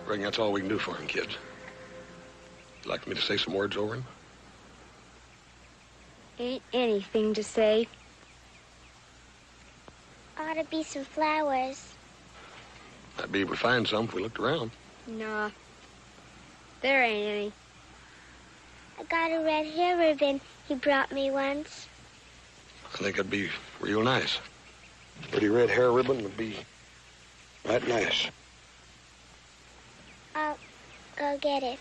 I reckon that's all we can do for him, kids. You'd like me to say some words over him? Ain't anything to say. Ought to be some flowers. I'd be able to find some if we looked around. Nah, there ain't any. I got a red hair ribbon he brought me once. I think it'd be real nice. Pretty red hair ribbon would be right nice. I'll go get it.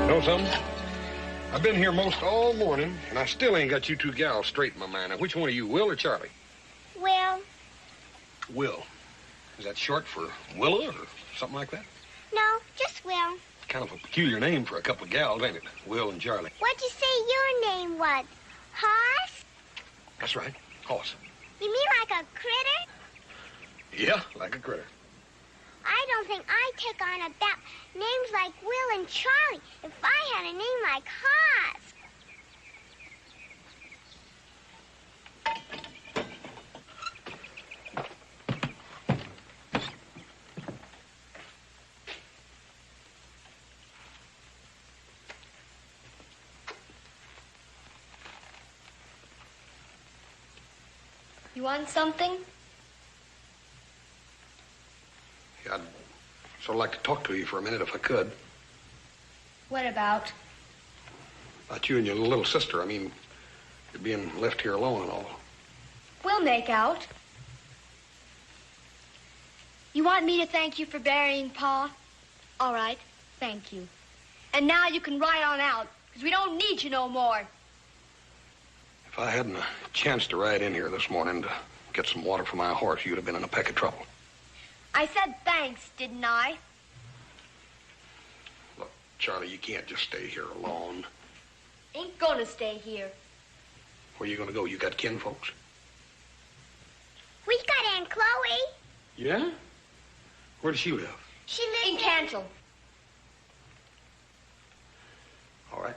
Know something? I've been here most all morning, and I still ain't got you two gals straight in my mind. Now, which one are you, Will or Charlie? Will. Will. Is that short for Willa or something like that? No, just Will. Kind of a peculiar name for a couple of gals, ain't it? Will and Charlie. What'd you say your name was? Hoss? That's right. Hoss. You mean like a critter? Yeah, like a critter. I don't think I'd take on about names like Will and Charlie if I had a name like Hoss. You want something? Yeah, I'd sort of like to talk to you for a minute if I could. What about? About you and your little sister. I mean, you're being left here alone and all. We'll make out. You want me to thank you for burying Pa? All right, thank you. And now you can ride on out, because we don't need you no more. If I hadn't a chance to ride in here this morning to get some water for my horse, you'd have been in a peck of trouble. I said thanks, didn't I? Look, Charlie, you can't just stay here alone. Ain't gonna stay here. Where you gonna go? You got kin folks? We got Aunt Chloe. Yeah? Where does she live? She lives In Cantle. All right.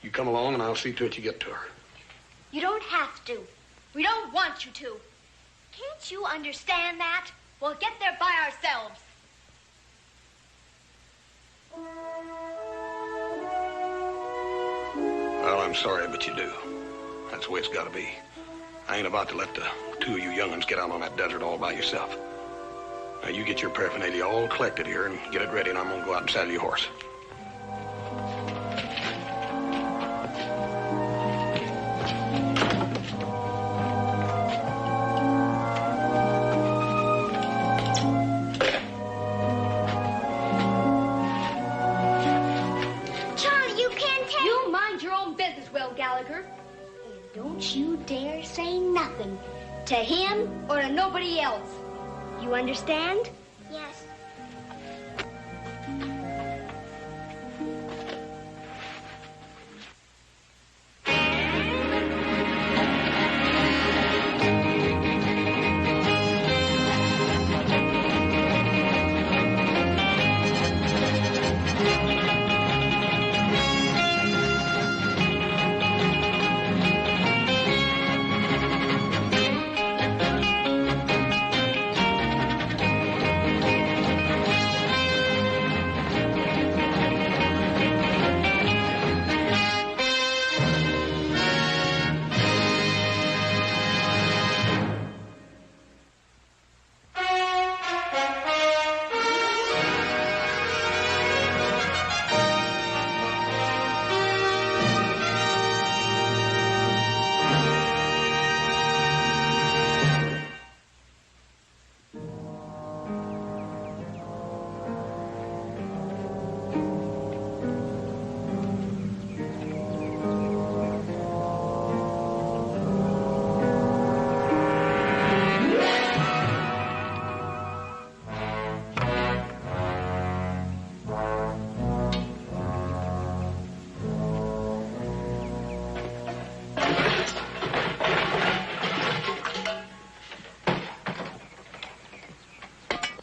You come along and I'll see to it you get to her. You don't have to. We don't want you to. Can't you understand that? We'll get there by ourselves. Well, I'm sorry, but you do. That's the way it's got to be. I ain't about to let the two of you young'uns get out on that desert all by yourself. Now, you get your paraphernalia all collected here and get it ready, and I'm going to go out and saddle your horse. Don't you dare say nothing to him or to nobody else. You understand? Yes.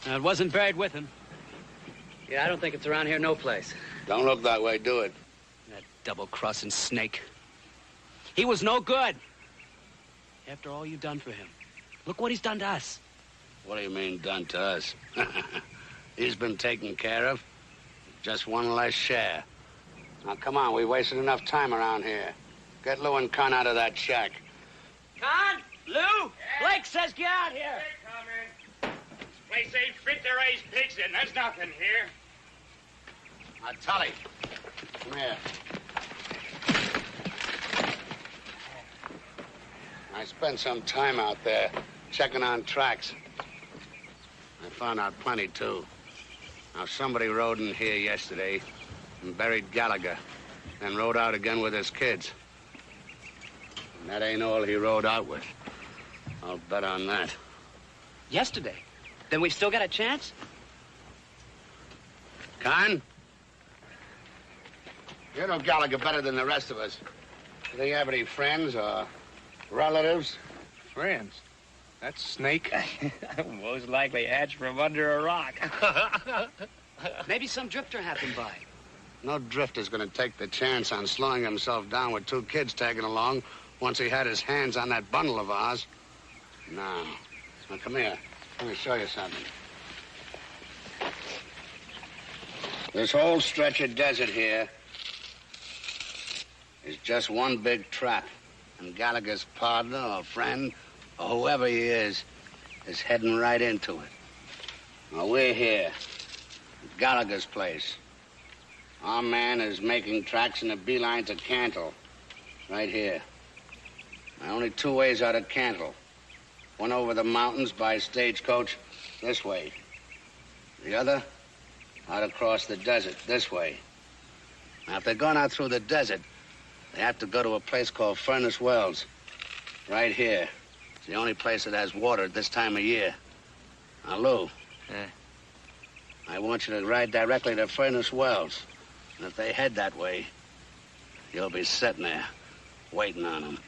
It wasn't buried with him. Yeah, I don't think it's around here no place. Don't look that way, do it. That double-crossing snake. He was no good. After all you've done for him. Look what he's done to us. What do you mean, done to us? He's been taken care of. Just one less share. Now, come on, we wasted enough time around here. Get Lou and Con out of that shack. Con? Lou? Blake says get out here. Hey, Comrade. This place ain't fit to raise pigs in. There's nothing here. Now, Tully, come here. I spent some time out there checking on tracks. I found out plenty, too. Now, somebody rode in here yesterday and buried Gallagher, then rode out again with his kids. And that ain't all he rode out with. I'll bet on that. Yesterday? Then we've still got a chance? Con? You know Gallagher better than the rest of us. Do they have any friends or relatives? Friends? That snake? Most likely hatched from under a rock. Maybe some drifter happened by. No drifter's gonna take the chance on slowing himself down with 2 kids tagging along once he had his hands on that bundle of ours. No. Now, come here. Let me show you something. This whole stretch of desert here is just one big trap. And Gallagher's partner or friend or whoever he is heading right into it. Now, we're here at Gallagher's place. Our man is making tracks in a beeline to Cantle. Right here. Now, only 2 ways out of Cantle. One over the mountains by stagecoach this way. The other out across the desert this way. Now, if they're going out through the desert, they have to go to a place called Furnace Wells. Right here. It's the only place that has water at this time of year. Now, Lou. I want you to ride directly to Furnace Wells. And if they head that way, you'll be sitting there, waiting on them.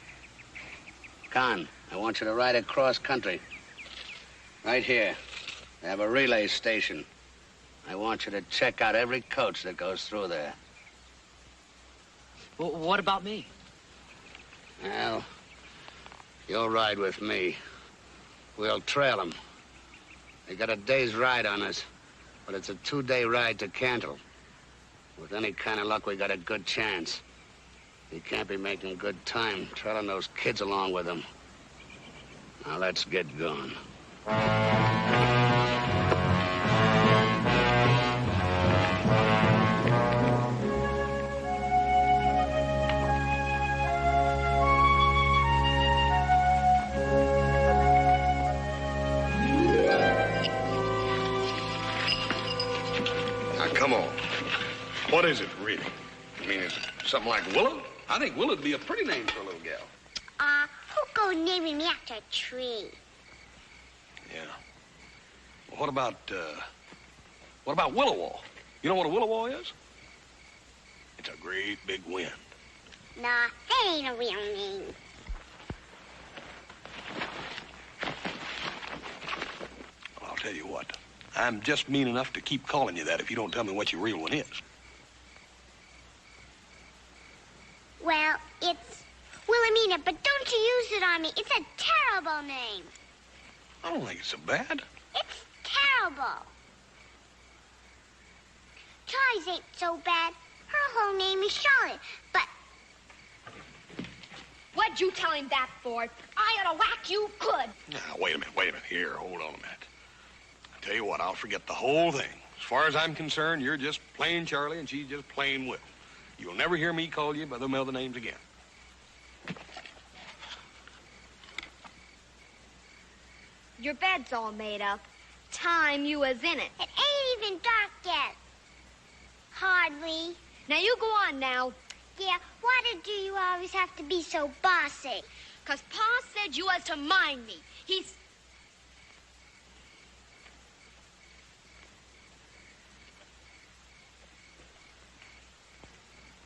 Con, I want you to ride across country. Right here. They have a relay station. I want you to check out every coach that goes through there. Well, what about me? Well, you'll ride with me. We'll trail them. They got a day's ride on us, but it's a 2-day ride to Cantle. With any kind of luck, we got a good chance. He can't be making good time trailing those kids along with him. Now, let's get going. Come on. What is it, really? I mean, is it something like Willow? I think Willow'd be a pretty name for a little gal. Who goes naming me after a tree? Yeah. Well, what about Willowall? You know what a Willowall is? It's a great big wind. Nah, that ain't a real name. Well, I'll tell you what. I'm just mean enough to keep calling you that if you don't tell me what your real one is. Well, it's Wilhelmina, but don't you use it on me. It's a terrible name. I don't think it's so bad. It's terrible. Charlie's ain't so bad. Her whole name is Charlotte, but... What'd you tell him that for? I ought to whack you good. Now, wait a minute. Here, hold on a minute. I tell you what, I'll forget the whole thing. As far as I'm concerned, you're just plain Charlie and she's just plain Will. You'll never hear me call you by them other names again. Your bed's all made up. Time you was in it. It ain't even dark yet. Hardly. Now, you go on now. Yeah, why do you always have to be so bossy? 'Cause Pa said you was to mind me. He's...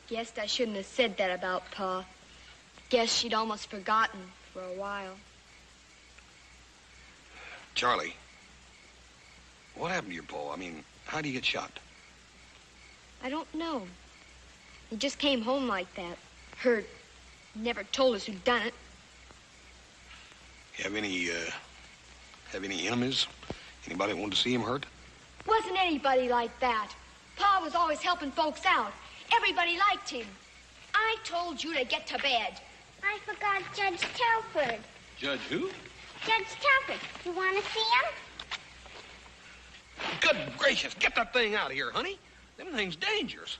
Guessed I shouldn't have said that about Pa. Guess she'd almost forgotten for a while. Charlie, what happened to your Pa? I mean, how did he get shot? I don't know. He just came home like that. Hurt. Never told us who'd done it. Have any enemies? Anybody want to see him hurt? Wasn't anybody like that. Pa was always helping folks out. Everybody liked him. I told you to get to bed. I forgot Judge Telford. Judge who? Judge Telford. You want to see him? Good gracious, get that thing out of here, honey. Them things dangerous.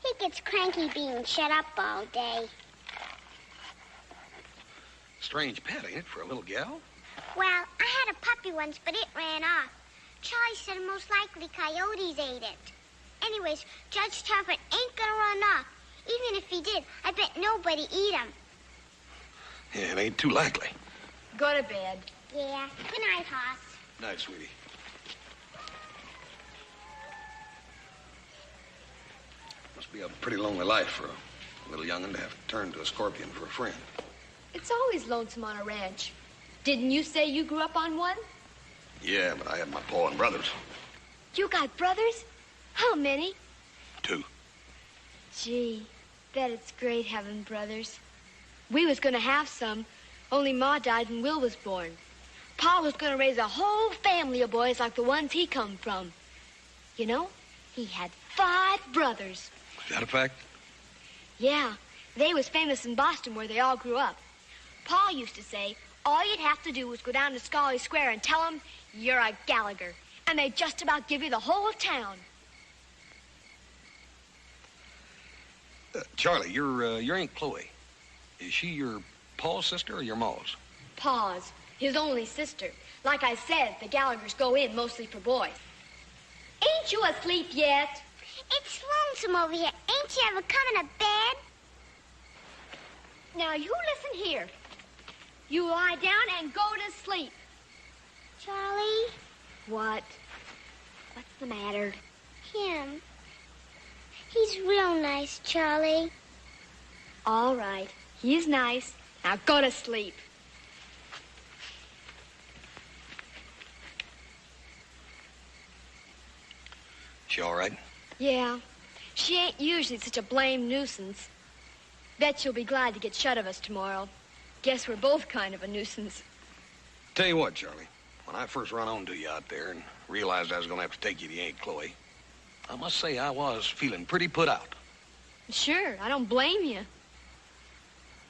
He gets cranky being shut up all day. Strange pet, ain't it, for a little gal? Well, I had a puppy once, but it ran off. Charlie said most likely coyotes ate it. Anyways, Judge Telford ain't gonna run off. Even if he did, I bet nobody eat him. Yeah, it ain't too likely. Go to bed. Yeah. Good night, Hoss. Night, sweetie. Must be a pretty lonely life for a little young'un to have to turn to a scorpion for a friend. It's always lonesome on a ranch. Didn't you say you grew up on one? Yeah, but I had my pa and brothers. You got brothers? How many? 2. Gee, bet it's great having brothers. We was gonna have some, only Ma died when Will was born. Pa was gonna raise a whole family of boys like the ones he come from. You know, he had 5 brothers. Is that a fact? Yeah, they was famous in Boston where they all grew up. Pa used to say all you'd have to do was go down to Scully Square and tell them you're a Gallagher, and they'd just about give you the whole town. Charlie, your Aunt Chloe, is she your pa's sister or your ma's? Pa's, his only sister. Like I said, the Gallaghers go in mostly for boys. Ain't you asleep yet? It's lonesome over here. Ain't you ever coming to bed? Now, you listen here. You lie down and go to sleep. Charlie? What? What's the matter? Him. He's real nice, Charlie. All right. He's nice. Now go to sleep. She all right? Yeah. She ain't usually such a blame nuisance. Bet she'll be glad to get shut of us tomorrow. Guess we're both kind of a nuisance. Tell you what, Charlie. When I first run on to you out there and realized I was going to have to take you to Aunt Chloe, I must say I was feeling pretty put out. Sure, I don't blame you.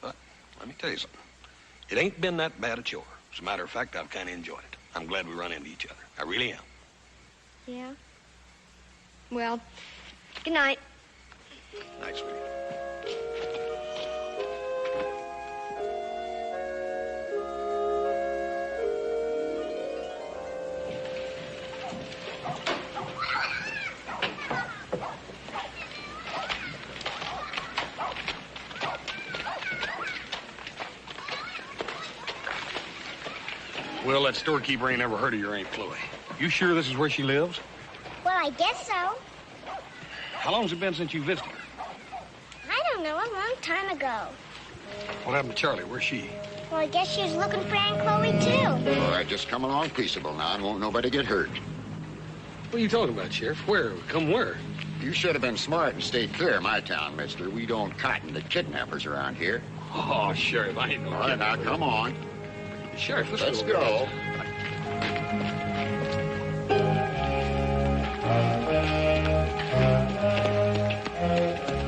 But let me tell you something. It ain't been that bad a chore. As a matter of fact, I've kind of enjoyed it. I'm glad we run into each other. I really am. Yeah? Well, good night. Night, sweetie. Well, that storekeeper ain't ever heard of your Aunt Chloe. You sure this is where she lives? Well, I guess so. How long's it been since you visited her? I don't know, a long time ago. What happened to Charlie? Where's she? Well, I guess she was looking for Aunt Chloe, too. All right, just come along peaceable now and won't nobody get hurt. What are you talking about, Sheriff? Where? Come where? You should have been smart and stayed clear of my town, mister. We don't cotton to kidnappers around here. Oh, Sheriff, I ain't no All right, now, come on. Sheriff, Let's go.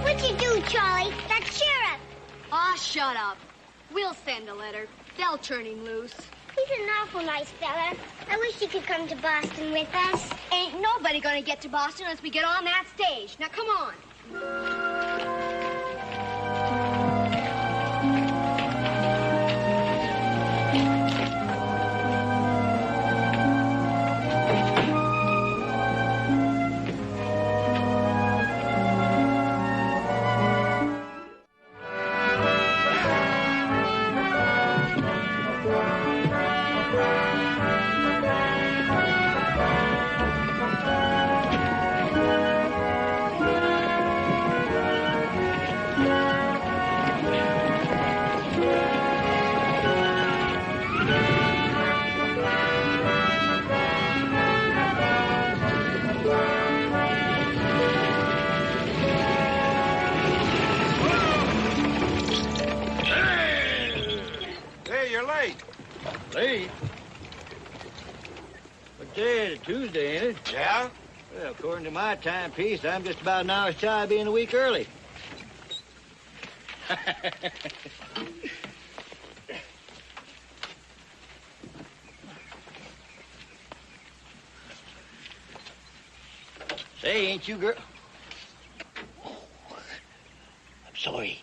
What'd you do, Charlie? That sheriff. Aw, shut up. We'll send a letter. They'll turn him loose. He's an awful nice fella. I wish he could come to Boston with us. Ain't nobody gonna get to Boston unless we get on that stage. Now, come on. Late? What day is it? Tuesday, ain't it? Yeah? Well, according to my timepiece, I'm just about an hour's shy of being a week early. Say, ain't you girl... I'm sorry.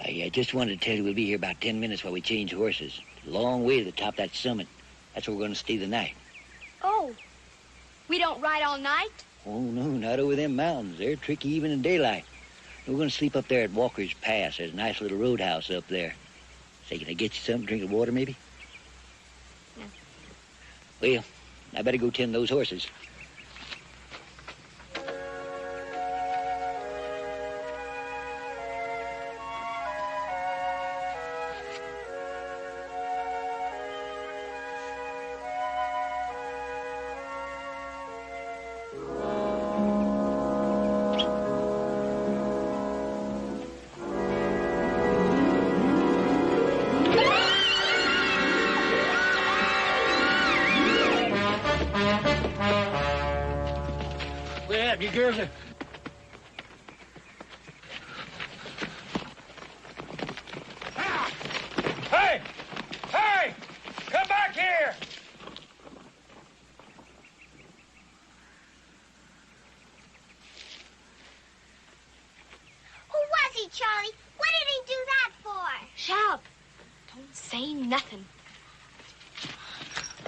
I just wanted to tell you we'll be here about 10 minutes while we change horses. A long way to the top of that summit. That's where we're going to stay the night. Oh, we don't ride all night? Oh, no, not over them mountains. They're tricky even in daylight. We're going to sleep up there at Walker's Pass. There's a nice little roadhouse up there. Say, can I get you something, drink of water, maybe? Yeah. Well, I better go tend those horses. Well, you girls are... Hey! Hey! Come back here! Who was he, Charlie? What did he do that for? Shut up. Don't say nothing.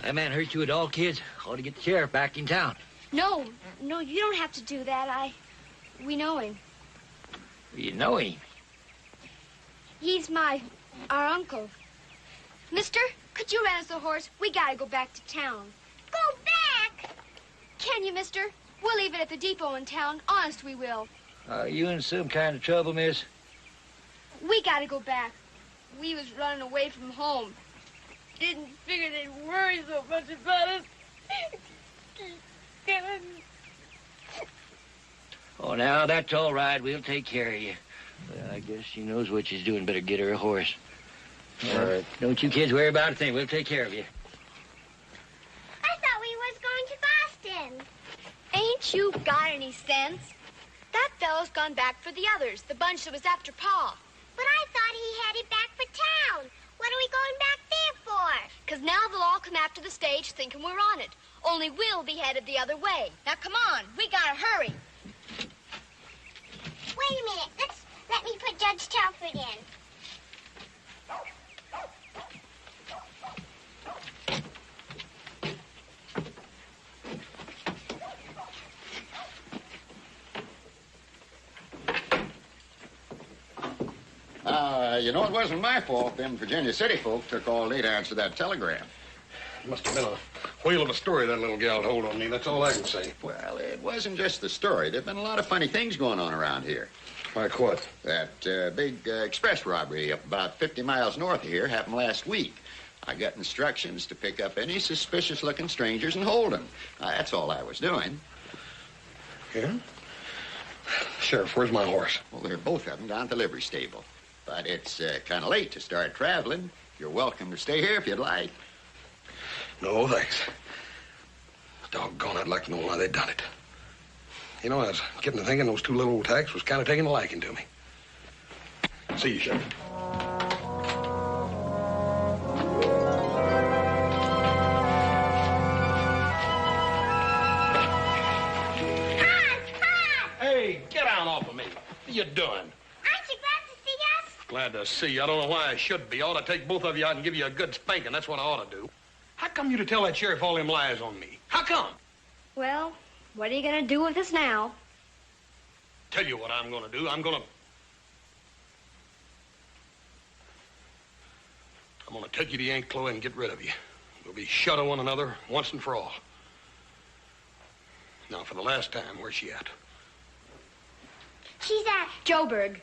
That man hurt you at all, kids? Ought to get the sheriff back in town. No, you don't have to do that. We know him. You know him? He's our uncle. Mister, could you rent us a horse? We gotta go back to town. Go back? Can you, mister? We'll leave it at the depot in town. Honest, we will. Are you in some kind of trouble, miss? We gotta go back. We was running away from home. Didn't figure they'd worry so much about us. Oh, now, that's all right. We'll take care of you. Well, I guess she knows what she's doing. Better get her a horse. All right. Don't you kids worry about a thing. We'll take care of you. I thought we was going to Boston. Ain't you got any sense? That fellow's gone back for the others, the bunch that was after Pa. But I thought he headed back for town. What are we going back there for? 'Cause now they'll all come after the stage thinking we're on it. Only we'll be headed the other way. Now, come on. We gotta hurry. Wait a minute. Let me put Judge Telford in. You know, it wasn't my fault them Virginia City folk took all day to answer that telegram. Must have been a whale of a story that little gal told on me. That's all I can say. Well, it wasn't just the story. There've been a lot of funny things going on around here. Like what? That big express robbery up about 50 miles north of here happened last week. I got instructions to pick up any suspicious-looking strangers and hold them. That's all I was doing. Yeah? Sheriff, where's my horse? Well, they're both of them down at the livery stable. But it's kind of late to start traveling. You're welcome to stay here if you'd like. No, thanks. Doggone, I'd like to know why they done it. You know, I was getting to thinking those two little old tacks was kind of taking a liking to me. See you, Sheriff. Hey, get down off of me. What are you doing? Aren't you glad to see us? Glad to see you. I don't know why I should be. I ought to take both of you out and give you a good spanking. That's what I ought to do. How come you to tell that sheriff all them lies on me? How come? Well, what are you gonna do with us now? Tell you what I'm gonna do. I'm gonna take you to Aunt Chloe and get rid of you. We'll be shut of one another once and for all. Now, for the last time, where's she at? She's at Joburg.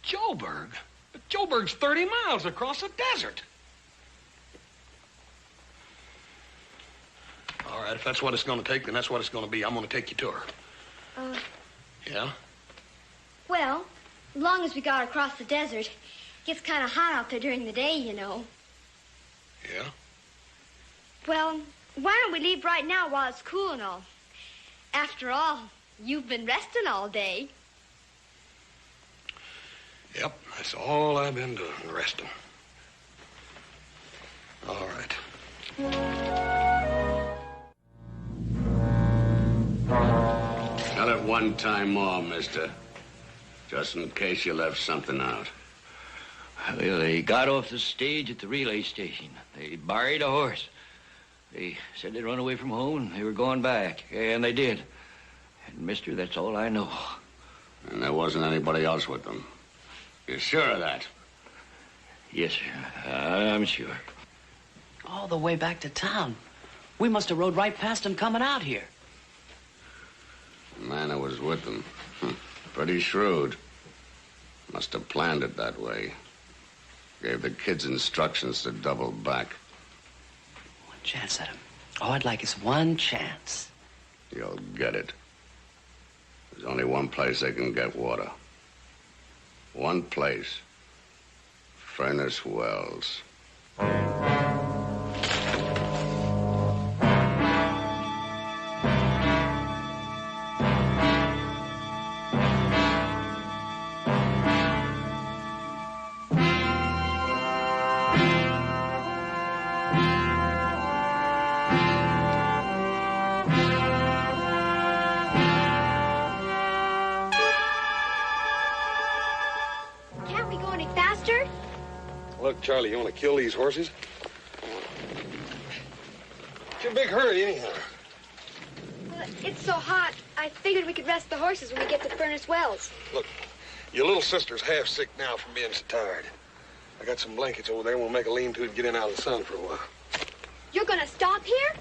Joburg? But Joburg's 30 miles across the desert. All right, if that's what it's going to take, then that's what it's going to be. I'm going to take you to her. Yeah? Well, as long as we got across the desert, it gets kind of hot out there during the day, you know. Well, why don't we leave right now while it's cool and all? After all, you've been resting all day. Yep, that's all I've been doing, resting. All right. Tell it one time more, mister. Just in case you left something out. Well, they got off the stage at the relay station. They borrowed a horse. They said they'd run away from home and they were going back. And they did. And, mister, that's all I know. And there wasn't anybody else with them. You're sure of that? Yes, sir. I'm sure. All the way back to town. We must have rode right past him coming out here. The man who was with them. Pretty shrewd. Must have planned it that way. Gave the kids instructions to double back. One chance at him. All I'd like is one chance. You'll get it. There's only one place they can get water. One place. Furnace Wells. Can't we go any faster? Look, Charlie, you want to kill these horses? What's your big hurry, anyhow? Well, it's so hot, I figured we could rest the horses when we get to Furnace Wells. Look, your little sister's half sick now from being so tired. I got some blankets over there. We'll make a lean-to and get in out of the sun for a while. You're gonna stop here?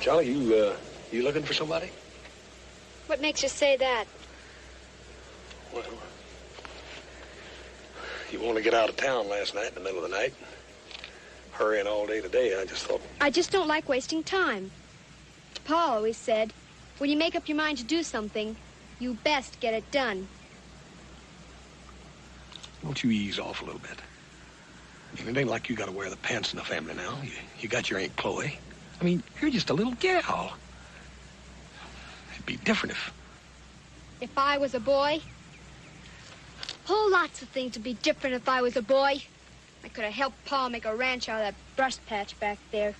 Charlie, you looking for somebody? What makes you say that? Well, you want to get out of town last night in the middle of the night. Hurrying all day today, I just thought... I just don't like wasting time. Pa always said, when you make up your mind to do something, you best get it done. Won't you ease off a little bit? I mean, it ain't like you got to wear the pants in the family now. You got your Aunt Chloe. I mean, you're just a little gal. It'd be different If I was a boy, whole lots of things would be different if I was a boy. I could have helped Pa make a ranch out of that brush patch back there.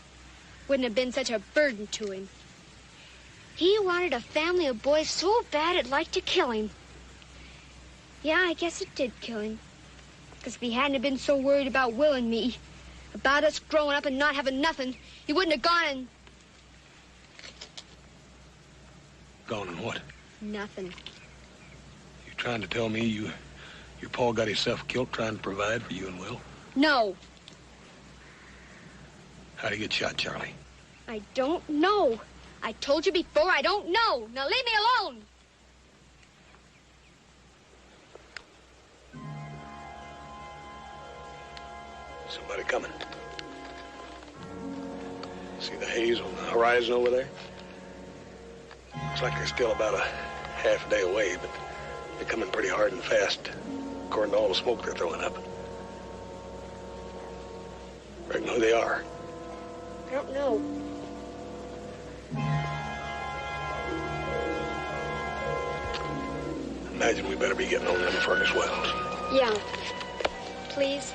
Wouldn't have been such a burden to him. He wanted a family of boys so bad it'd like to kill him. Yeah, I guess it did kill him. Because if he hadn't have been so worried about Will and me, about us growing up and not having nothing, he wouldn't have gone and... Gone and what? Nothing. You trying to tell me your pa got himself killed trying to provide for you and Will? No. How'd he get shot, Charlie? I don't know. I told you before, I don't know. Now leave me alone. Somebody coming. See the haze on the horizon over there? Looks like they're still about a half day away, but they're coming pretty hard and fast, according to all the smoke they're throwing up. Reckon who they are? I don't know. Imagine we better be getting on them furnace wells. Yeah. Please.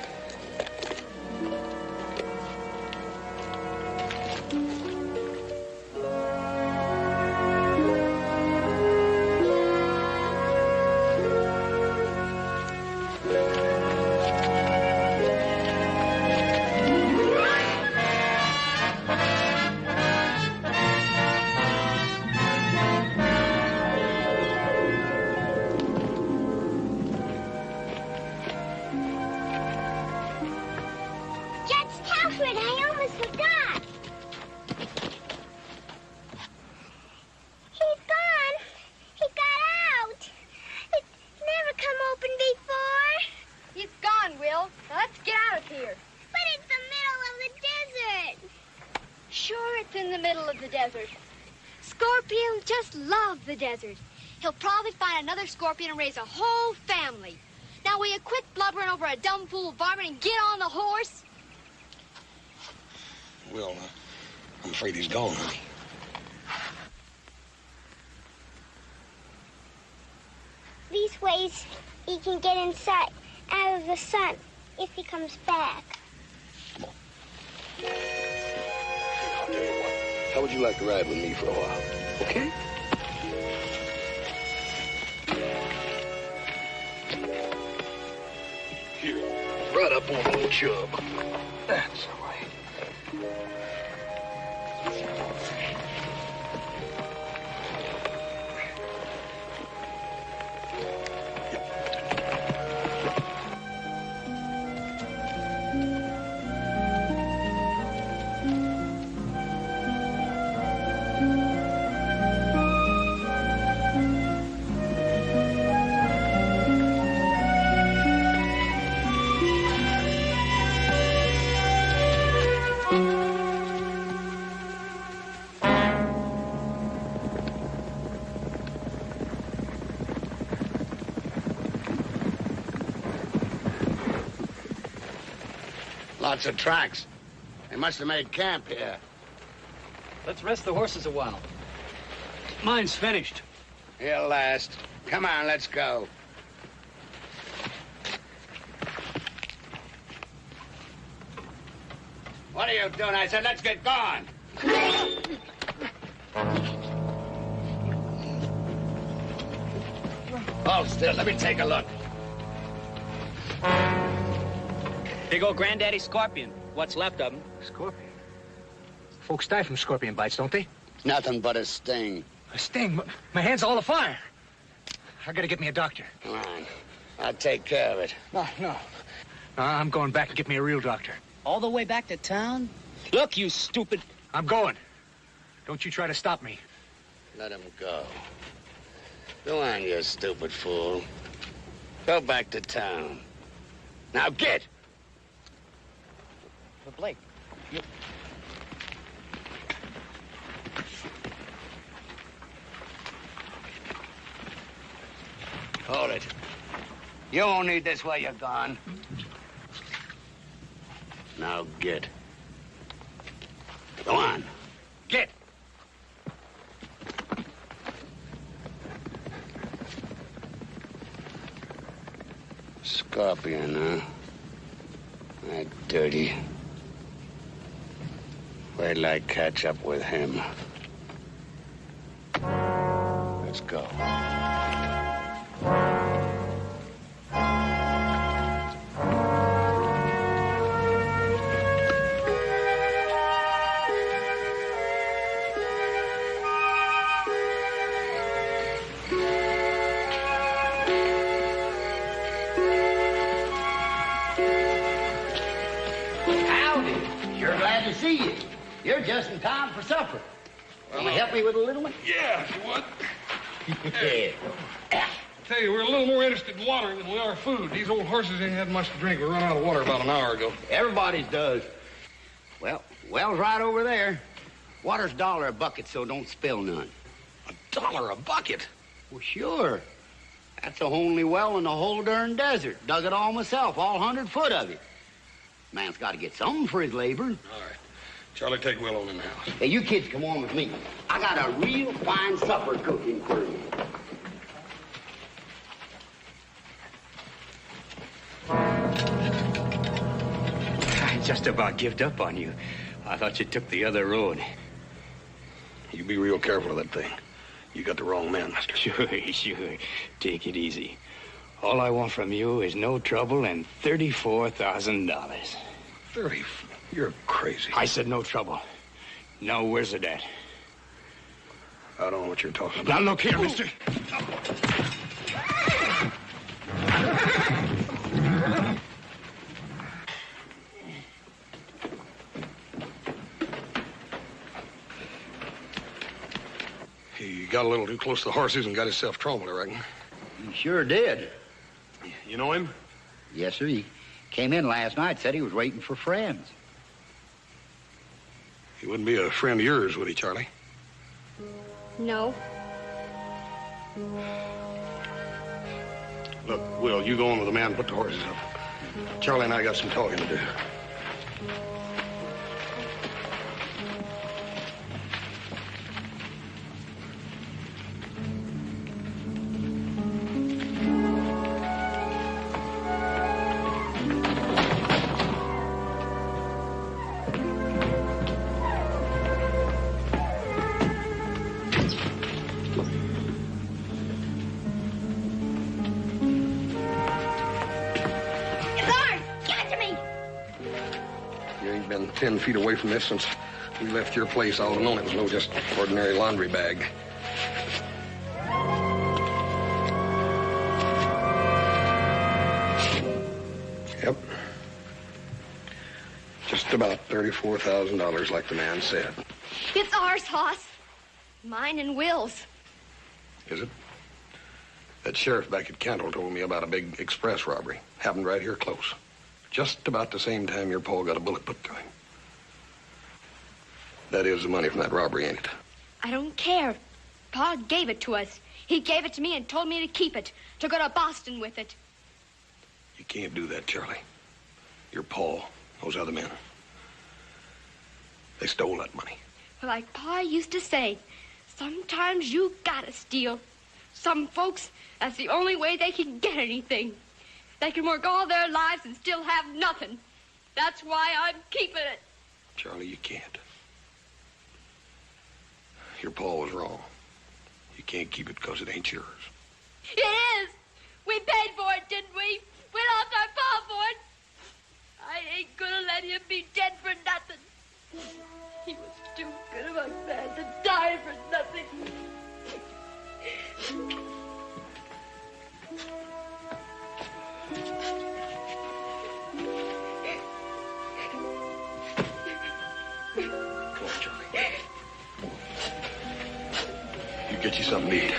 The desert. He'll probably find another scorpion and raise a whole family. Now, will you quit blubbering over a dumb fool varmint and get on the horse? Well, I'm afraid he's gone, honey. These ways he can get inside, out of the sun, if he comes back. Come on. I'll tell you what. How would you like to ride with me for a while? Okay? Here, right up on old Chub. That's all right. Lots of tracks. They must have made camp here. Let's rest the horses a while. Mine's finished. He'll last. Come on, let's go. What are you doing? I said, let's get going. Hold still. Let me take a look. Big old granddaddy scorpion. What's left of him. Scorpion? Folks die from scorpion bites, don't they? Nothing but a sting. A sting? My hand's all afire. I gotta get me a doctor. Come on. I'll take care of it. No. I'm going back and get me a real doctor. All the way back to town? Look, you stupid... I'm going. Don't you try to stop me. Let him go. Go on, you stupid fool. Go back to town. Now get! But Blake, you... Hold it. You won't need this while you're gone. Now get. Go on. Get! Scorpion, huh? That dirty. Wait till I catch up with him. Let's go. See you. You're just in time for supper. Will you help me with a little one? Yeah, if you would. Yeah. Tell you, we're a little more interested in water than we are food. These old horses ain't had much to drink. We run out of water about an hour ago. Everybody's does. Well, well's right over there. Water's $1 a bucket, so don't spill none. $1 a bucket? Well, sure. That's the only well in the whole darn desert. Dug it all myself, all 100 foot of it. Man's got to get something for his labor. All right. Charlie, take Will on in the house. Hey, you kids come on with me. I got a real fine supper cooking for you. just about given up on you. I thought you took the other road. You be real careful of that thing. You got the wrong man, mister. Sure. Take it easy. All I want from you is no trouble and $34,000. 30? You're crazy. I said no trouble. Now, where's it at? I don't know what you're talking about. Now, look here, mister. He got a little too close to the horses and got himself troubled, I reckon. He sure did. You know him? Yes, sir. He came in last night, said he was waiting for friends. He wouldn't be a friend of yours, would he, Charlie? No. Look, Will, you go on with the man and put the horses up. Charlie and I got some talking to do. You ain't been 10 feet away from this since we left your place. I would have known it was no just ordinary laundry bag. Yep. Just about $34,000, like the man said. It's ours, Hoss. Mine and Will's. Is it? That sheriff back at Cantle told me about a big express robbery. Happened right here close. Just about the same time your pa got a bullet put through him. That is the money from that robbery, ain't it? I don't care. Pa gave it to us. He gave it to me and told me to keep it, to go to Boston with it. You can't do that, Charlie. Your pa, those other men, they stole that money. Like Pa used to say, sometimes you gotta steal. Some folks, that's the only way they can get anything. They can work all their lives and still have nothing. That's why I'm keeping it. Charlie, you can't. Your pa was wrong. You can't keep it because it ain't yours. It is. We paid for it, didn't we? We lost our Pa for it. I ain't gonna let him be dead for nothing. He was too good of a man to die for nothing. Come on, Charlie. You get you something to eat.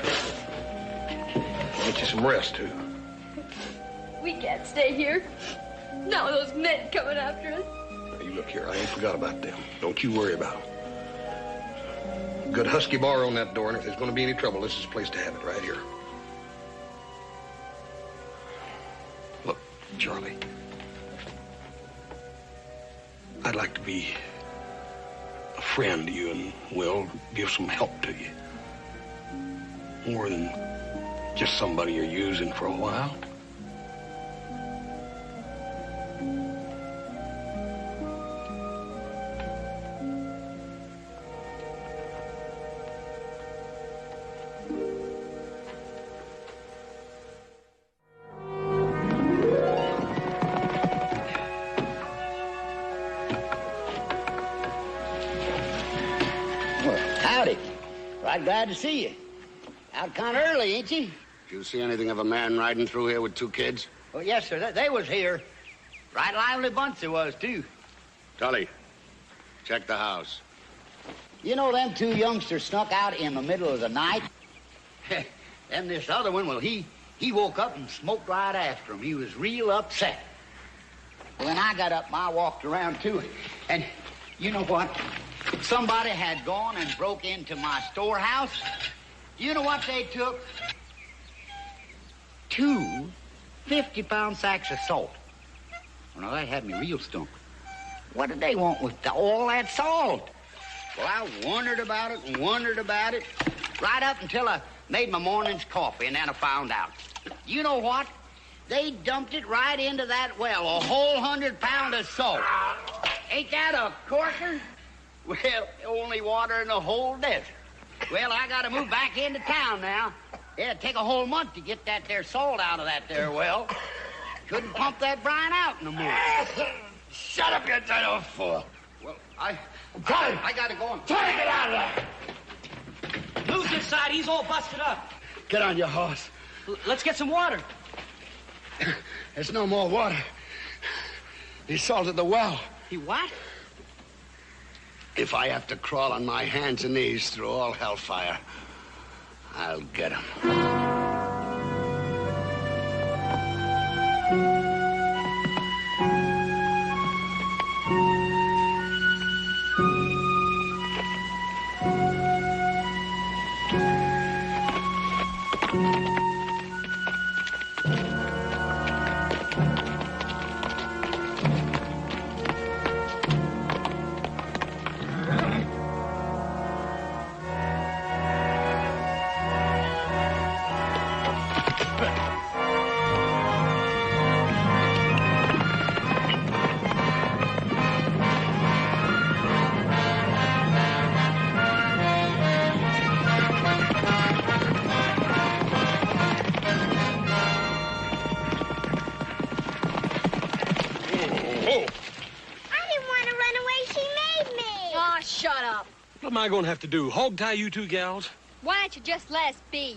Get you some rest, too. We can't stay here. Now those men coming after us. Now, you look here. I ain't forgot about them. Don't you worry about them. Good husky bar on that door, and if there's going to be any trouble, this is the place to have it, right here. Look, Charlie. I'd like to be a friend to you and Will, give some help to you. More than just somebody you're using for a while. Howdy. Right glad to see you. Out kind of early, ain't you? Did you see anything of a man riding through here with two kids? Oh, yes, sir. They was here. Right lively bunch they was, too. Tully, check the house. You know them two youngsters snuck out in the middle of the night? And this other one, well, he woke up and smoked right after him. He was real upset. When I got up, I walked around, too. And you know what? Somebody had gone and broke into my storehouse. You know what they took? 2 50-pound sacks of salt. Well, now, that had me real stumped. What did they want with all that salt? Well, I wondered about it, right up until I made my morning's coffee, and then I found out. You know what? They dumped it right into that well, a whole 100 pounds of salt. Ain't that a corker? Well, only water in the whole desert. Well, I gotta move back into town now. It'd take a whole month to get that there salt out of that there well. Couldn't pump that brine out no more. Shut up, you little fool. Well, I I gotta go and... Try to get out of there. Lou's inside. He's all busted up. Get on your horse. Let's get some water. There's no more water. He salted the well. He what? If I have to crawl on my hands and knees through all hellfire, I'll get him. What am I going to have to do? Hog tie you two gals? Why don't you just let us be?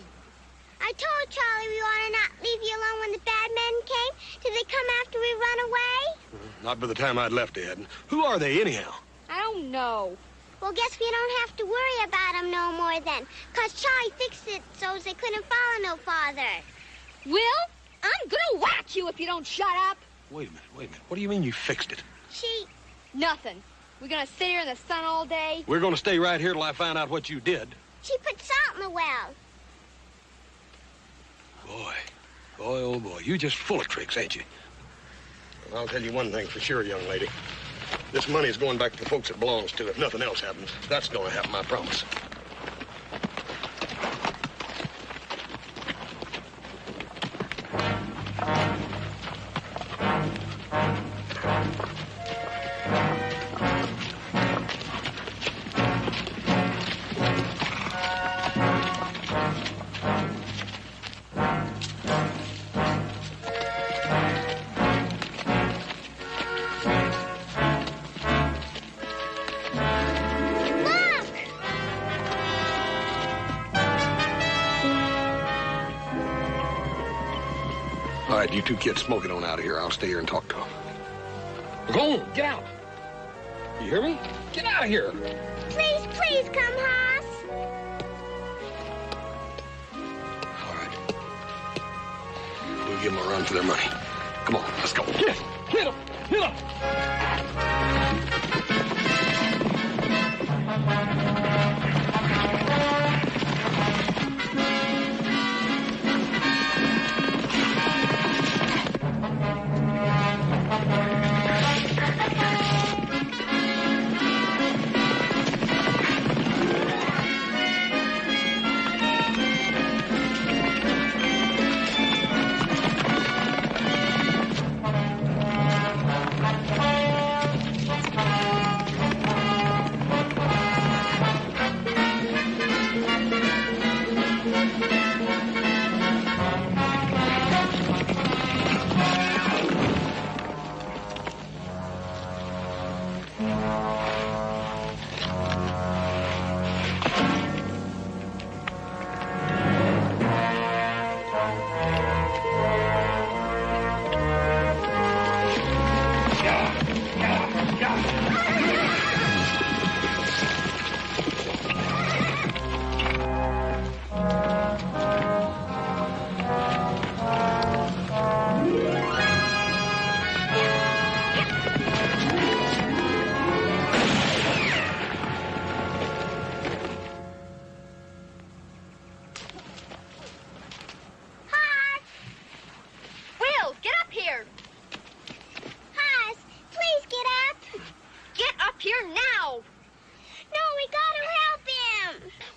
I told Charlie we ought to not leave you alone when the bad men came. Did they come after we run away? Not by the time I'd left, they hadn't. Who are they, anyhow? I don't know. Well, guess we don't have to worry about them no more then. 'Cause Charlie fixed it so they couldn't follow no farther. Will, I'm gonna whack you if you don't shut up. Wait a minute. What do you mean you fixed it? Nothing. We're gonna sit here in the sun all day? We're going to stay right here till I find out what you did. She put salt in the well. Boy, oh boy, you're just full of tricks, ain't you? Well, I'll tell you one thing for sure, young lady. This money's going back to the folks it belongs to if nothing else happens. That's going to happen, I promise. All right, you two kids smoking on out of here. I'll stay here and talk to them. Go on, get out. You hear me? Get out of here. Please, please come, Hoss. All right. We'll give them a run for their money. Come on, let's go. Hit them! Hit them!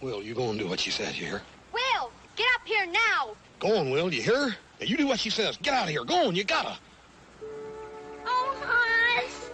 Will, you go and do what she says, you hear? Will, get up here now. Go on, Will, you hear? Now, you do what she says. Get out of here. Go on, you gotta. Oh, Hoss.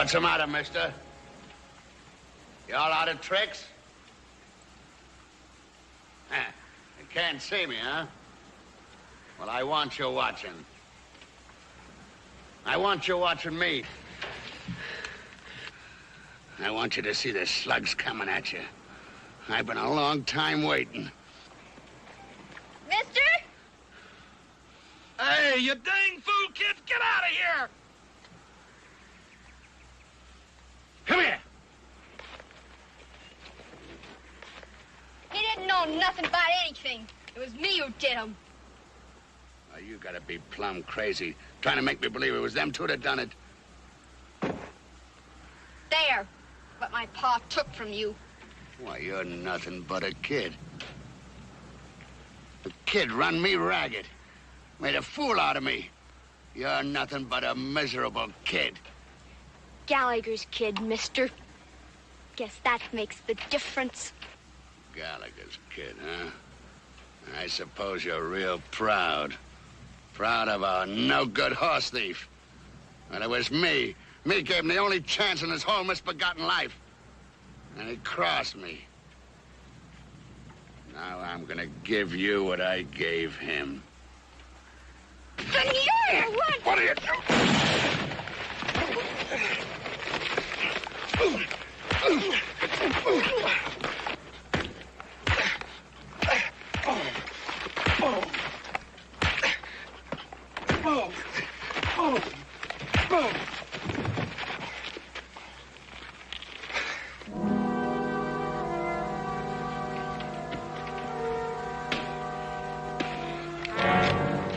What's the matter, mister? You all out of tricks? You can't see me, huh? Well, I want you watching. I want you watching me. I want you to see the slugs coming at you. I've been a long time waiting. Mister? Hey, you dang fool kids, get out of here! Come here. He didn't know nothing about anything. It was me who did him. Oh, you gotta be plumb crazy, trying to make me believe it was them two that done it. There. What my pa took from you. Why, you're nothing but a kid. The kid run me ragged. Made a fool out of me. You're nothing but a miserable kid. Gallagher's kid, mister. Guess that makes the difference. Gallagher's kid, huh? I suppose you're real proud. Proud of a no-good horse thief. Well, it was me. Me gave him the only chance in his whole misbegotten life. And he crossed me. Now I'm gonna give you what I gave him. Then you're what? What are you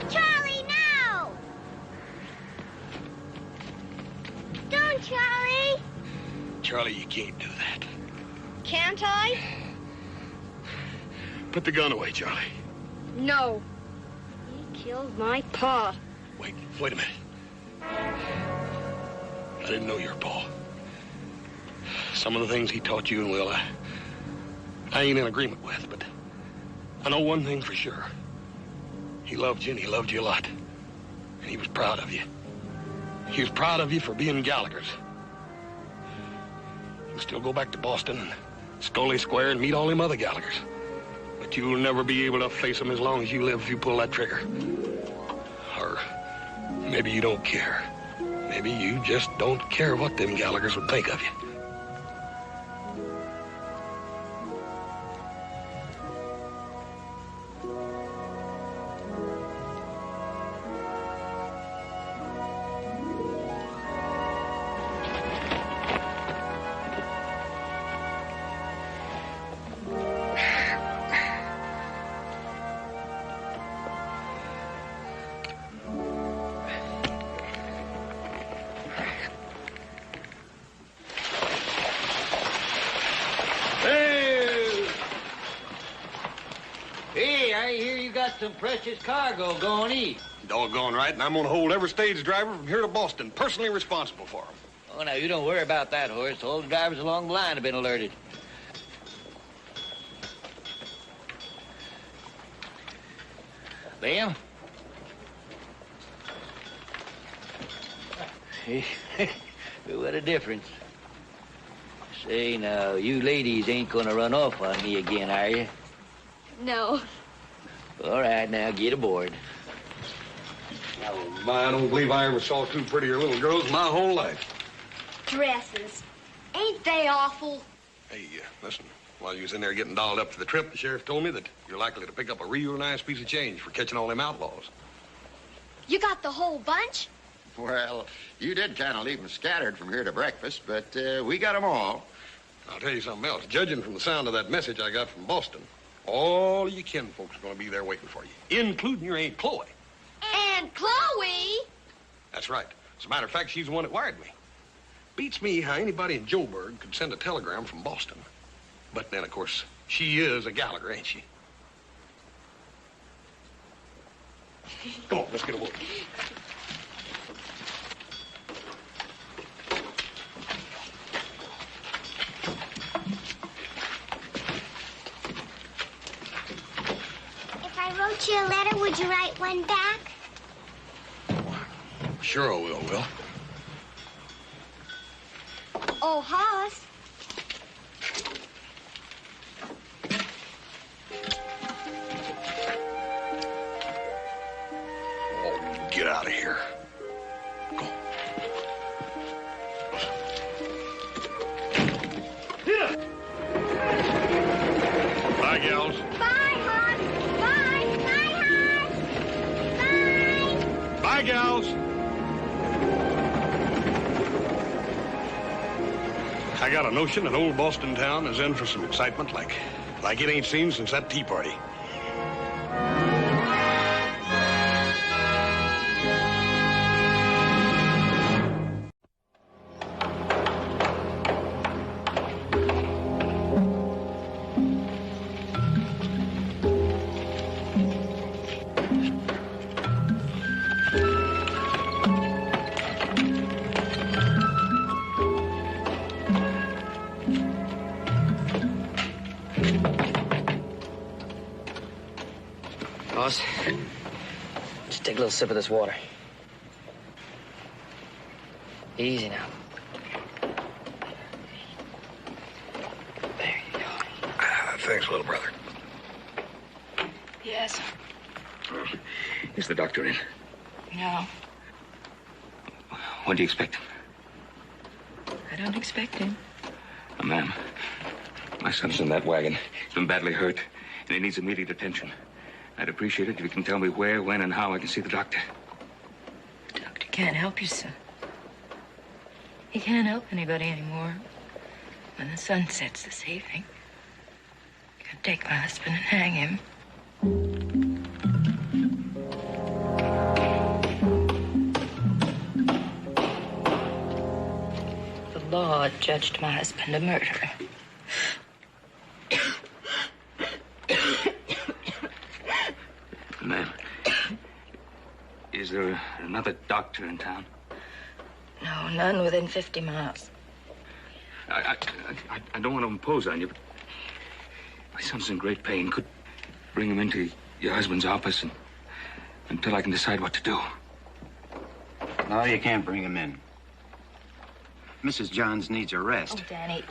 Charlie, no! Don't, Charlie! Charlie, you can't do that. Can't I? Put the gun away, Charlie. No. He killed my pa. Wait a minute. I didn't know your pa. Some of the things he taught you and Will, I ain't in agreement with, but I know one thing for sure. He loved you, and he loved you a lot. And he was proud of you. He was proud of you for being Gallagher's. You can still go back to Boston and Scully Square and meet all them other Gallaghers. But you'll never be able to face them as long as you live if you pull that trigger. Or maybe you don't care. Maybe you just don't care what them Gallaghers would think of you. Hey, I hear you got some precious cargo going east. Doggone right, and I'm gonna hold every stage driver from here to Boston personally responsible for them. Oh, now, you don't worry about that, Horace. All the drivers along the line have been alerted. Them? What a difference. Say, now, you ladies ain't gonna run off on me again, are you? No. All right, now, get aboard. Oh, my, I don't believe I ever saw two prettier little girls in my whole life. Dresses. Ain't they awful? Hey, listen, while you was in there getting dolled up for the trip, the sheriff told me that you're likely to pick up a real nice piece of change for catching all them outlaws. You got the whole bunch? Well, you did kind of leave them scattered from here to breakfast, but we got them all. I'll tell you something else. Judging from the sound of that message I got from Boston, all your kinfolks are going to be there waiting for you, including your Aunt Chloe. And Chloe? That's right. As a matter of fact, she's the one that wired me. Beats me how anybody in Joburg could send a telegram from Boston. But then, of course, she is a Gallagher, ain't she? Come on, let's get aboard. If I wrote you a letter, would you write one back? Sure I will, Will. Oh, Hoss. Oh, get out of here. Go. Bye, gals. Bye, Hoss. Bye. Bye, Hoss. Bye. Bye, gals. I got a notion that old Boston town is in for some excitement like it ain't seen since that tea party. Boss, just take a little sip of this water. Easy now. There you go. Thanks, little brother. Yes. Is the doctor in? No, When do you expect him? I don't expect him. Ma'am, my son's in that wagon. He's been badly hurt, and he needs immediate attention. I'd appreciate it if you can tell me where, when, and how I can see the doctor. The doctor can't help you, son. He can't help anybody anymore. When the sun sets this evening, you can take my husband and hang him. The law judged my husband a murderer. Ma'am, is there another doctor in town? No, none within 50 miles. I don't want to impose on you, but my son's in great pain. Could bring him into your husband's office until I can decide what to do. No, you can't bring him in. Mrs. Johns needs a rest. Oh, Danny,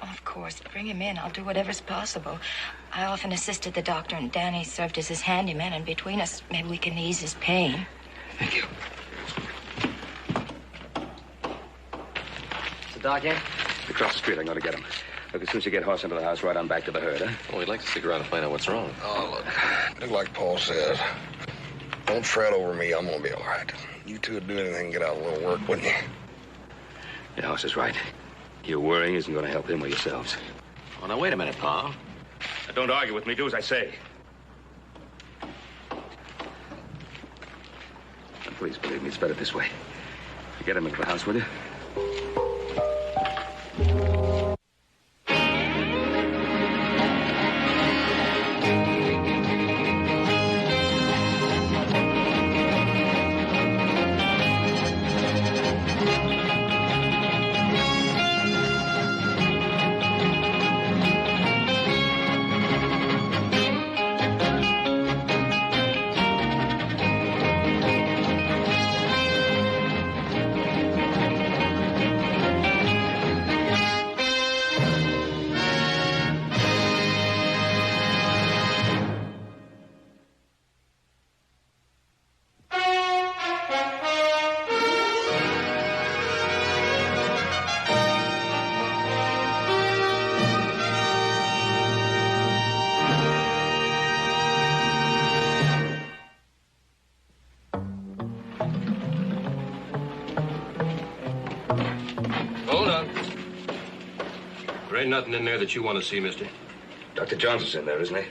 of course, bring him in. I'll do whatever's possible. I often assisted the doctor, and Danny served as his handyman, and between us, maybe we can ease his pain. Thank you. Is the doc in? Across the street, I'm going to get him. Look, as soon as you get Hoss into the house, right on back to the herd, huh? Well, we'd like to stick around and find out what's wrong. Oh, look like Paul says. Don't fret over me. I'm going to be all right. You two would do anything to get out a little work, wouldn't you? Yeah, Hoss is right. Your worrying isn't going to help him or yourselves. Oh, now, wait a minute, Pa. Now, don't argue with me. Do as I say. Now, please believe me, it's better this way. You get him into the house, will you? There ain't nothing in there that you want to see, mister. Dr. Johnson's in there, isn't he?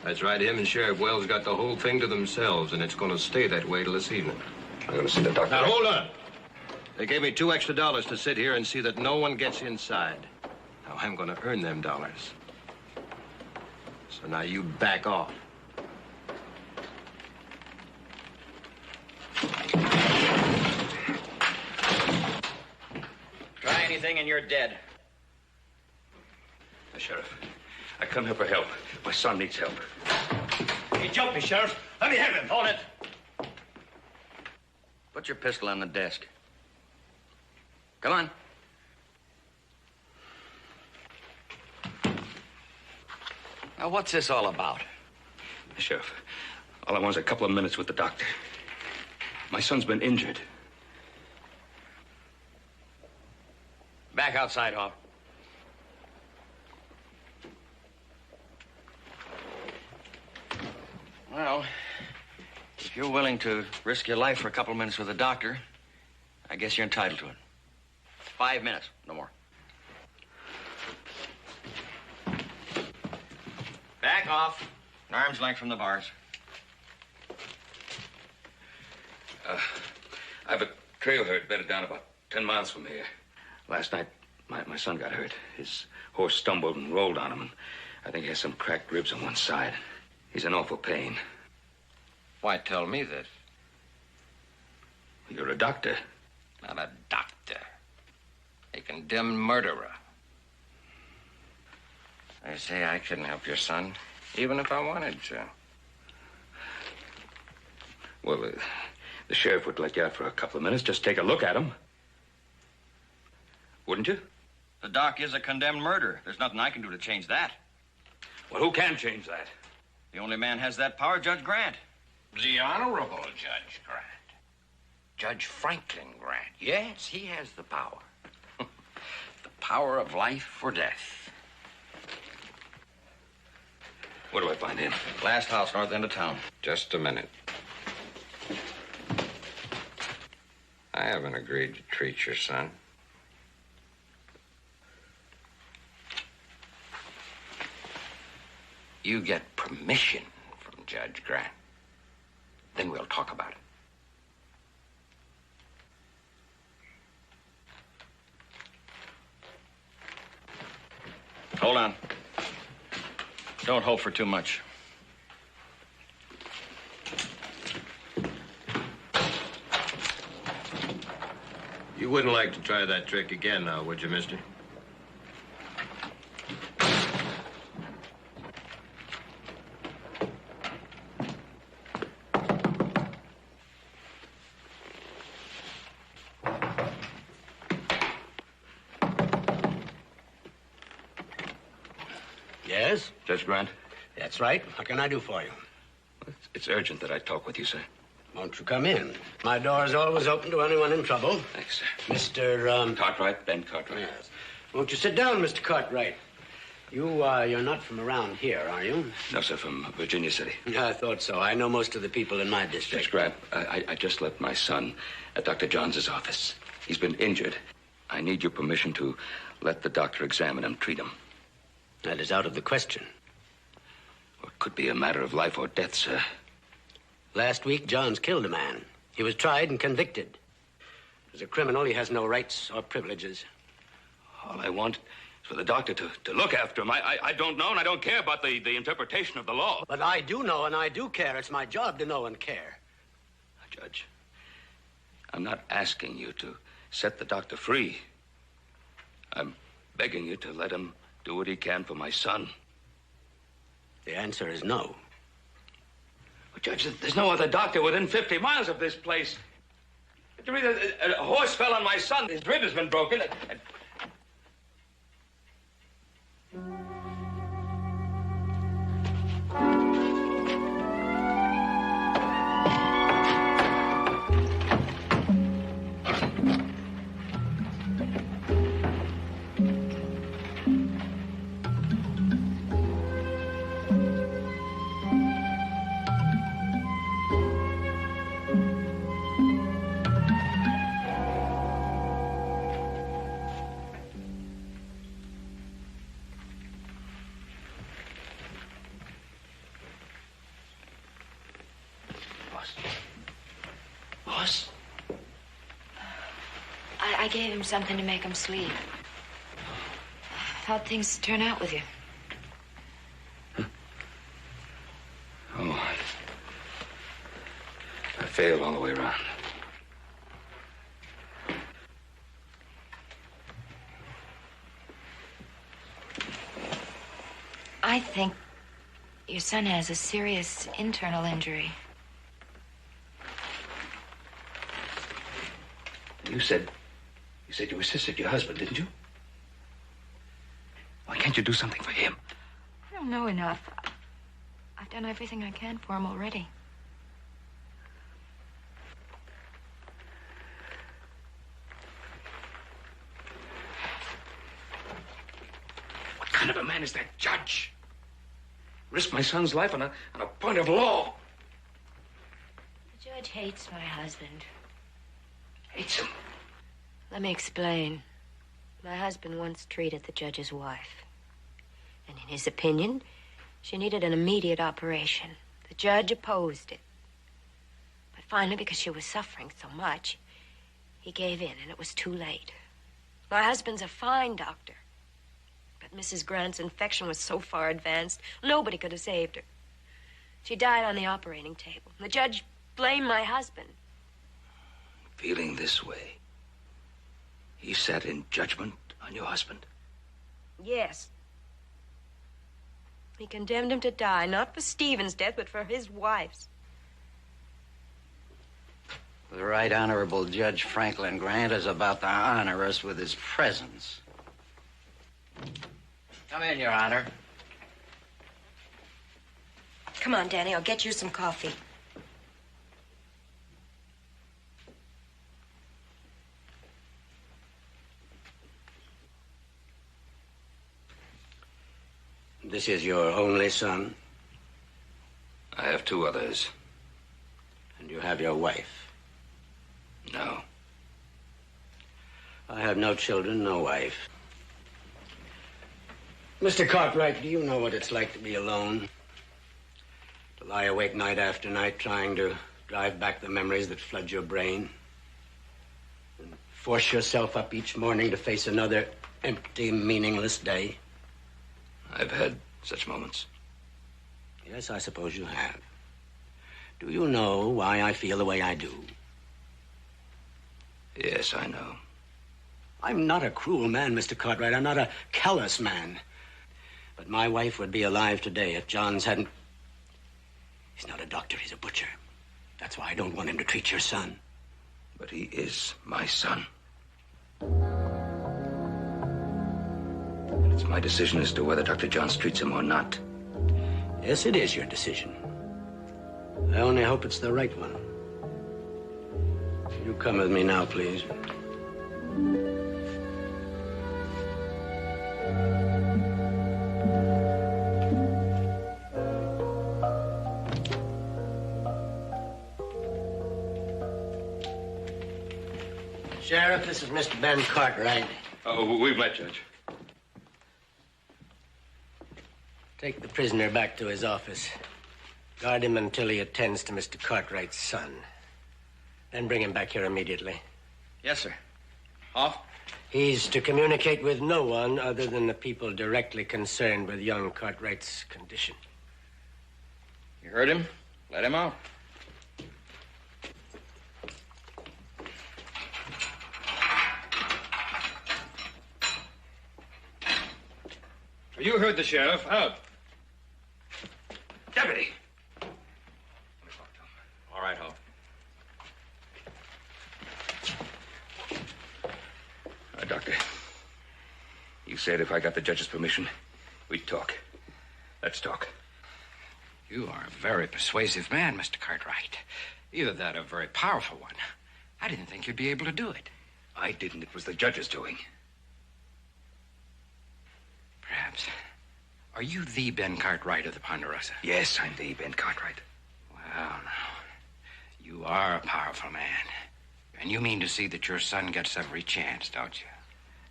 That's right. Him and Sheriff Wells got the whole thing to themselves, and it's going to stay that way till this evening. I'm going to see the doctor. Now, hold on. They gave me $2 extra to sit here and see that no one gets inside. Now, I'm going to earn them dollars. So now you back off. Try anything and you're dead. Sheriff, I come here for help. My son needs help. He jumped me, Sheriff. Let me have him. Hold it. Put your pistol on the desk. Come on. Now, what's this all about? Sheriff, all I want is a couple of minutes with the doctor. My son's been injured. Back outside, Hall. Well, if you're willing to risk your life for a couple of minutes with the doctor, I guess you're entitled to it. 5 minutes, no more. Back off. An arm's length from the bars. I have a trail herd bedded down about 10 miles from here. Last night, my son got hurt. His horse stumbled and rolled on him, and I think he has some cracked ribs on one side. He's in awful pain. Why tell me this? You're a doctor. Not a doctor. A condemned murderer. I say I couldn't help your son, even if I wanted to. Well, the sheriff would let you out for a couple of minutes. Just take a look at him. Wouldn't you? The doc is a condemned murderer. There's nothing I can do to change that. Well, who can change that? The only man has that power, Judge Grant. The Honorable Judge Grant. Judge Franklin Grant. Yes, he has the power. The power of life or death. Where do I find him? Last house, north end of town. Just a minute. I haven't agreed to treat your son. You get permission from Judge Grant. Then we'll talk about it. Hold on. Don't hope for too much. You wouldn't like to try that trick again now, would you, mister? Yes? Judge Grant? That's right. What can I do for you? It's urgent that I talk with you, sir. Won't you come in? My door's always open to anyone in trouble. Thanks, sir. Mr. Cartwright, Ben Cartwright. Yes. Won't you sit down, Mr. Cartwright? You're not from around here, are you? No, sir, from Virginia City. Yeah, I thought so. I know most of the people in my district. Judge Grant, I just left my son at Dr. Johns' office. He's been injured. I need your permission to let the doctor examine him, treat him. That is out of the question. Well, it could be a matter of life or death, sir. Last week, Johns killed a man. He was tried and convicted. As a criminal, he has no rights or privileges. All I want is for the doctor to look after him. I don't know and I don't care about the interpretation of the law. But I do know and I do care. It's my job to know and care. Judge, I'm not asking you to set the doctor free. I'm begging you to let him do what he can for my son. The answer is no. Well, Judge, there's no other doctor within 50 miles of this place. A horse fell on my son. His rib has been broken. I gave him something to make him sleep. How'd things turn out with you? Oh, I failed all the way around. I think your son has a serious internal injury. You said you assisted your husband, didn't you? Why can't you do something for him? don't know enough. I've done everything I can for him already. What kind of a man is that judge? Risk my son's life on a point of law. The judge hates my husband. Hates him? Let me explain. My husband once treated the judge's wife. And in his opinion, she needed an immediate operation. The judge opposed it. But finally, because she was suffering so much, he gave in, and it was too late. My husband's a fine doctor. But Mrs. Grant's infection was so far advanced, nobody could have saved her. She died on the operating table. The judge blamed my husband. Feeling this way, he sat in judgment on your husband? Yes. He condemned him to die, not for Stephen's death, but for his wife's. The Right Honorable Judge Franklin Grant is about to honor us with his presence. Come in, Your Honor. Come on, Danny, I'll get you some coffee. This is your only son? I have two others. And you have your wife? No. I have no children, no wife. Mr. Cartwright, do you know what it's like to be alone? To lie awake night after night trying to drive back the memories that flood your brain? And force yourself up each morning to face another empty, meaningless day? I've had such moments. Yes, I suppose you have. Do you know why I feel the way I do? Yes, I know. I'm not a cruel man, Mr. Cartwright. I'm not a callous man. But my wife would be alive today if Johns hadn't... He's not a doctor, he's a butcher. That's why I don't want him to treat your son. But he is my son. It's my decision as to whether Dr. Johns treats him or not. Yes, it is your decision. I only hope it's the right one. You come with me now, please. Sheriff, this is Mr. Ben Cartwright. Oh, we've met, Judge. Take the prisoner back to his office. Guard him until he attends to Mr. Cartwright's son. Then bring him back here immediately. Yes, sir. Off? He's to communicate with no one other than the people directly concerned with young Cartwright's condition. You heard him? Let him out. You heard the sheriff. Out. Deputy! All right, Hope. Doctor, you said if I got the judge's permission, we'd talk. Let's talk. You are a very persuasive man, Mr. Cartwright. Either that or a very powerful one. I didn't think you'd be able to do it. I didn't. It was the judge's doing. Perhaps. Are you the Ben Cartwright of the Ponderosa? Yes, I'm the Ben Cartwright. Well, now, you are a powerful man. And you mean to see that your son gets every chance, don't you?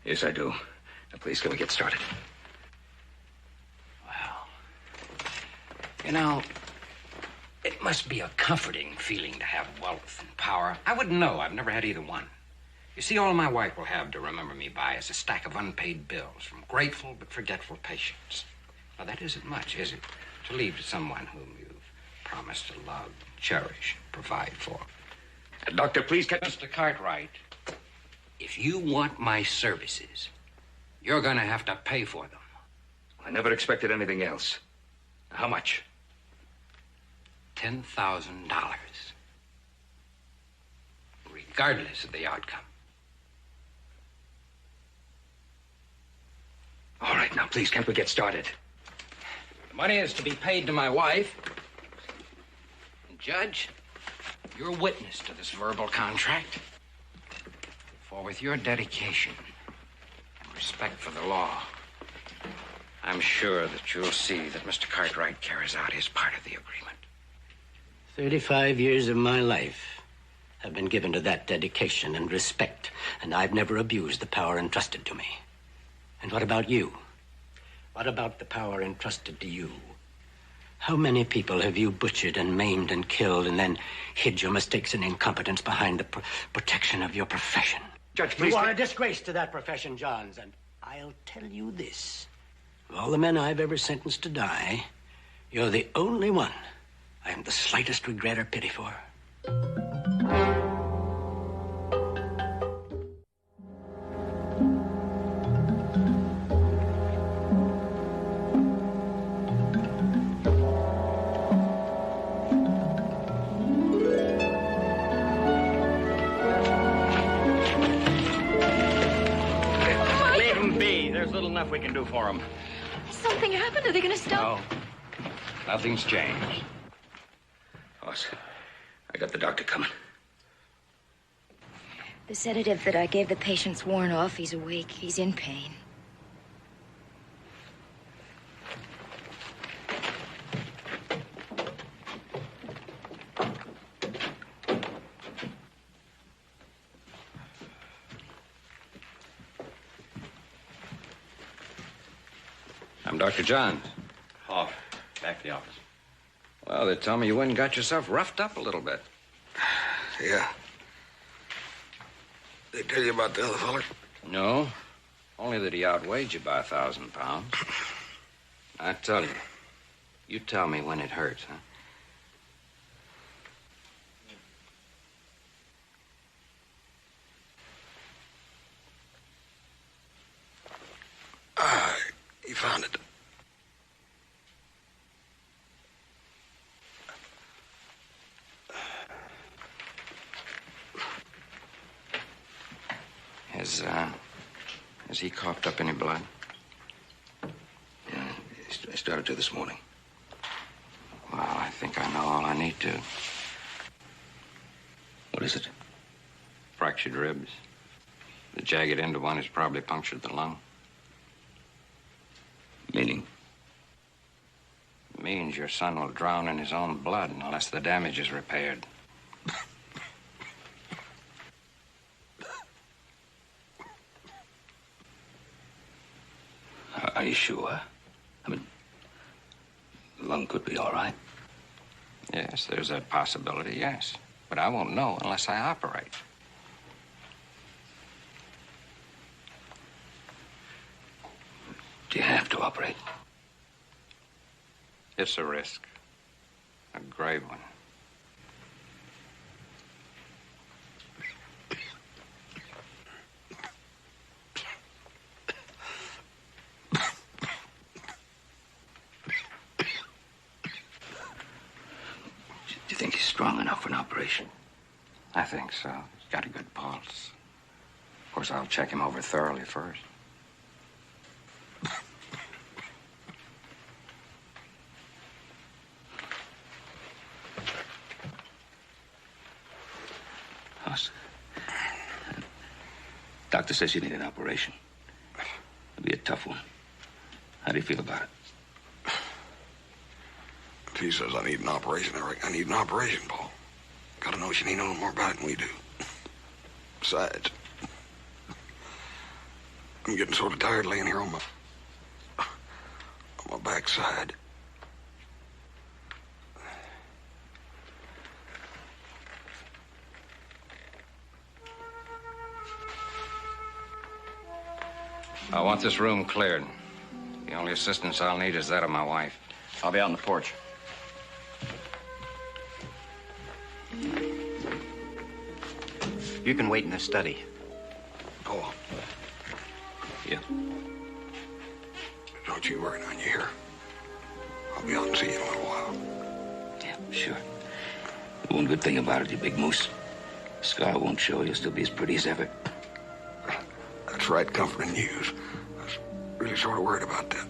Yes, I do. Now, please, can we get started? Well, you know, it must be a comforting feeling to have wealth and power. I wouldn't know. I've never had either one. You see, all my wife will have to remember me by is a stack of unpaid bills from grateful but forgetful patients. Now, that isn't much, is it? To leave to someone whom you've promised to love, cherish, provide for. Doctor, please get... Mr. Cartwright, if you want my services, you're going to have to pay for them. I never expected anything else. How much? $10,000. Regardless of the outcome. All right, now, please, can't we get started? Money is to be paid to my wife. And Judge, you're a witness to this verbal contract. For with your dedication and respect for the law, I'm sure that you'll see that Mr. Cartwright carries out his part of the agreement. 35 years of my life have been given to that dedication and respect, and I've never abused the power entrusted to me. And what about you? What about the power entrusted to you? How many people have you butchered and maimed and killed and then hid your mistakes and incompetence behind the protection of your profession? Judge, please. You are a disgrace to that profession, Johns, and I'll tell you this. Of all the men I've ever sentenced to die, you're the only one I haven't the slightest regret or pity for. Leave him be. There's little enough we can do for him. Has something happened? Are they going to stop? No. Nothing's changed. Boss, I got the doctor coming. The sedative that I gave the patient's worn off. He's awake. He's in pain. I'm Dr. Johns. Oh, back to the office. Well, they tell me you went and got yourself roughed up a little bit. Yeah. They tell you about the other feller? No, only that he outweighed you by 1,000 pounds. I tell you tell me when it hurts, huh? You found it. Has he coughed up any blood? Yeah, I started to this morning. Well, I think I know all I need to. What is it? Fractured ribs. The jagged end of one has probably punctured the lung. Meaning? It means your son will drown in his own blood unless the damage is repaired. Are you sure? I mean, the lung could be all right. Yes, there's that possibility, yes. But I won't know unless I operate. Do you have to operate? It's a risk. A grave one. Do you think he's strong enough for an operation? I think so. He's got a good pulse. Of course, I'll check him over thoroughly first. Doctor says you need an operation. It'll be a tough one. How do you feel about it? If he says I need an operation, I reckon I need an operation, Paul. Got a notion he knows more about it than we do. Besides, I'm getting sort of tired laying here on my backside. I want this room cleared. The only assistance I'll need is that of my wife. I'll be out on the porch. You can wait in the study. Paul. Yeah. Don't you worry none, you hear? I'll be out and see you in a little while. Yeah, sure. The one good thing about it, you big moose. The scar won't show. You'll still be as pretty as ever. That's right, comforting news. I was really sort of worried about that.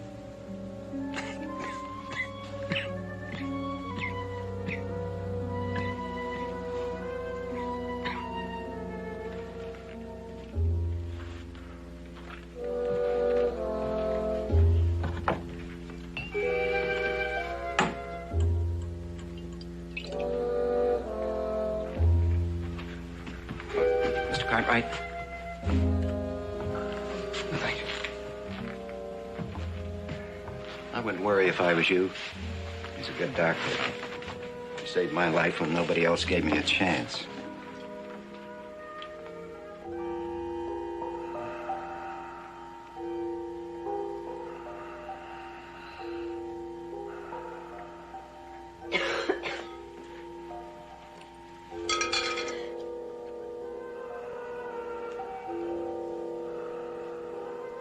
right. Thank you. I wouldn't worry if I was you. He's a good doctor. He saved my life when nobody else gave me a chance.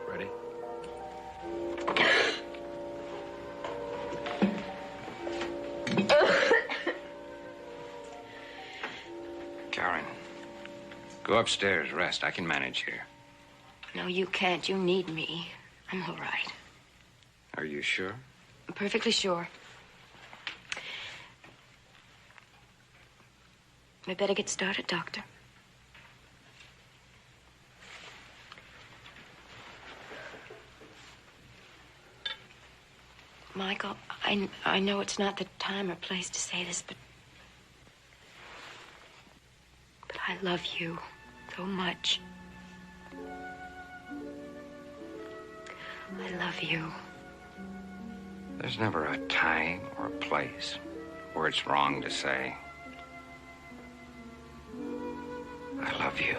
Ready? Karen, go upstairs, rest. I can manage here. No, you can't. You need me. I'm all right. Are you sure? I'm perfectly sure. We better get started, Doctor. Michael, I know it's not the time or place to say this, but I love you so much. I love you. There's never a time or a place where it's wrong to say, I love you.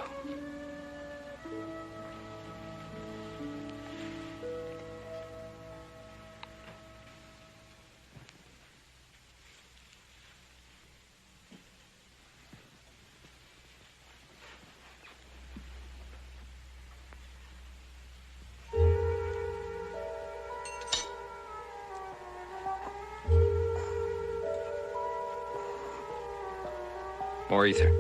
More ether.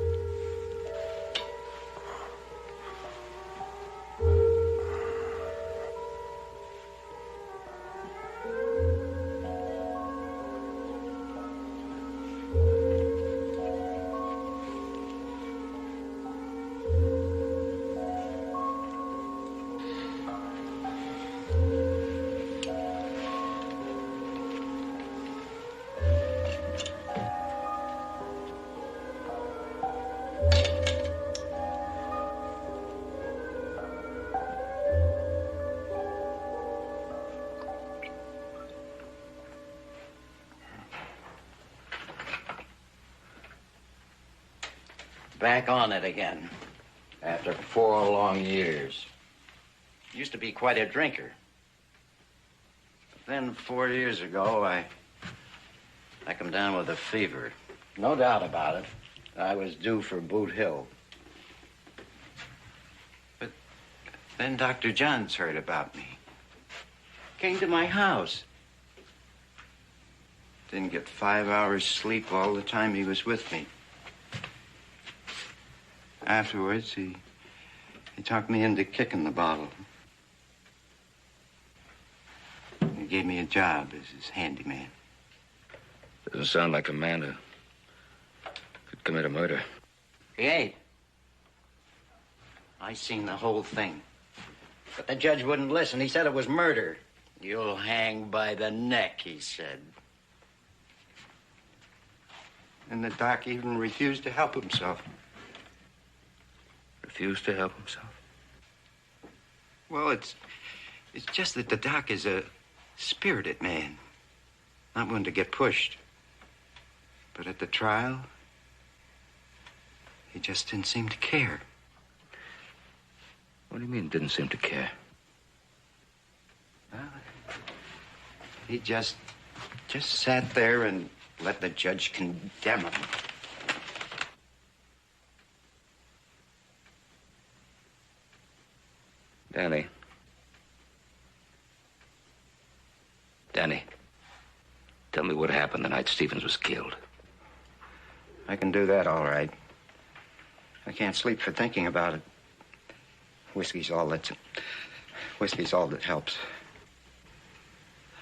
Back on it again. After 4 long years. Used to be quite a drinker. But then 4 years ago, I come down with a fever. No doubt about it. I was due for Boot Hill. But then Dr. Johns heard about me. Came to my house. Didn't get 5 hours sleep all the time he was with me. Afterwards, he talked me into kicking the bottle. He gave me a job as his handyman. Doesn't sound like a man who could commit a murder. He ain't. I seen the whole thing. But the judge wouldn't listen. He said it was murder. You'll hang by the neck, he said. And the doc even refused to help himself. Refused to help himself? Well, it's just that the doc is a spirited man. Not one to get pushed. But at the trial, he just didn't seem to care. What do you mean, didn't seem to care? Well, he just sat there and let the judge condemn him. Danny, tell me what happened the night Stevens was killed. I can do that all right. I can't sleep for thinking about it. Whiskey's all that helps.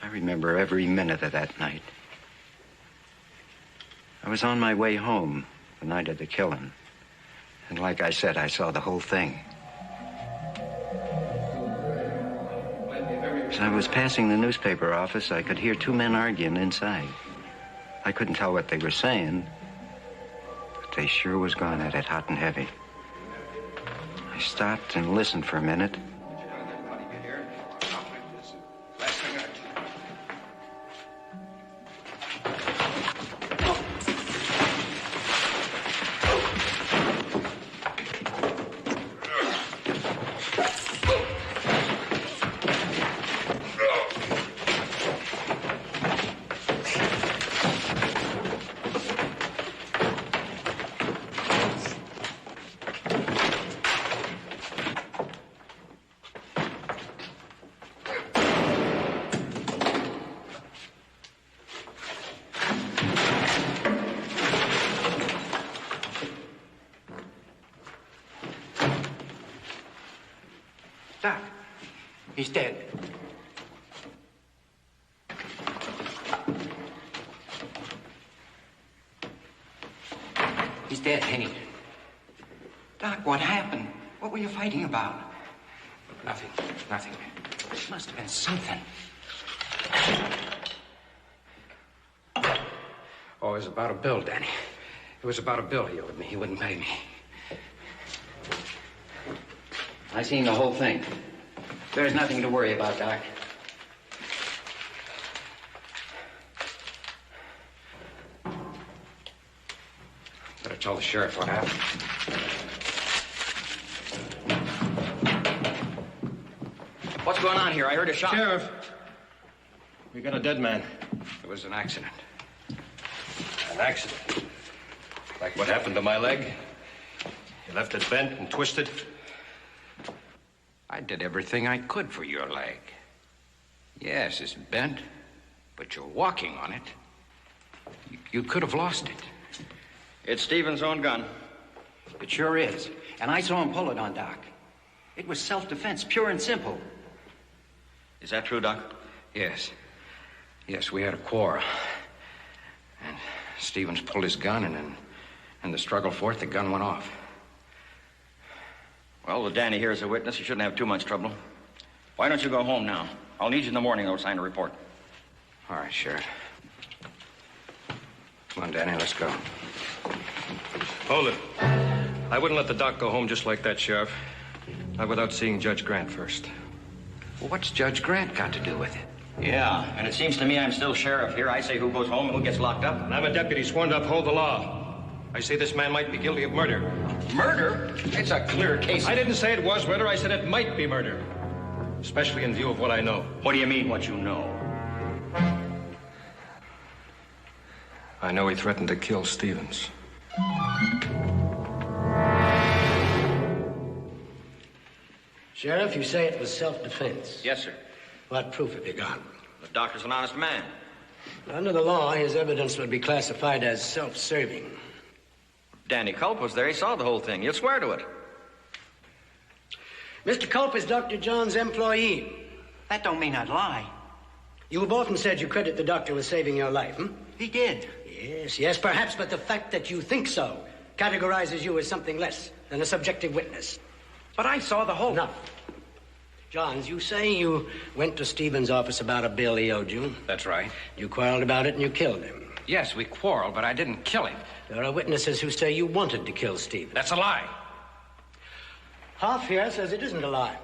I remember every minute of that night. I was on my way home the night of the killing. And like I said, I saw the whole thing. As I was passing the newspaper office, I could hear 2 men arguing inside. I couldn't tell what they were saying, but they sure was going at it hot and heavy. stopped and listened for a minute. Doc, he's dead. He's dead, Henny. Doc, what happened? What were you fighting about? Nothing. It must have been something. Oh, it was about a bill, Danny. It was about a bill he owed me. He wouldn't pay me. I seen the whole thing. There's nothing to worry about, Doc. Better tell the sheriff what happened. What's going on here? I heard a shot. Sheriff, we got a dead man. It was an accident. An accident? Like what happened to my leg? You left it bent and twisted? I did everything I could for your leg. Yes, it's bent, but you're walking on it. You could have lost it. It's Stevens' own gun. It sure is. And I saw him pull it on Doc. It was self-defense, pure and simple. Is that true, Doc? Yes. Yes, we had a quarrel. And Stevens pulled his gun, and in the struggle for it, the gun went off. Well, with Danny here as a witness, you shouldn't have too much trouble. Why don't you go home now? I'll need you in the morning, though, to sign a report. All right, Sheriff. Come on, Danny, let's go. Hold it. I wouldn't let the doc go home just like that, Sheriff. Not without seeing Judge Grant first. Well, what's Judge Grant got to do with it? Yeah, and it seems to me I'm still sheriff here. I say who goes home and who gets locked up. And I'm a deputy sworn to uphold the law. I say this man might be guilty of murder. Murder? It's a clear case. I didn't say it was murder. I said it might be murder. Especially in view of what I know. What do you mean, what you know? I know he threatened to kill Stevens. Sheriff, you say it was self-defense. Yes, sir. What proof have you got? The doctor's an honest man. Under the law, his evidence would be classified as self-serving. Danny Culp was there. He saw the whole thing. You'll swear to it. Mr. Culp is Dr. John's employee. That don't mean I'd lie. You have often said you credit the doctor with saving your life, hmm? He did. Yes, perhaps, but the fact that you think so categorizes you as something less than a subjective witness. But I saw the whole... Enough. Johns, you say you went to Stevens' office about a bill he owed you. That's right. You quarreled about it and you killed him. Yes, we quarreled, but I didn't kill him. There are witnesses who say you wanted to kill Stevens. That's a lie. Half here says it isn't a lie.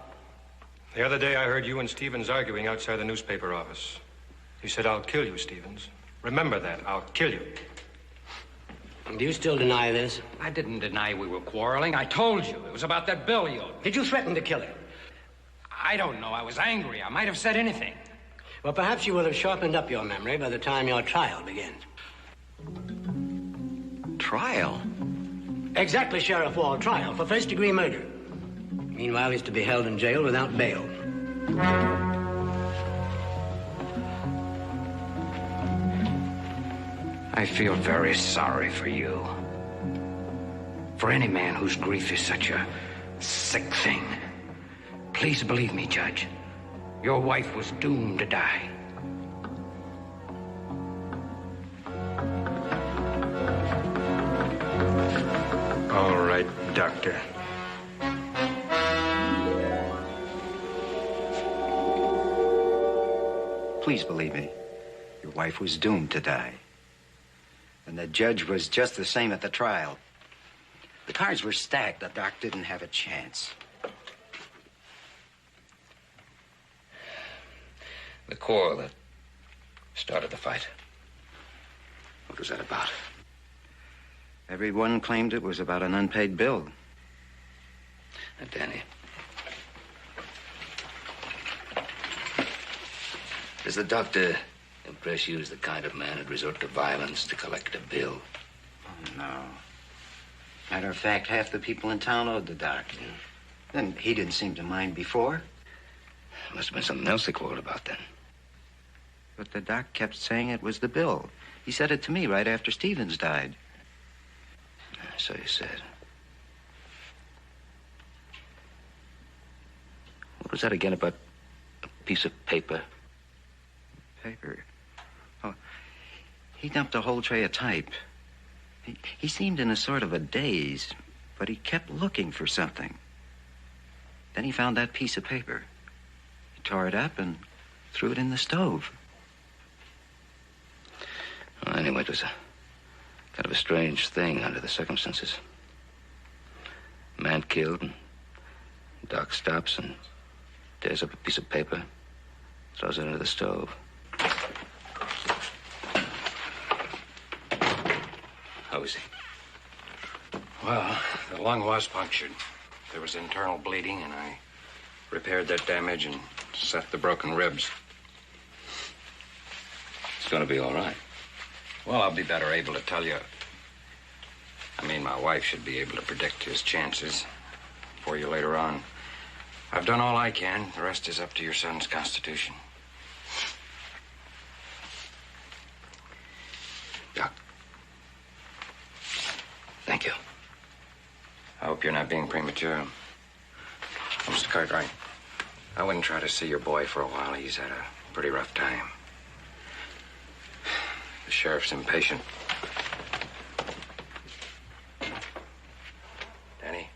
The other day I heard you and Stevens arguing outside the newspaper office. He said, "I'll kill you, Stevens. Remember that. I'll kill you." Do you still deny this? I didn't deny we were quarreling. I told you. It was about that bill you owed me. Did you threaten to kill him? I don't know. I was angry. I might have said anything. Well, perhaps you will have sharpened up your memory by the time your trial begins. Trial? Exactly, Sheriff Wall. Trial for first-degree murder. Meanwhile, he's to be held in jail without bail. I feel very sorry for you. For any man whose grief is such a sick thing. Please believe me, Judge. Your wife was doomed to die. All right, Doctor. Please believe me. Your wife was doomed to die. And the judge was just the same at the trial. The cards were stacked. The doc didn't have a chance. The quarrel that started the fight. What was that about? Everyone claimed it was about an unpaid bill. Now, Danny. Does the doctor impress you as the kind of man who'd resort to violence to collect a bill? Oh, no. Matter of fact, half the people in town owed the doc. Then he didn't seem to mind before. Must have been something else they quarreled about then. But the doc kept saying it was the bill. He said it to me right after Stevens died. So you said. What was that again about a piece of paper? Paper? Oh, he dumped a whole tray of type. He seemed in a sort of a daze, but he kept looking for something. Then he found that piece of paper. He tore it up and threw it in the stove. Well, anyway, it was a kind of a strange thing under the circumstances. Man killed, and Doc stops and tears up a piece of paper, throws it into the stove. How is he? Well, the lung was punctured. There was internal bleeding, and I repaired that damage and set the broken ribs. It's going to be all right. Well, I'll be better able to tell you. I mean, my wife should be able to predict his chances for you later on. I've done all I can. The rest is up to your son's constitution. Doc. Thank you. I hope you're not being premature. Mr. Cartwright, I wouldn't try to see your boy for a while. He's had a pretty rough time. The sheriff's impatient. Danny?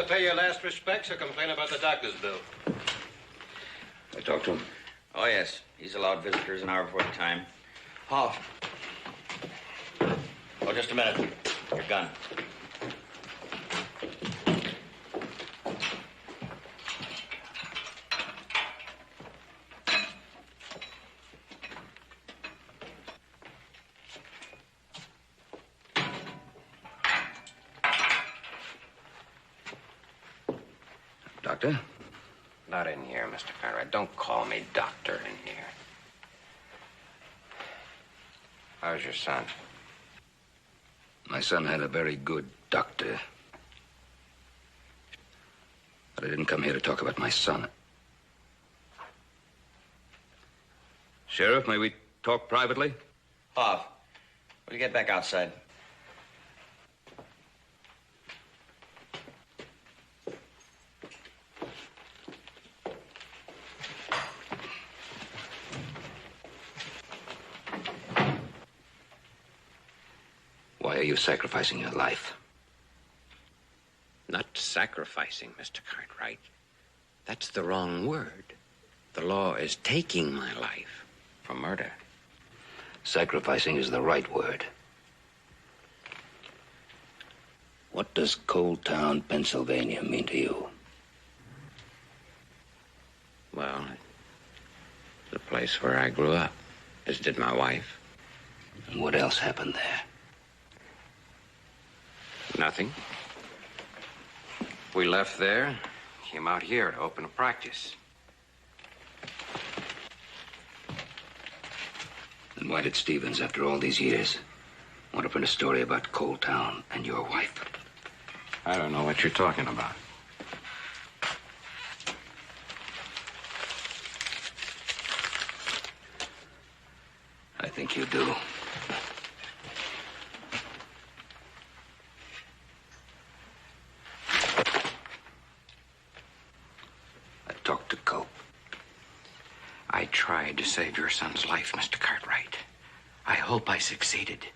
Pay your last respects or complain about the doctor's bill? I talked to him. Oh, yes. He's allowed visitors an hour before the time. Paul. Oh, just a minute. Your gun. Doctor? Not in here, Mr. Cartwright. Don't call me doctor in here. How's your son? My son had a very good doctor. But I didn't come here to talk about my son. Sheriff, may we talk privately? Hoff, will you get back outside? Why are you sacrificing your life? Not sacrificing, Mr. Cartwright. That's the wrong word. The law is taking my life for murder. Sacrificing is the right word. What does Cold Town, Pennsylvania mean to you? Well, it's the place where I grew up, as did my wife. And what else happened there? Nothing. We left there, came out here to open a practice. Then why did Stevens, after all these years, want to print a story about Coal Town and your wife? I don't know what you're talking about. I think you do. I talked to Cope. I tried to save your son's life, Mr. Cartwright. I hope I succeeded.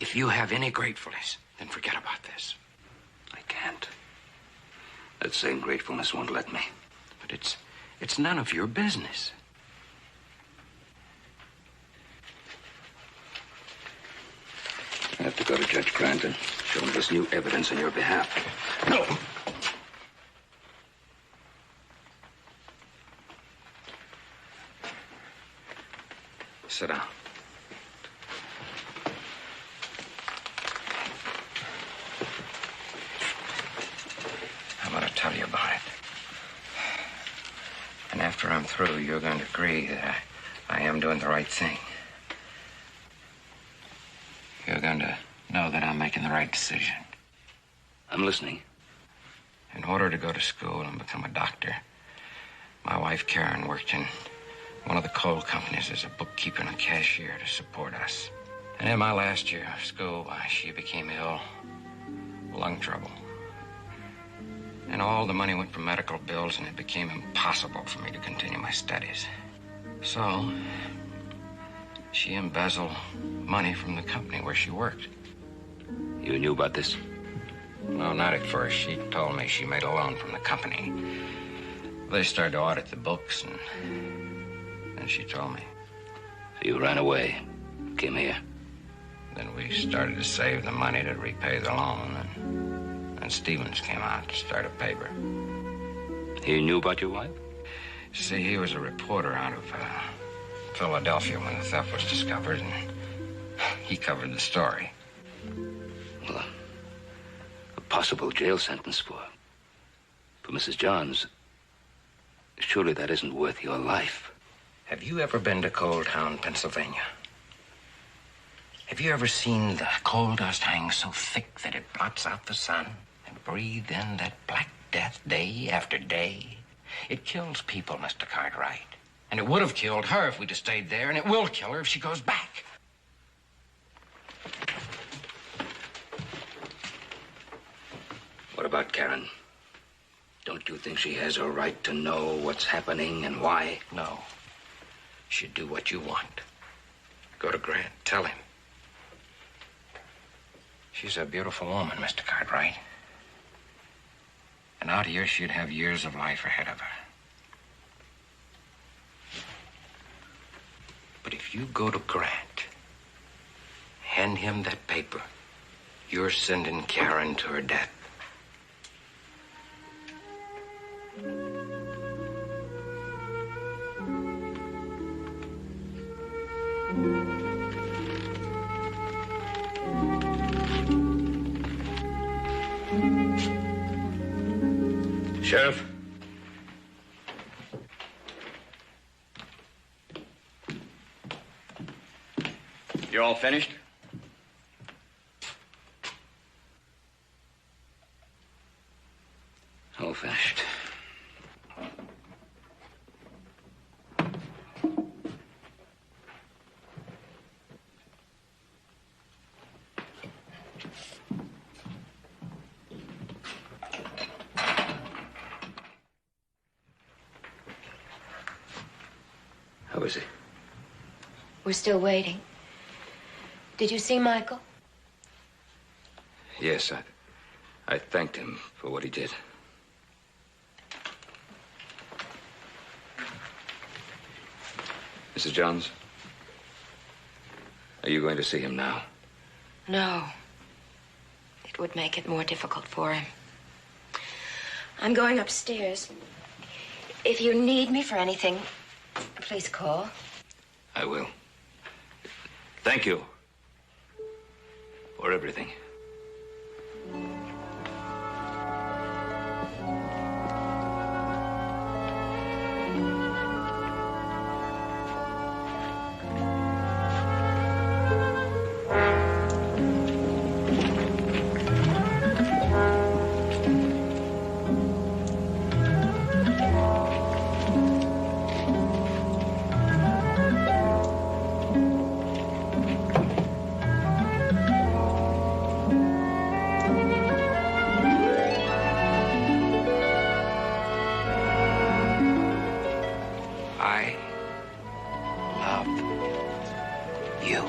If you have any gratefulness, then forget about this. I can't. That same gratefulness won't let me. But it's none of your business. I have to go to Judge Grant and show him this new evidence on your behalf. No! Sit down. I'm going to tell you about it. And after I'm through, you're going to agree that I am doing the right thing. You're going to know that I'm making the right decision. I'm listening. In order to go to school and become a doctor, my wife Karen worked in one of the coal companies as a bookkeeper and a cashier to support us. And in my last year of school, she became ill, lung trouble. And all the money went for medical bills, and it became impossible for me to continue my studies. So, she embezzled money from the company where she worked. You knew about this? No, not at first. She told me she made a loan from the company. They started to audit the books, and she told me. So you ran away, came here. Then we started to save the money to repay the loan, and Stevens came out to start a paper. He knew about your wife? See, he was a reporter out of Philadelphia when the theft was discovered, and he covered the story. Well, a possible jail sentence for Mrs. Johns. Surely that isn't worth your life. Have you ever been to Coal Town, Pennsylvania? Have you ever seen the coal dust hang so thick that it blots out the sun and breathe in that black death day after day? It kills people, Mr. Cartwright. And it would have killed her if we'd have stayed there, and it will kill her if she goes back. What about Karen? Don't you think she has a right to know what's happening and why? No. She'd do what you want. Go to Grant. Tell him. She's a beautiful woman, Mr. Cartwright. And out here, she'd have years of life ahead of her. But if you go to Grant, hand him that paper, you're sending Karen to her death. Sheriff? You're all finished? All finished. How is he? We're still waiting. Did you see Michael? Yes, I thanked him for what he did. Mrs. Johns, are you going to see him now? No. It would make it more difficult for him. I'm going upstairs. If you need me for anything, please call. I will. Thank Thank you for everything. I love you.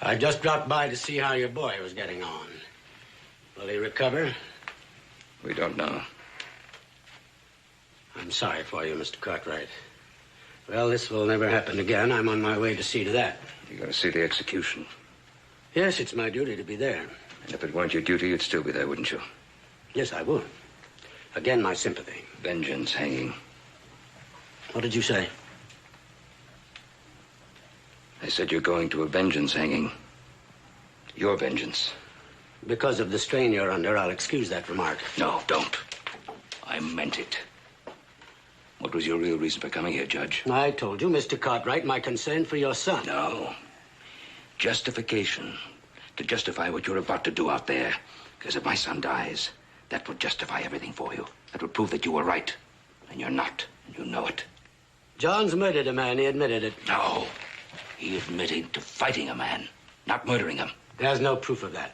I just dropped by to see how your boy was getting on. Will he recover? We don't know. I'm sorry for you, Mr. Cartwright. Well, this will never happen again. I'm on my way to see to that. You're going to see the execution. Yes, it's my duty to be there. And if it weren't your duty, you'd still be there, wouldn't you? Yes, I would. Again, my sympathy. Vengeance hanging. What did you say? I said you're going to a vengeance hanging. Your vengeance. Because of the strain you're under, I'll excuse that remark. No, don't. I meant it. What was your real reason for coming here, Judge? I told you, Mr. Cartwright, my concern for your son. No. Justification. To justify what you're about to do out there. Because if my son dies, that would justify everything for you. That would prove that you were right. And you're not. And you know it. John's murdered a man. He admitted it. No. He admitted to fighting a man, not murdering him. There's no proof of that.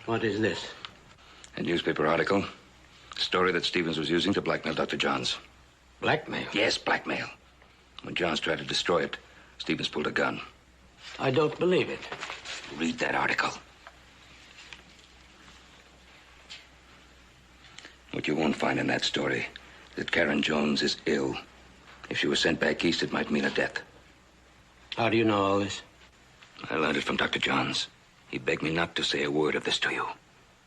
What is this? A newspaper article. A story that Stevens was using to blackmail Dr. Johns. Blackmail? Yes, blackmail. When Johns tried to destroy it, Stevens pulled a gun. I don't believe it. Read that article. What you won't find in that story is that Karen Jones is ill. If she was sent back east, it might mean a death. How do you know all this? I learned it from Dr. Johns. He begged me not to say a word of this to you,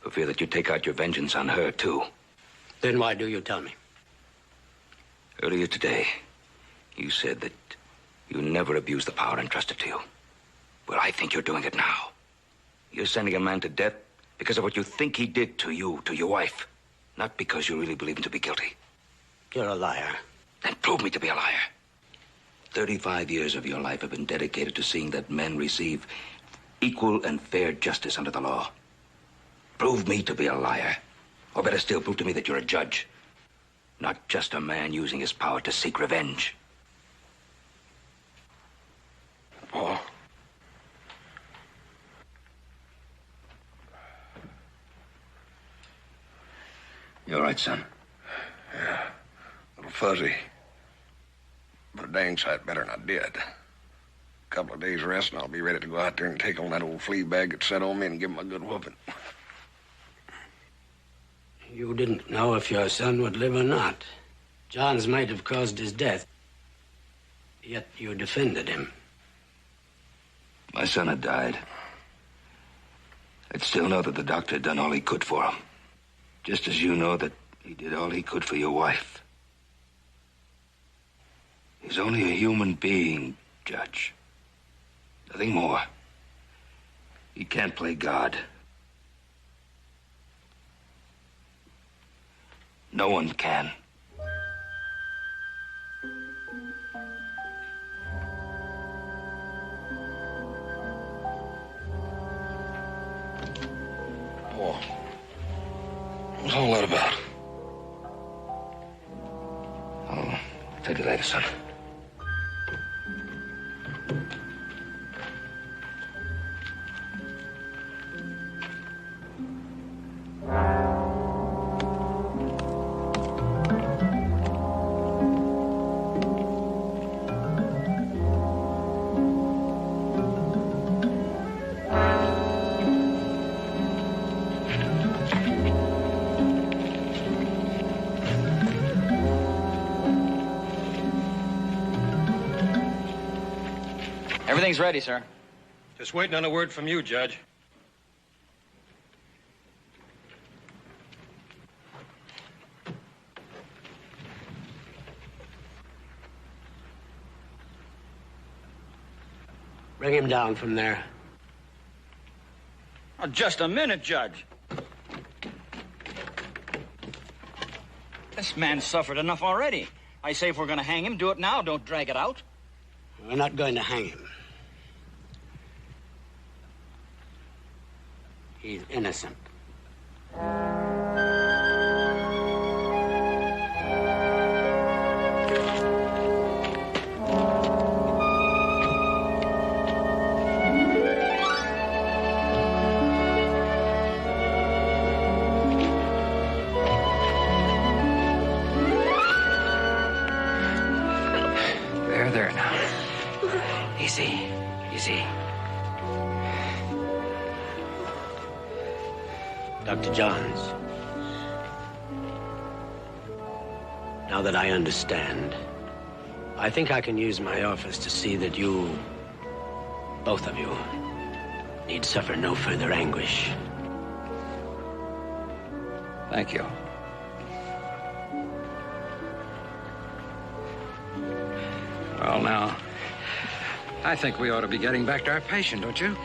for fear that you'd take out your vengeance on her, too. Then why do you tell me? Earlier today, you said that you never abused the power entrusted to you. Well, I think you're doing it now. You're sending a man to death because of what you think he did to you, to your wife. Not because you really believe him to be guilty. You're a liar. Then prove me to be a liar. 35 years of your life have been dedicated to seeing that men receive equal and fair justice under the law. Prove me to be a liar. Or better still, prove to me that you're a judge. Not just a man using his power to seek revenge. Paul. You all right, son? Yeah. A little fuzzy. But a dang sight better than I did. A couple of days rest and I'll be ready to go out there and take on that old flea bag that set on me and give him a good whooping. You didn't know if your son would live or not. Johns might have caused his death. Yet you defended him. My son had died. I'd still know that the doctor had done all he could for him. Just as you know that he did all he could for your wife. He's only a human being, Judge. Nothing more. He can't play God. No one can. Paul. What's all that about? I'll tell you later, son. Everything's ready, sir. Just waiting on a word from you, Judge. Bring him down from there. Oh, just a minute, Judge. This man suffered enough already. I say if we're going to hang him, do it now. Don't drag it out. We're not going to hang him. He's innocent. There now. Easy, easy. Dr. Johns, now that I understand, I think I can use my office to see that you, both of you, need suffer no further anguish. Thank you. Well, now, I think we ought to be getting back to our patient, don't you?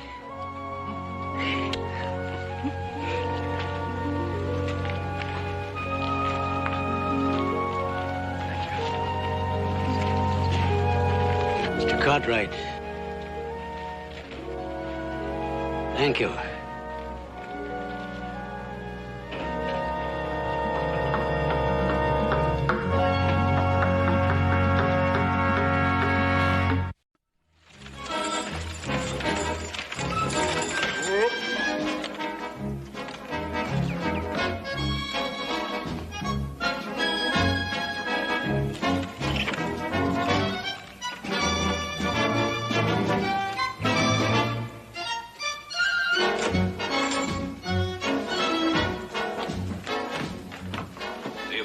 Mr. Cartwright. Thank you.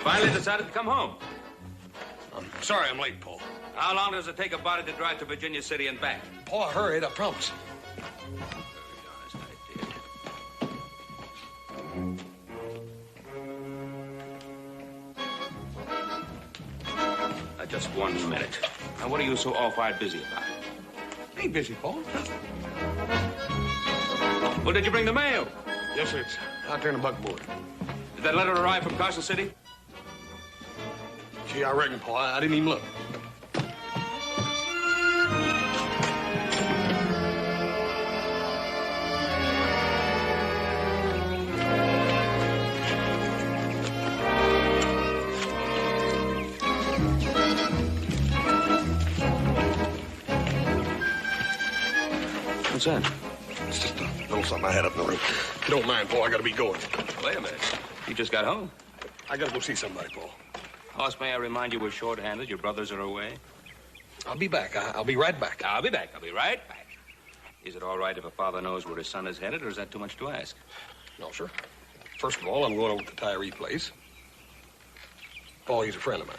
Finally decided to come home. I'm sorry I'm late, Paul. How long does it take a body to drive to Virginia City and back? Paul, I hurried, I promise. Just 1 minute. Now, what are you so awful busy about? Ain't busy, Paul. Well, did you bring the mail? Yes, sir. It's out there in the buckboard. Did that letter arrive from Carson City? Gee, I reckon, Paul. I didn't even look. What's that? It's just a little something I had up in the room. If you don't mind, Paul, I gotta be going. Wait a minute. You just got home. I gotta go see somebody, Paul. Hoss, may I remind you we're short-handed? Your brothers are away. I'll be back. I'll be right back. I'll be back. I'll be right back. Is it all right if a father knows where his son is headed, or is that too much to ask? No, sir. First of all, I'm going over to the Tyree place. Paul, he's a friend of mine.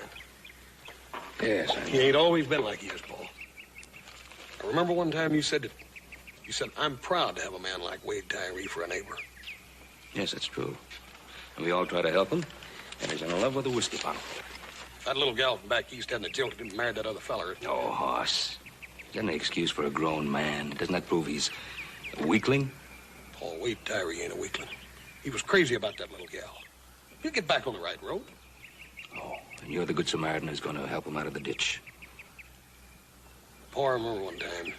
Yes, He ain't always been like he is, Paul. I remember one time you said, I'm proud to have a man like Wade Tyree for a neighbor. Yes, that's true. And we all try to help him, and he's in love with a whiskey bottle. That little gal from back east hadn't jilted him and married that other feller. Oh, Hoss. Is that an excuse for a grown man? Doesn't that prove he's a weakling? Paul, Wade Tyree ain't a weakling. He was crazy about that little gal. He'll get back on the right road. Oh, and you're the good Samaritan who's going to help him out of the ditch. Paul, I remember one time,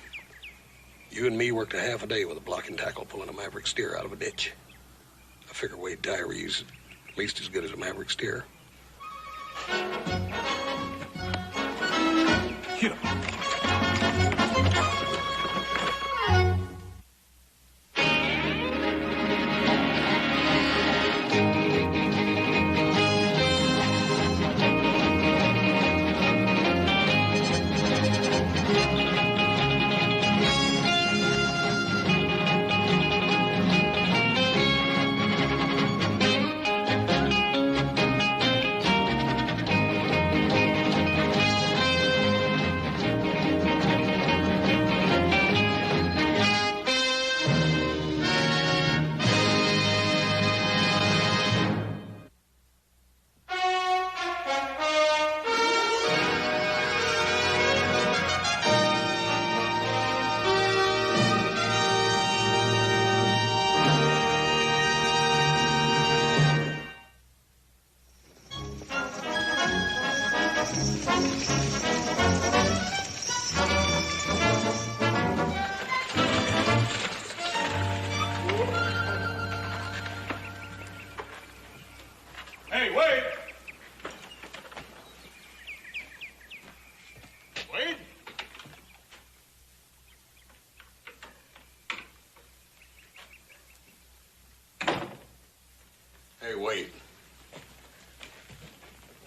you and me worked a half a day with a block and tackle pulling a Maverick steer out of a ditch. I figure Wade Tyree's at least as good as a Maverick steer. Here. Wade.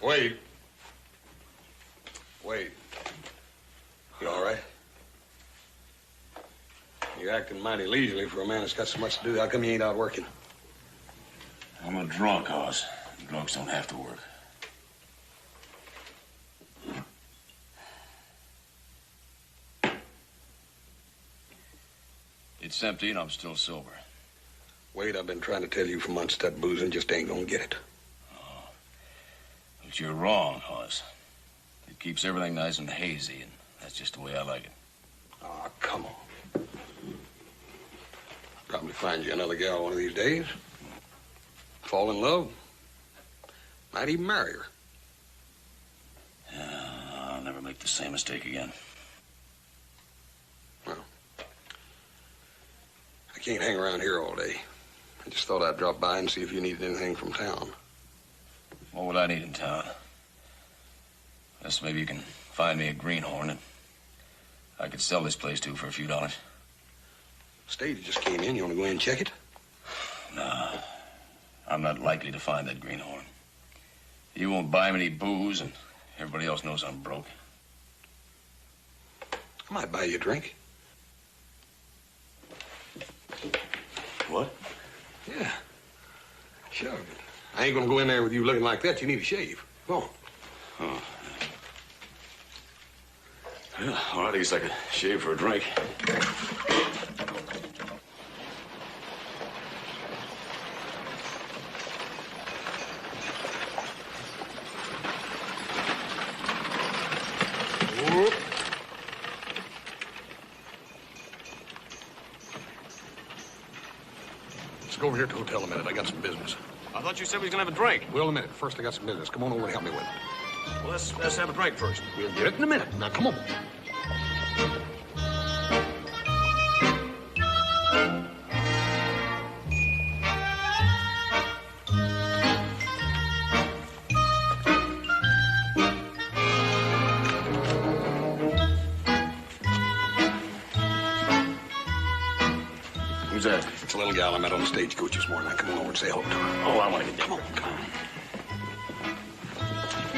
Wade. Wade. You all right? You're acting mighty leisurely for a man that's got so much to do. How come you ain't out working? I'm a drunk, Hoss. Drunks don't have to work. It's empty and I'm still sober. Wade, I've been trying to tell you for months that boozing just ain't gonna get it. Oh. But you're wrong, Hoss. It keeps everything nice and hazy, and that's just the way I like it. Oh, come on. Probably find you another gal one of these days. Fall in love. Might even marry her. Yeah, I'll never make the same mistake again. Well, I can't hang around here all day. I just thought I'd drop by and see if you needed anything from town. What would I need in town? Guess maybe you can find me a greenhorn and I could sell this place to for a few dollars. Stage just came in. You want to go in and check it? Nah, I'm not likely to find that greenhorn. He won't buy me any booze, and everybody else knows I'm broke. I might buy you a drink. What? Yeah. Sure. I ain't gonna go in there with you looking like that. You need a shave. Go on. Oh. Yeah, all right, I guess I could shave for a drink. Let's go over here to the hotel a minute. I got some business. I thought you said we was gonna have a drink. Well, a minute. First, I got some business. Come on over and help me with it. Well, let's have a drink first. We'll get it in a minute. Now, come on. Who's that? It's a little gal I met on the stagecoach this morning. Now, come on over and say hello to her. Oh, I want to get Come on, come on.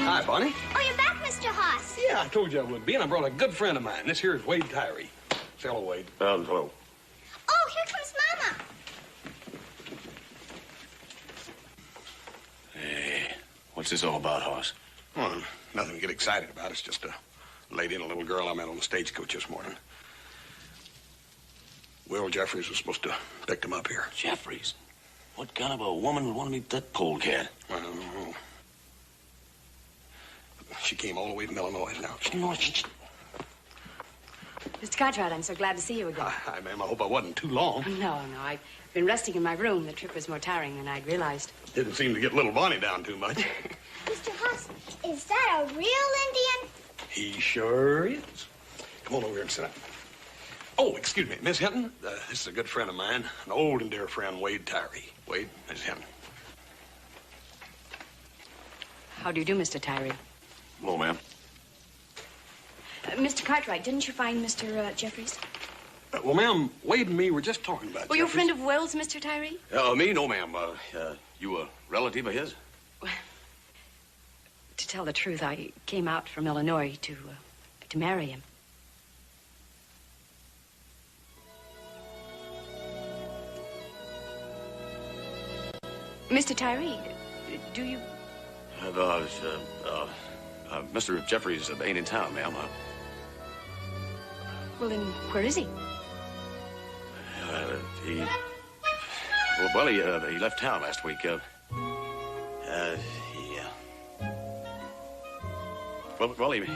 Hi, Bonnie. Oh, you're back, Mr. Hoss. Yeah, I told you I would be, and I brought a good friend of mine. This here is Wade Tyree. Say hello, Wade. Hello. Oh, here comes Mama. Hey, what's this all about, Hoss? Well, nothing to get excited about. It's just a lady and a little girl I met on the stagecoach this morning. Will Jeffries was supposed to pick them up here. Jeffries? What kind of a woman would want to meet that polecat? I don't know. She came all the way from Illinois now. Mr. Cartwright, I'm so glad to see you again. Hi, ma'am. I hope I wasn't too long. No, I've been resting in my room. The trip was more tiring than I'd realized. Didn't seem to get little Bonnie down too much. Mr. Hoss, is that a real Indian? He sure is. Come on over here and sit down. Oh, excuse me, Miss Hinton. This is a good friend of mine, an old and dear friend, Wade Tyree. Wade, Miss Hinton. How do you do, Mr. Tyree? Hello, ma'am. Mr. Cartwright, didn't you find Mr. Jeffries? Well, ma'am, Wade and me were just talking about Were you a Jeffries. friend of Will's, Mr. Tyree? Me? No, ma'am. You a relative of his? To tell the truth, I came out from Illinois to marry him. Mr. Tyree, do you... Mr. Jeffries ain't in town, ma'am. Well, then, where is he? He left town last week.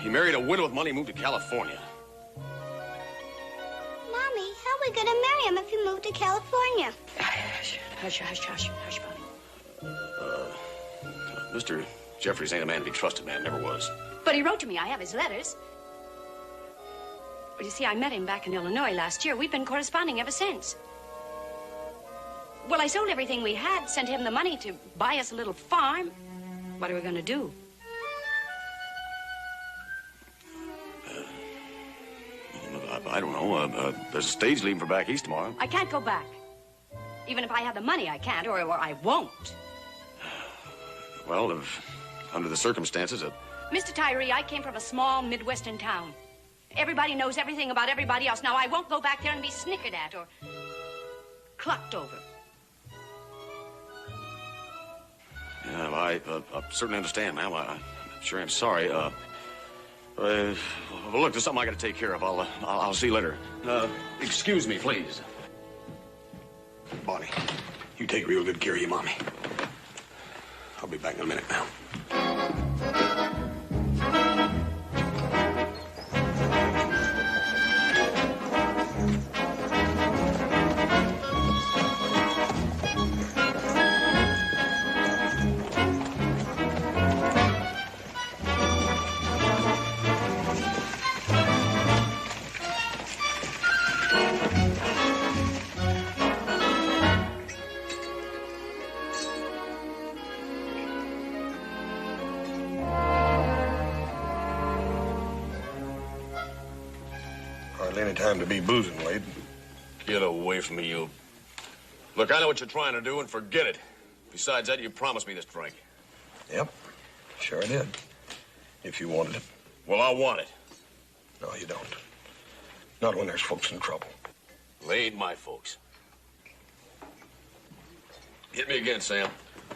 He married a widow with money and moved to California. Mommy, how are we going to marry him if he moved to California? Hush, hush, hush, hush, Bonnie. Mr. Jeffries ain't a man to be trusted, ma'am. Never was. But he wrote to me. I have his letters. Well, you see, I met him back in Illinois last year. We've been corresponding ever since. Well, I sold everything we had, sent him the money to buy us a little farm. What are we going to do? I don't know. There's a stage leaving for back east tomorrow. I can't go back. Even if I have the money, I can't, or I won't. Well, under the circumstances, Mr. Tyree, I came from a small Midwestern town. Everybody knows everything about everybody else. Now, I won't go back there and be snickered at or clucked over. Yeah, I certainly understand, ma'am. I sure am sorry. Well, look, there's something I got to take care of. I'll see you later. Excuse me, please. Bonnie, you take real good care of your mommy. I'll be back in a minute now. Hardly any time to be boozing, Wade. Get away from me, you. Look, I know what you're trying to do, and forget it. Besides that, you promised me this drink. Yep, sure I did. If you wanted it. Well, I want it. No, you don't. Not when there's folks in trouble. They ain't my folks. Hit me again, Sam.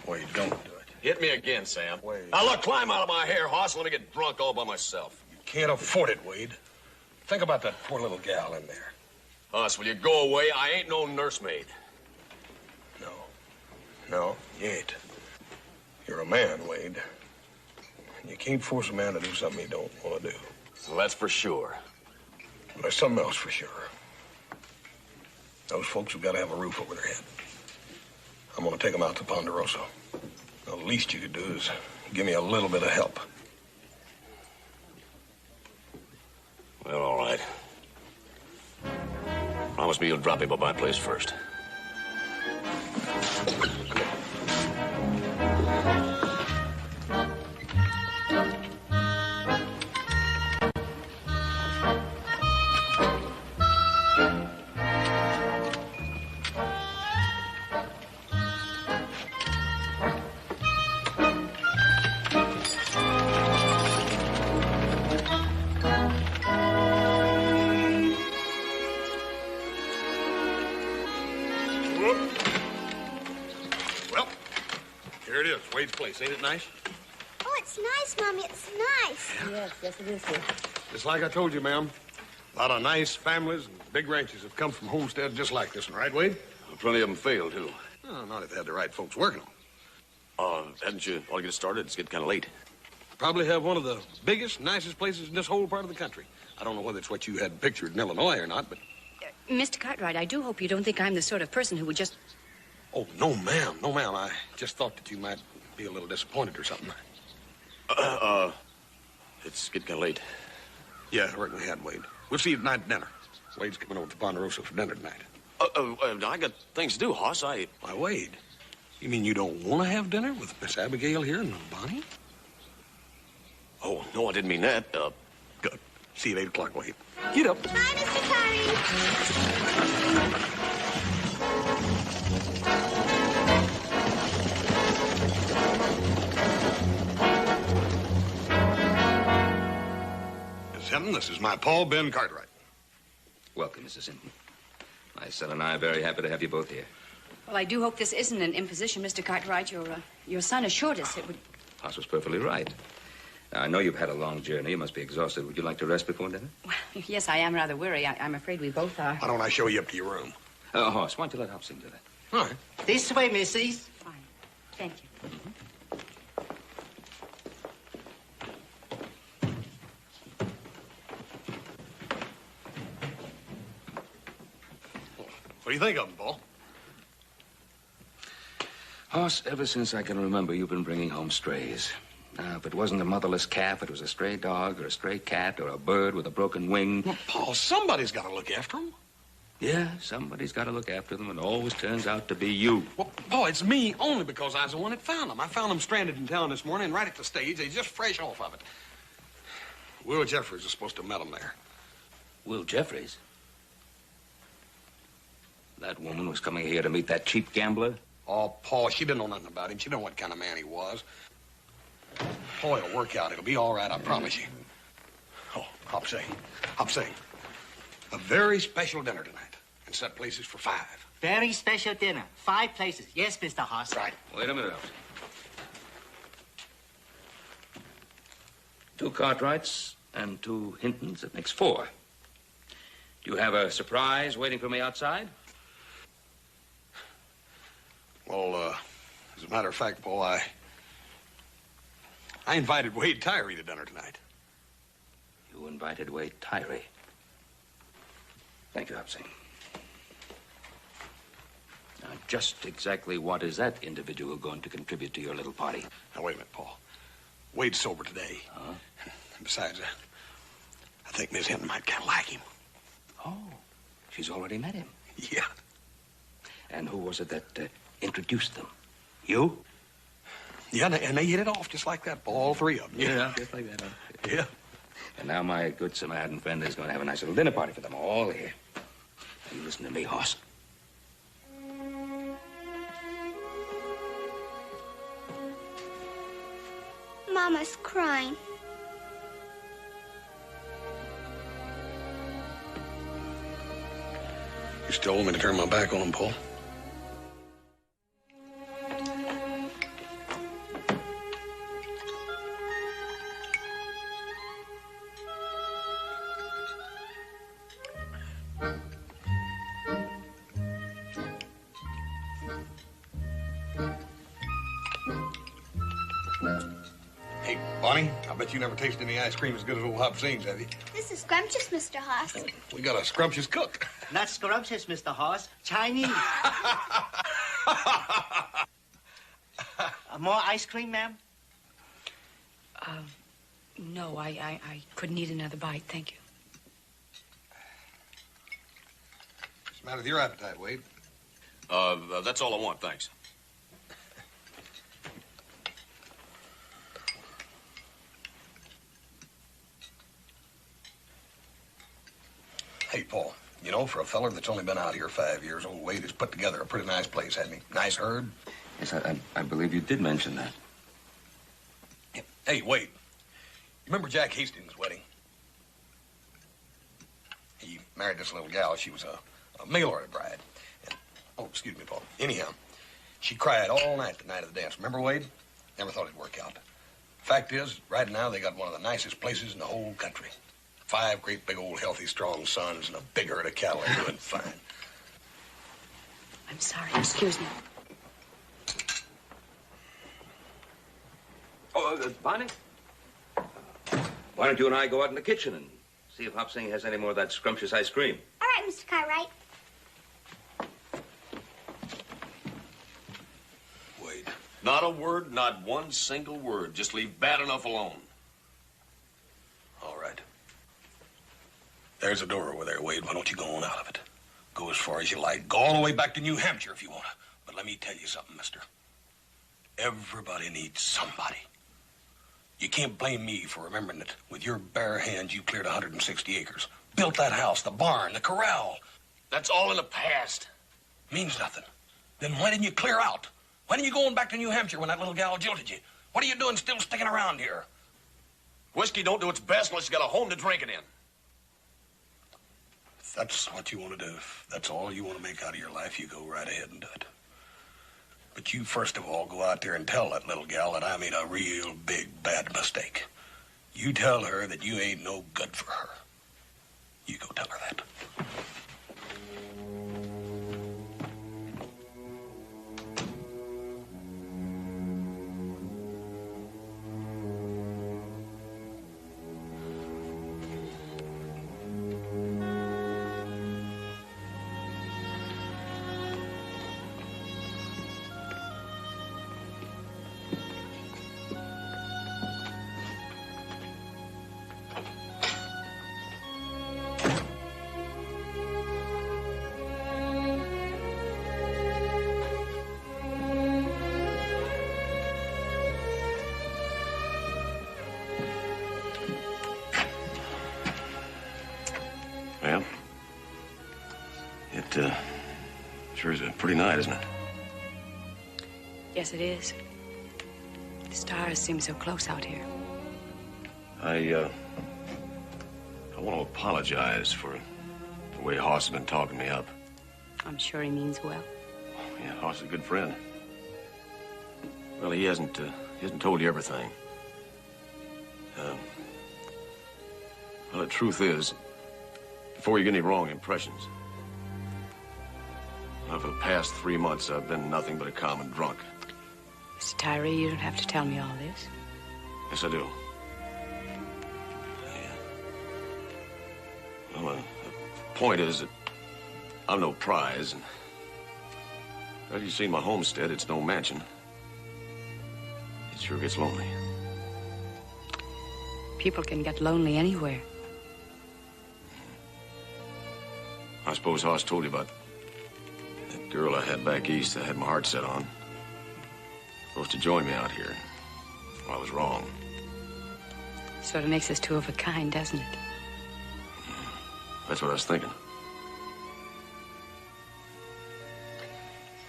Wade, don't do it. Hit me again, Sam. Wade. Now, look, climb out of my hair, hoss, and let me get drunk all by myself. You can't afford it, Wade. Think about that poor little gal in there. Hoss, will you go away? I ain't no nursemaid. No, you ain't. You're a man, Wade. And you can't force a man to do something he don't want to do. Well, that's for sure. But there's something else for sure. Those folks have got to have a roof over their head. I'm going to take them out to Ponderosa. The least you could do is give me a little bit of help. Well, all right. Promise me you'll drop me by my place first. Here it is, Wade's place. Ain't it nice? Oh, it's nice, Mommy. It's nice. Yes, it is, dear. Just like I told you, ma'am. A lot of nice families and big ranches have come from homesteads just like this one, right, Wade? Well, plenty of them failed, too. Oh, not if they had the right folks working them. Hadn't you ought to get started? It's getting kind of late. Probably have one of the biggest, nicest places in this whole part of the country. I don't know whether it's what you had pictured in Illinois or not, but... Mr. Cartwright, I do hope you don't think I'm the sort of person who would just... Oh, no, ma'am. No, ma'am. I just thought that you might be a little disappointed or something. It's getting kind of late. Yeah, I reckon we had, Wade. We'll see you tonight at dinner. Wade's coming over to Ponderosa for dinner tonight. I got things to do, Hoss. Why, Wade, you mean you don't want to have dinner with Miss Abigail here and Bonnie? Oh, no, I didn't mean that. Good. See you at 8 o'clock, Wade. Get up. Bye, Mr. Tyree. Miss Hinton, this is my Paul Ben Cartwright. Welcome, Mrs. Hinton. My son and I are very happy to have you both here. Well, I do hope this isn't an imposition, Mr. Cartwright. Your son assured us it would... Hoss was perfectly right. Now, I know you've had a long journey. You must be exhausted. Would you like to rest before dinner? Well, yes, I am rather weary. I'm afraid we both are. Why don't I show you up to your room? Hoss, why don't you let Hobson do that? All right. This way, Mrs. Fine. Thank you. What do you think of him, Paul? Hoss, ever since I can remember, you've been bringing home strays. Now, if it wasn't a motherless calf, it was a stray dog or a stray cat or a bird with a broken wing. Well, Paul, somebody's got to look after him. Yeah, somebody's got to look after them, and it always turns out to be you. Well, Paul, it's me only because I was the one that found them. I found them stranded in town this morning, right at the stage. They just fresh off of it. Will Jeffries is supposed to have met them there. Will Jeffries? That woman was coming here to meet that cheap gambler? Oh, Paul, she didn't know nothing about him. She didn't know what kind of man he was. Oh, it'll work out. It'll be all right, I promise you. Oh, Hop Sing. A very special dinner tonight. And set places for 5. Very special dinner. 5 places. Yes, Mr. Hoss. Right. Wait a minute. 2 Cartwrights and 2 Hintons. That makes 4. Do you have a surprise waiting for me outside? Well, as a matter of fact, Paul, I invited Wade Tyree to dinner tonight. You invited Wade Tyree. Thank you, Hop Sing. Now, just exactly what is that individual going to contribute to your little party? Now, wait a minute, Paul. Wade's sober today. Huh? And besides, I think Miss Hinton might kind of like him. Oh, she's already met him. Yeah. And who was it that introduced them? You? Yeah, and they hit it off just like that, Paul, all 3 of them. Yeah, just like that. Huh? Yeah. And now my good Samaritan friend is going to have a nice little dinner party for them all here. Now, you listen to me, Hoss. Mama's crying. You still want me to turn my back on him, Paul? Hey, Bonnie, I bet you never tasted any ice cream as good as old Hop Sing's, have you? This is scrumptious, Mr. Hoss. We got a scrumptious cook. Not scrumptious, Mr. Hoss. Chinese. More ice cream, ma'am? No, I couldn't eat another bite, thank you. What's the matter with your appetite, Wade? That's all I want, thanks. Hey, Paul, you know, for a feller that's only been out here 5 years, old Wade has put together a pretty nice place, hasn't he? Nice herd. Yes, I believe you did mention that. Hey, Wade, you remember Jack Hastings' wedding? He married this little gal. She was a mail-order bride. And, oh, excuse me, Paul. Anyhow, she cried all night the night of the dance. Remember, Wade? Never thought it'd work out. Fact is, right now, they got one of the nicest places in the whole country. 5 great big old healthy strong sons and a big herd of cattle are doing fine. I'm sorry, excuse me. Oh, Bonnie? Why don't you and I go out in the kitchen and see if Hop Sing has any more of that scrumptious ice cream? All right, Mr. Cartwright. Wade. Not a word, not one single word. Just leave bad enough alone. All right. There's a door over there, Wade. Why don't you go on out of it? Go as far as you like. Go all the way back to New Hampshire if you want to. But let me tell you something, mister. Everybody needs somebody. You can't blame me for remembering that with your bare hands you cleared 160 acres. Built that house, the barn, the corral. That's all in the past. Means nothing. Then why didn't you clear out? Why didn't you go on back to New Hampshire when that little gal jilted you? What are you doing still sticking around here? Whiskey don't do its best unless you got a home to drink it in. If that's what you want to do, if that's all you want to make out of your life, you go right ahead and do it. But you, first of all, go out there and tell that little gal that I made a real big, bad mistake. You tell her that you ain't no good for her. You go tell her that. Well, it sure is a pretty night, isn't it? Yes, it is. The stars seem so close out here. I want to apologize for the way Hoss has been talking me up. I'm sure he means well. Yeah, Hoss is a good friend. Well, he hasn't told you everything. Well, the truth is, before you get any wrong impressions, well, for the past 3 months, I've been nothing but a common drunk. Mr. Tyree, you don't have to tell me all this. Yes, I do. Well, the point is that I'm no prize, and well, you've seen my homestead. It's no mansion. It sure gets lonely. People can get lonely anywhere. I suppose Hoss told you about that girl I had back east I had my heart set on. Supposed to join me out here. Well, I was wrong. Sort of makes us two of a kind, doesn't it? That's what I was thinking.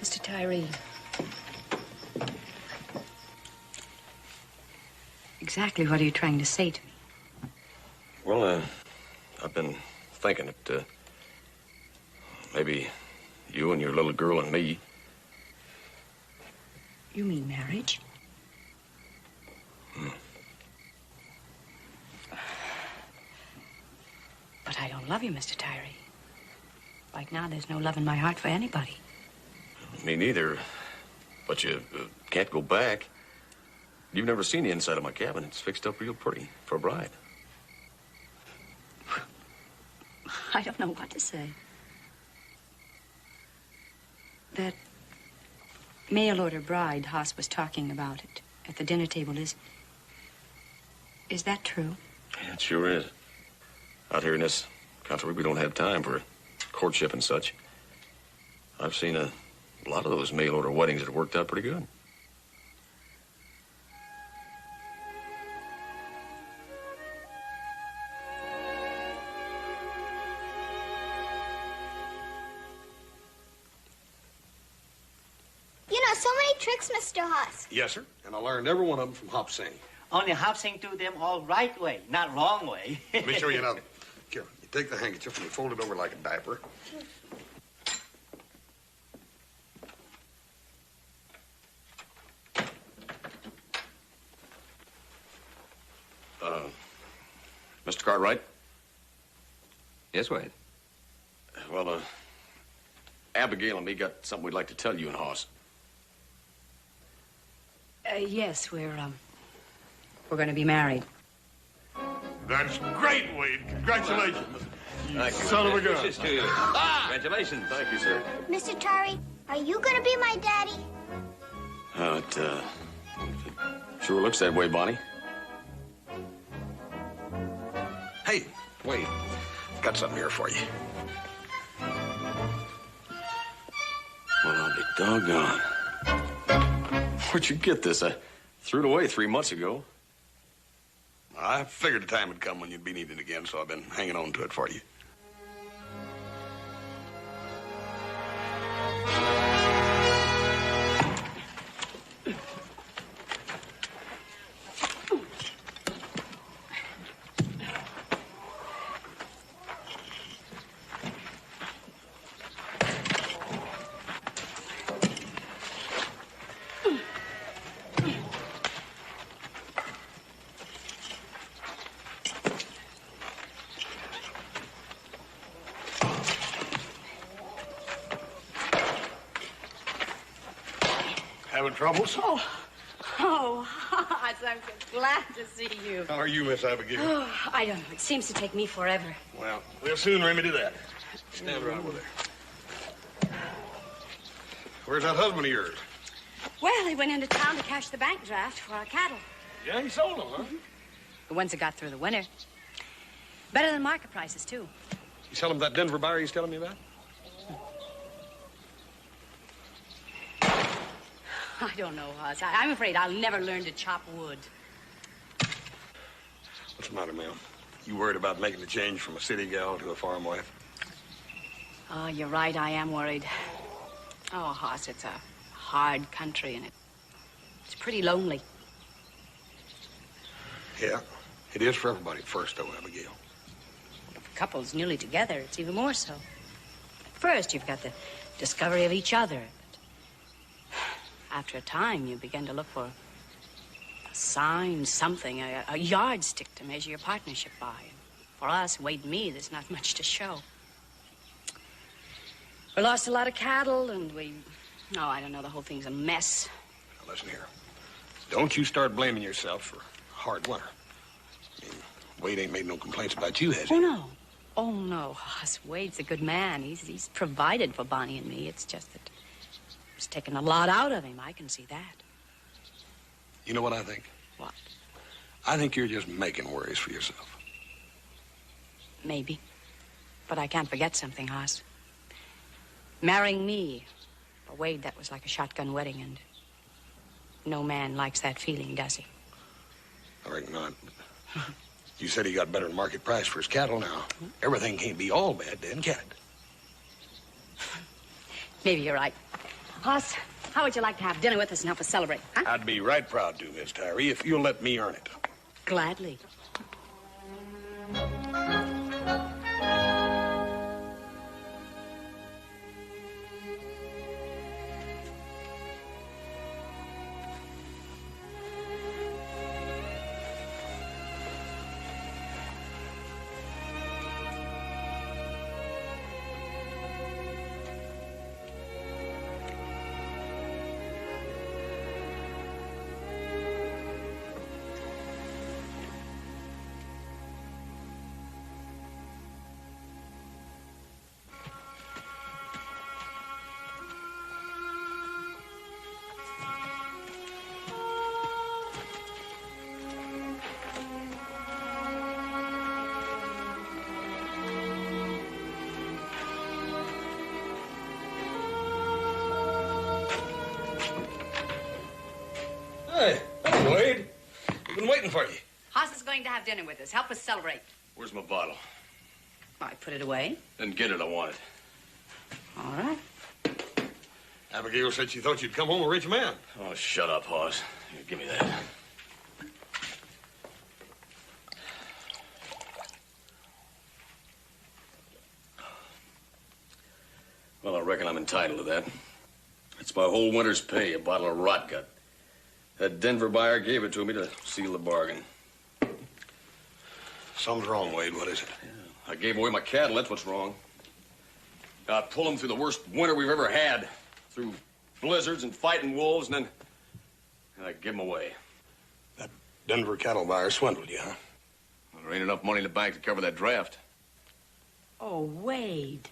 Mr. Tyree. Exactly what are you trying to say to me? Well, I've been thinking that maybe you and your little girl and me. You mean marriage? But I don't love you, Mr. Tyree. Right now, there's no love in my heart for anybody. Me neither. But you can't go back. You've never seen the inside of my cabin. It's fixed up real pretty for a bride. I don't know what to say. That mail-order bride Hoss was talking about at the dinner table is that true? Yeah, it sure is. Out here in this country, we don't have time for courtship and such. I've seen a lot of those mail-order weddings that worked out pretty good. You know so many tricks, Mr. Hoss. Yes, sir. And I learned every one of them from Hop Sing. Only Hop Sing do them all right way, not wrong way. Let me show you another. Here, you take the handkerchief and you fold it over like a diaper. Mr. Cartwright? Yes, Wade? Well, Abigail and me got something we'd like to tell you and Hoss. Yes, we're going to be married. That's great, Wade. Congratulations. Thank you. Son of a gun. Wishes to you. Congratulations. Thank you, sir. Mr. Tyree, are you going to be my daddy? It sure looks that way, Bonnie. Hey, Wade. Got something here for you. Well, I'll be doggone. Where'd you get this? I threw it away 3 months ago. I figured the time would come when you'd be needed again, so I've been hanging on to it for you. Having troubles? Oh, Hoss, I'm so glad to see you. How are you, Miss Abigail? Oh, I don't know. It seems to take me forever. Well, we'll soon remedy that. Stand right over there. Where's that husband of yours? Well, he went into town to cash the bank draft for our cattle. Yeah, he sold them, huh? The ones that got through the winter. Better than market prices, too. You sell him that Denver buyer he's telling me about? I don't know, Hoss. I'm afraid I'll never learn to chop wood. What's the matter, ma'am? You worried about making the change from a city gal to a farm wife? Oh, you're right. I am worried. Oh, Hoss, it's a hard country, and it's pretty lonely. Yeah, it is for everybody at first, though, Abigail. For couples newly together, it's even more so. First, you've got the discovery of each other. But after a time, you begin to look for a sign, something, a yardstick to measure your partnership by. For us, Wade and me, there's not much to show. We lost a lot of cattle, and oh, I don't know, the whole thing's a mess. Now, listen here. Don't you start blaming yourself for a hard winter. I mean, Wade ain't made no complaints about you, has he? Oh, no. Oh, no. Hoss, Wade's a good man. He's provided for Bonnie and me. It's just that it's taken a lot out of him. I can see that. You know what I think? What? I think you're just making worries for yourself. Maybe. But I can't forget something, Hoss. Marrying me. For Wade, that was like a shotgun wedding, and no man likes that feeling, does he? I reckon not. You said he got better than market price for his cattle now. Everything can't be all bad, then, can it? Maybe you're right. Hoss, how would you like to have dinner with us and help us celebrate, huh? I'd be right proud to, Miss Tyree, if you'll let me earn it. Gladly. Hey, hello, Wade. We've been waiting for you. Hoss is going to have dinner with us. Help us celebrate. Where's my bottle? I put it away. Then get it, I want it. All right. Abigail said she thought you'd come home a rich man. Oh, shut up, Hoss. Here, give me that. Well, I reckon I'm entitled to that. It's my whole winter's pay, a bottle of rot gut. That Denver buyer gave it to me to seal the bargain. Something's wrong, Wade. What is it? Yeah, I gave away my cattle. That's what's wrong. I pulled them through the worst winter we've ever had. Through blizzards and fighting wolves, and then I give them away. That Denver cattle buyer swindled you, huh? Well, there ain't enough money in the bank to cover that draft. Oh, Wade.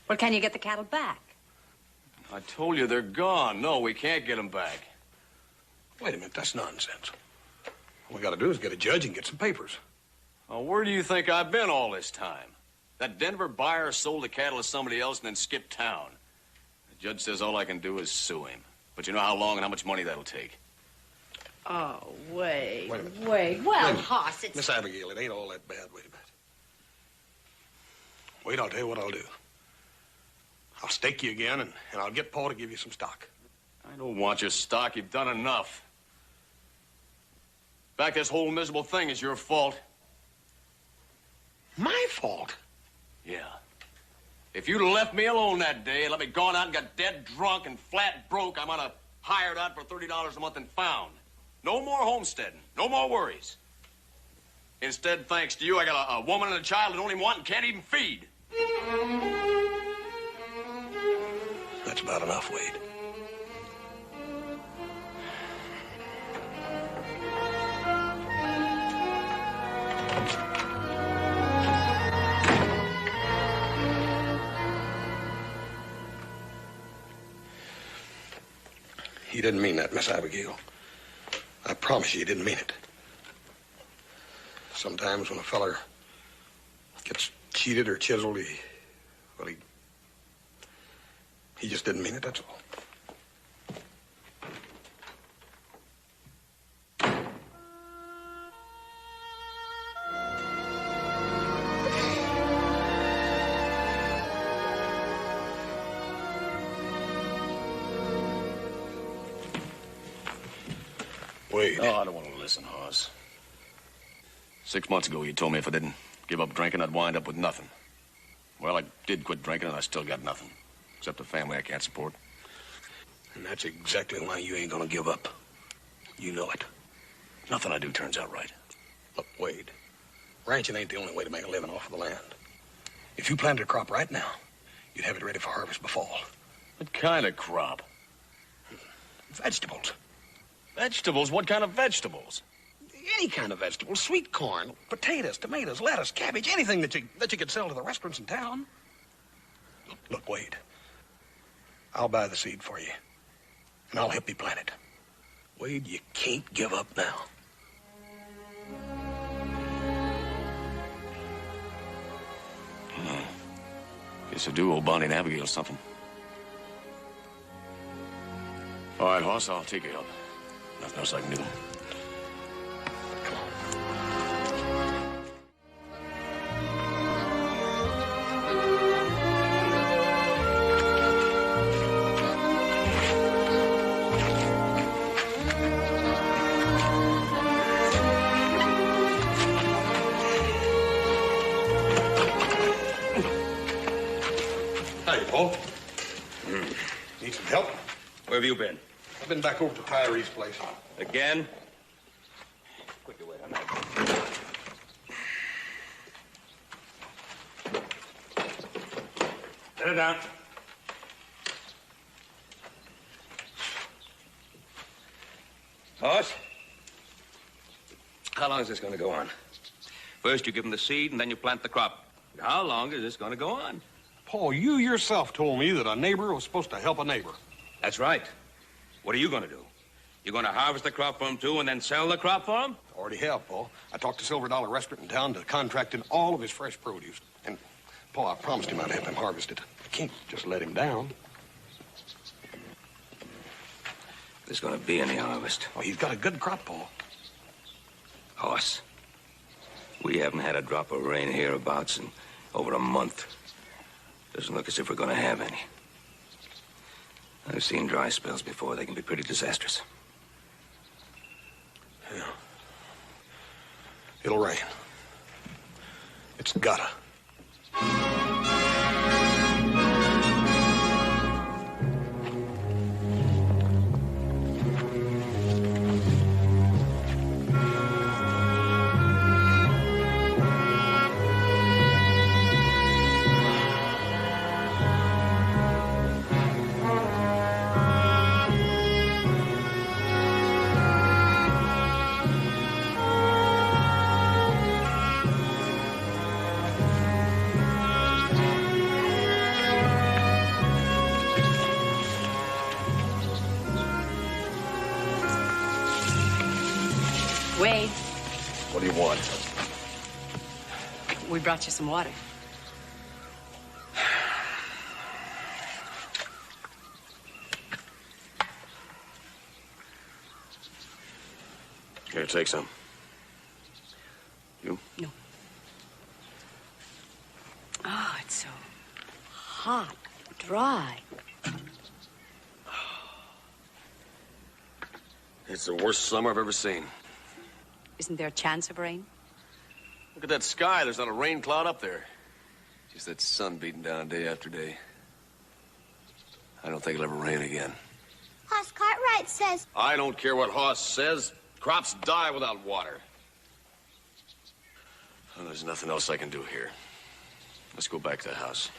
Well, can you get the cattle back? I told you they're gone. No, we can't get them back. Wait a minute, that's nonsense. All we gotta do is get a judge and get some papers. Well, where do you think I've been all this time? That Denver buyer sold the cattle to somebody else and then skipped town. The judge says all I can do is sue him. But you know how long and how much money that'll take. Oh, Wade. Wait a minute. Wade. Well, Hoss, it's... Miss Abigail, it ain't all that bad. Wait a minute. Wait, I'll tell you what I'll do. I'll stake you again, and I'll get Paul to give you some stock. I don't want your stock. You've done enough. In fact, this whole miserable thing is your fault. My fault? Yeah. If you'd have left me alone that day and let me gone out and got dead drunk and flat broke, I might have hired out for $30 a month and found. No more homesteading. No more worries. Instead, thanks to you, I got a woman and a child that don't even want and can't even feed. That's about enough, Wade. He didn't mean that, Miss Abigail. I promise you he didn't mean it. Sometimes when a feller gets cheated or chiseled, he just didn't mean it, that's all. Wade. Oh, I don't want to listen, Hoss. 6 months ago, you told me if I didn't give up drinking, I'd wind up with nothing. Well, I did quit drinking, and I still got nothing. Except a family I can't support. And that's exactly why you ain't gonna give up. You know it. Nothing I do turns out right. Look, Wade, ranching ain't the only way to make a living off of the land. If you planted a crop right now, you'd have it ready for harvest by fall. What kind of crop? Vegetables. Vegetables? What kind of vegetables? Any kind of vegetables. Sweet corn, potatoes, tomatoes, lettuce, cabbage, anything that you could sell to the restaurants in town. Look, Wade, I'll buy the seed for you, and I'll help you plant it. Wade, you can't give up now. Guess I do owe Bonnie and Abigail something. All right, Hoss, I'll take you up. Nothing else I can do. Hey, Paul. Need some help? Where have you been? I've been back over to Tyree's place. Again? Quickly, wait, I'm out. Set it down. Hoss? How long is this going to go on? First you give them the seed, and then you plant the crop. How long is this going to go on? Paul, you yourself told me that a neighbor was supposed to help a neighbor. That's right. What are you going to do? You're going to harvest the crop for him, too, and then sell the crop for him? Already have, Paul. I talked to Silver Dollar Restaurant in town to contract in all of his fresh produce. And, Paul, I promised him I'd help him harvest it. I can't just let him down. There's going to be any harvest. Oh, he's got a good crop, Paul. Hoss, we haven't had a drop of rain hereabouts in over a month. Doesn't look as if we're going to have any. I've seen dry spells before. They can be pretty disastrous. Yeah. It'll rain. It's gotta. Wade, What do you want? we brought you some water. Here, take some. You? No. Oh, it's so hot, dry. It's the worst summer I've ever seen. Isn't there a chance of rain? Look at that sky. There's not a rain cloud up there. Just that sun beating down day after day. I don't think it'll ever rain again. Hoss Cartwright says... I don't care what Hoss says. Crops die without water. Well, there's nothing else I can do here. Let's go back to the house.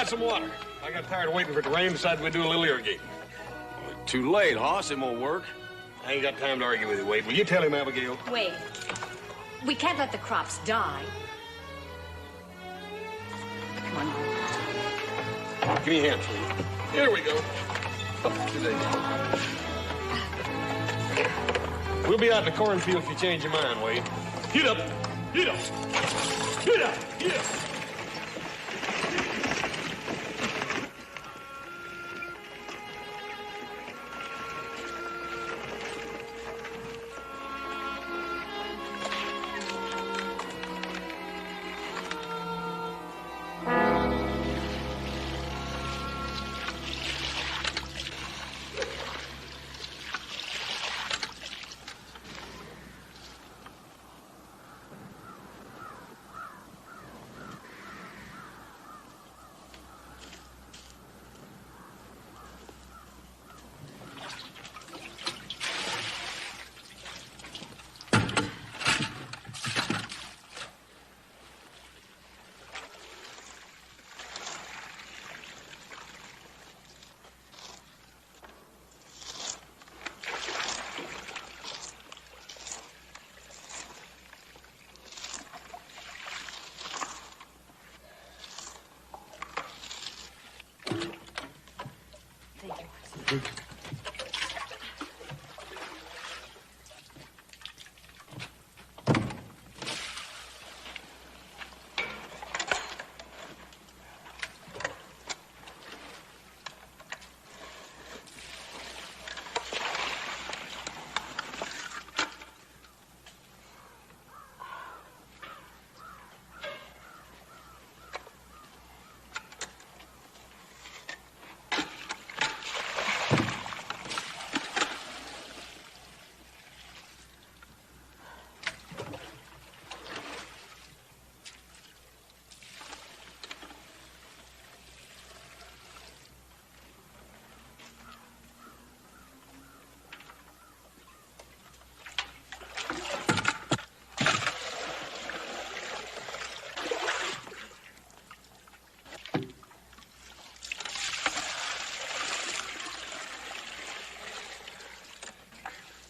got some water. I got tired of waiting for it to rain, decided we'd do a little irrigating. Well, too late, Hoss. It won't work. I ain't got time to argue with you, Wade. Will you tell him, Abigail? Wait. We can't let the crops die. Come on. Give me a hand, please. Here we go. Up to there. We'll be out in the cornfield if you change your mind, Wade. Get up. Get up. Get up. Get up.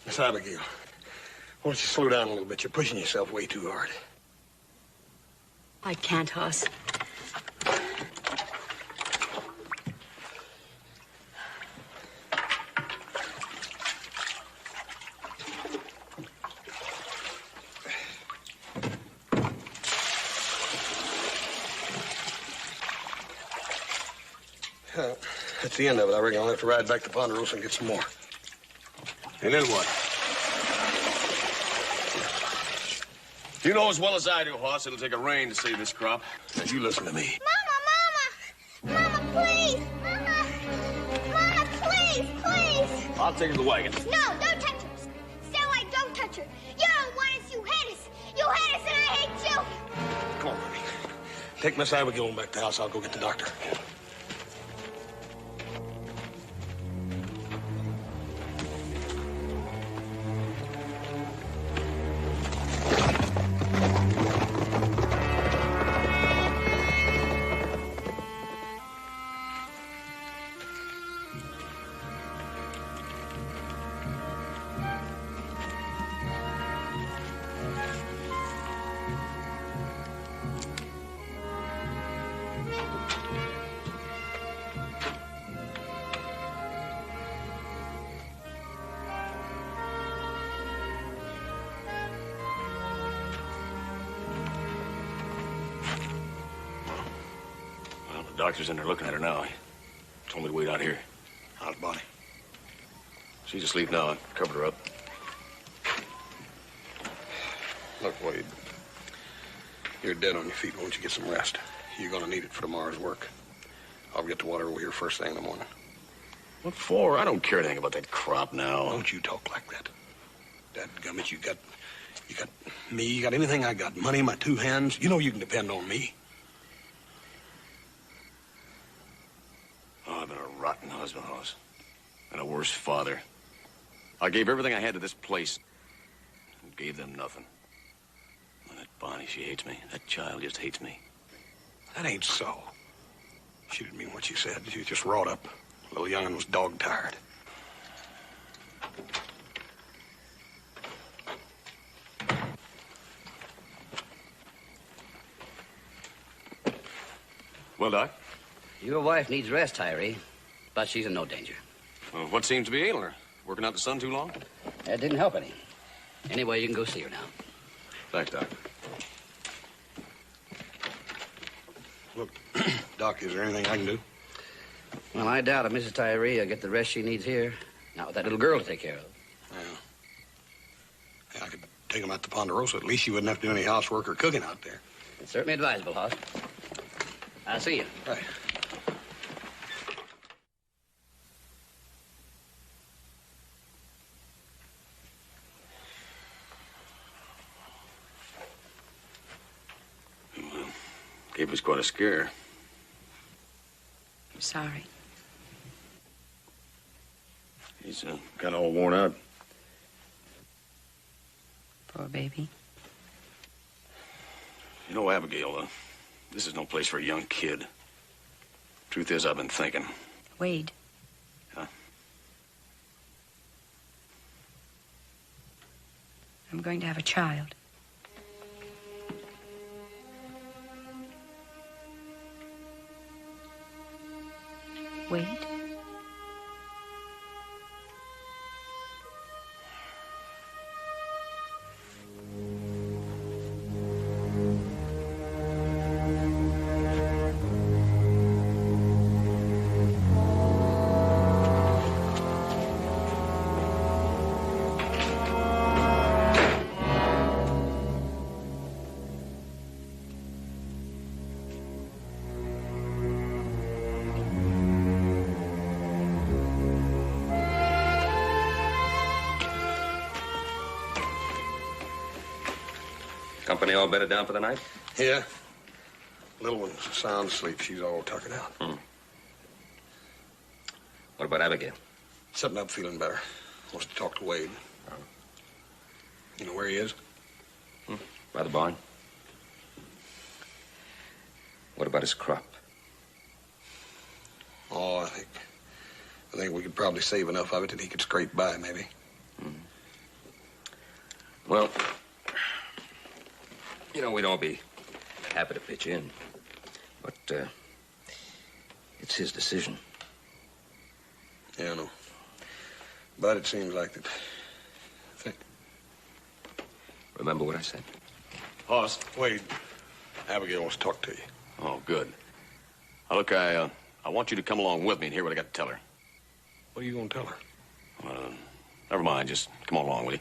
Miss Abigail, why don't you slow down a little bit? You're pushing yourself way too hard. I can't, Hoss. That's the end of it. I reckon I'll have to ride back to Ponderosa and get some more. And then what? You know as well as I do, Hoss, it'll take a rain to save this crop. Now, you listen to me. Mama, please! Mama, please, please! I'll take her to the wagon. No, don't touch her. Stella, don't touch her. You don't want us, you hate us. You hate us and I hate you. Come on, honey. Take Miss Abigail back to the house. I'll go get the doctor. The doctor's in there looking at her now. He told me to wait out here. How's Bonnie? She's asleep now. I covered her up. Look, Wade, you're dead on your feet. Why don't you get some rest? You're going to need it for tomorrow's work. I'll get the water over here first thing in the morning. What for? I don't care anything about that crop now. Don't you talk like that. Dadgummit, you got me. You got anything I got. Money in my two hands. You know you can depend on me. Oh, I've been a rotten husband, Hoss. And a worse father. I gave everything I had to this place. And gave them nothing. And that Bonnie, she hates me. That child just hates me. That ain't so. She didn't mean what she said. She was just wrought up. The little young'un was dog-tired. Well, Doc? Your wife needs rest, Tyree, but she's in no danger. Well, what seems to be ailing her? Working out the sun too long? That didn't help any. Anyway, you can go see her now. Thanks, Doc. Look, Doc, is there anything I can do? Well, I doubt if Mrs. Tyree will get the rest she needs here. Not with that little girl to take care of. Yeah, I could take him out to Ponderosa. At least you wouldn't have to do any housework or cooking out there. It's certainly advisable, Hoss. I'll see you. Right. Gave us quite a scare. I'm sorry. He's kind of all worn out. Poor baby. You know, Abigail, this is no place for a young kid. Truth is, I've been thinking. Wade. Huh? I'm going to have a child. Wade? Company all bedded down for the night? Yeah. Little one's sound asleep. She's all tuckered out. What about Abigail? Sitting up feeling better. Wants to talk to Wade. You know where he is? By the barn. What about his crop? Oh, I think we could probably save enough of it that he could scrape by, maybe. Well, you know, we'd all be happy to pitch in. But, it's his decision. Yeah, I know. But it seems like that. Remember what I said? Hoss. Wade, Abigail wants to talk to you. Oh, good. Now, look, I want you to come along with me and hear what I got to tell her. What are you going to tell her? Never mind. Just come on along, will you?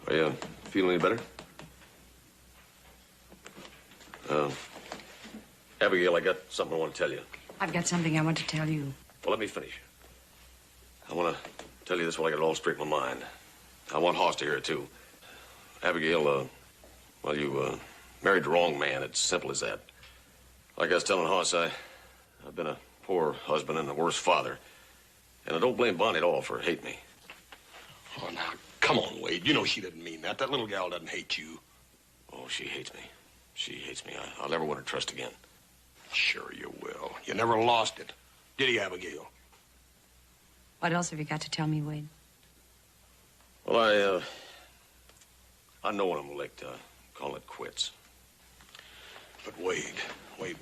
Are you feeling any better? Abigail, I got something I want to tell you. I've got something I want to tell you. Well, let me finish. I want to tell you this while I got it all straight in my mind. I want Hoss to hear it, too. Abigail, well, you married the wrong man. It's simple as that. Like I was telling Hoss, I've been a poor husband and a worse father. And I don't blame Bonnie at all for hating me. Oh, now, come on, Wade. You know she didn't mean that. That little gal doesn't hate you. Oh, she hates me. She hates me. I'll never win her trust again. Sure you will. You never lost it. Did he, Abigail? What else have you got to tell me, Wade? Well, I know when I'm late, call it quits. But Wade, what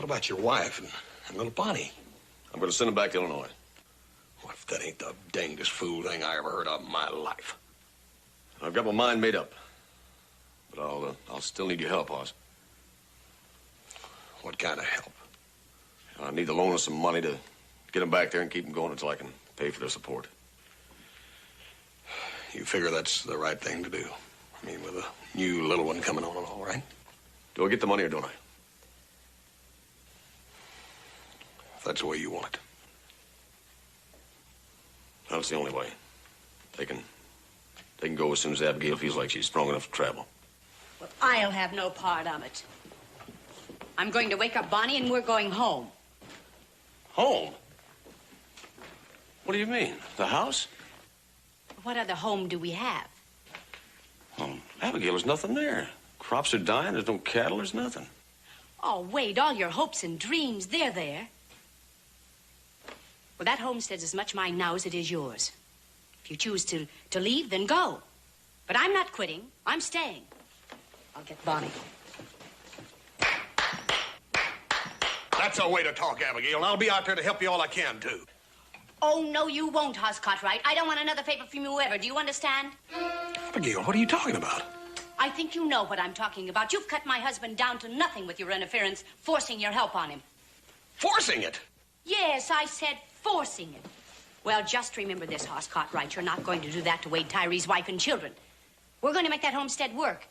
about your wife and little Bonnie? I'm going to send them back to Illinois. What if that ain't the dangest fool thing I ever heard of in my life? I've got my mind made up. But I'll still need your help, Hoss. What kind of help? I need to loan us some money to get them back there and keep them going until I can pay for their support. You figure that's the right thing to do? I mean, with a new little one coming on and all, right? Do I get the money or don't I? If that's the way you want it. That's the only way. They can go as soon as Abigail feels like she's strong enough to travel. Well, I'll have no part of it. I'm going to wake up Bonnie and we're going home. Home? What do you mean? The house? What other home do we have? Abigail, there's nothing there. Crops are dying. There's no cattle. There's nothing. Oh, Wade, all your hopes and dreams, they're there. Well, that homestead's as much mine now as it is yours. If you choose to leave, then go. But I'm not quitting. I'm staying. I'll get Bonnie. That's a way to talk, Abigail, and I'll be out there to help you all I can, too. Oh, no, you won't, Hoss Cartwright. I don't want another favor from you ever. Do you understand? Abigail, what are you talking about? I think you know what I'm talking about. You've cut my husband down to nothing with your interference, forcing your help on him. Forcing it? Yes, I said forcing it. Well, just remember this, Hoss Cartwright. You're not going to do that to Wade Tyree's wife and children. We're going to make that homestead work.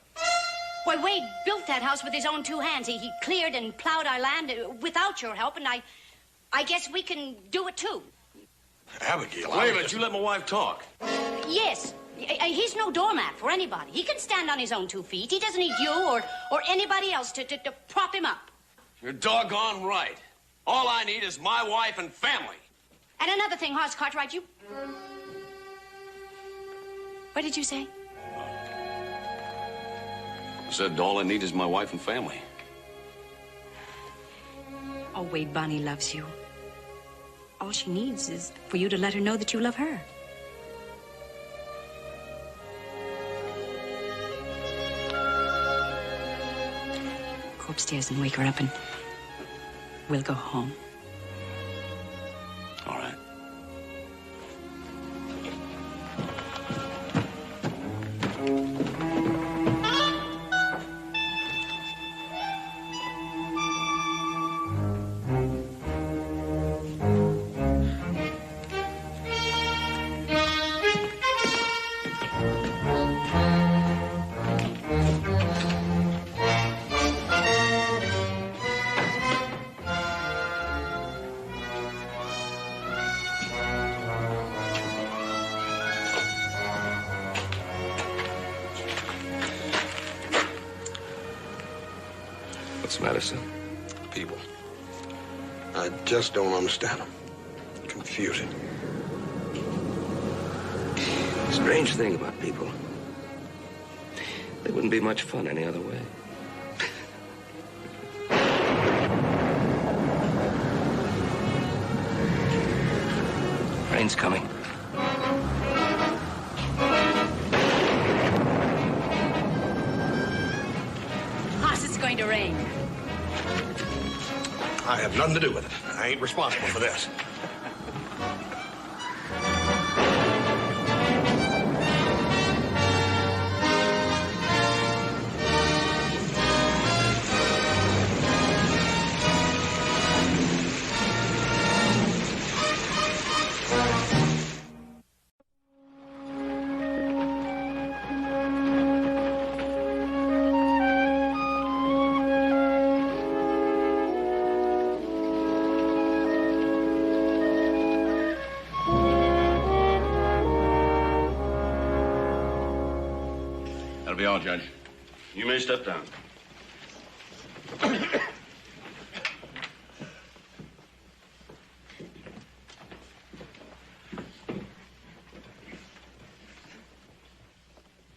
Why, Wade built that house with his own two hands. He cleared and plowed our land without your help, and I guess we can do it, too. Abigail, Wait a minute. You let my wife talk. Yes. He's no doormat for anybody. He can stand on his own 2 feet. He doesn't need you or anybody else to prop him up. You're doggone right. All I need is my wife and family. And another thing, Hoss Cartwright, you... What did you say? I said all I need is my wife and family. Oh, Wade, Bonnie loves you. All she needs is for you to let her know that you love her. Go upstairs and wake her up and we'll go home. All right. What's the matter, son? People. I just don't understand them. Confusing. Strange thing about people. They wouldn't be much fun any other way. Rain's coming. Hoss, it's going to rain. I have nothing to do with it. I ain't responsible for this. That'll be all, Judge. You may step down.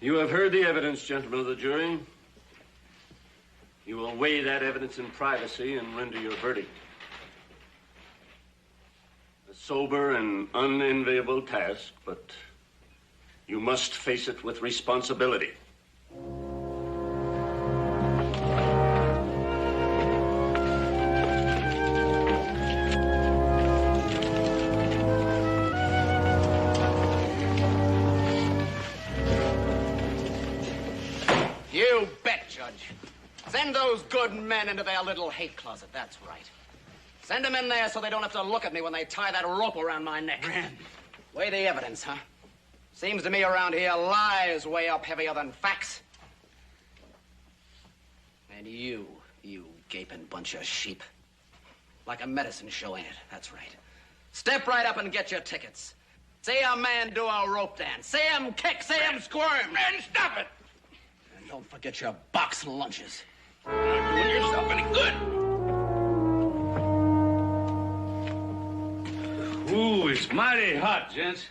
You have heard the evidence, gentlemen of the jury. You will weigh that evidence in privacy and render your verdict. A sober and unenviable task, but you must face it with responsibility. You bet, Judge. Send those good men into their little hate closet, that's right. Send them in there so they don't have to look at me when they tie that rope around my neck. Weigh the evidence, huh? Seems to me around here lies weigh up heavier than facts. And you gaping bunch of sheep. Like a medicine show, ain't it? That's right. Step right up and get your tickets. See a man do a rope dance. See him kick, see him squirm. Man, stop it! And don't forget your box lunches. You're not doing yourself any good. Ooh, it's mighty hot, gents.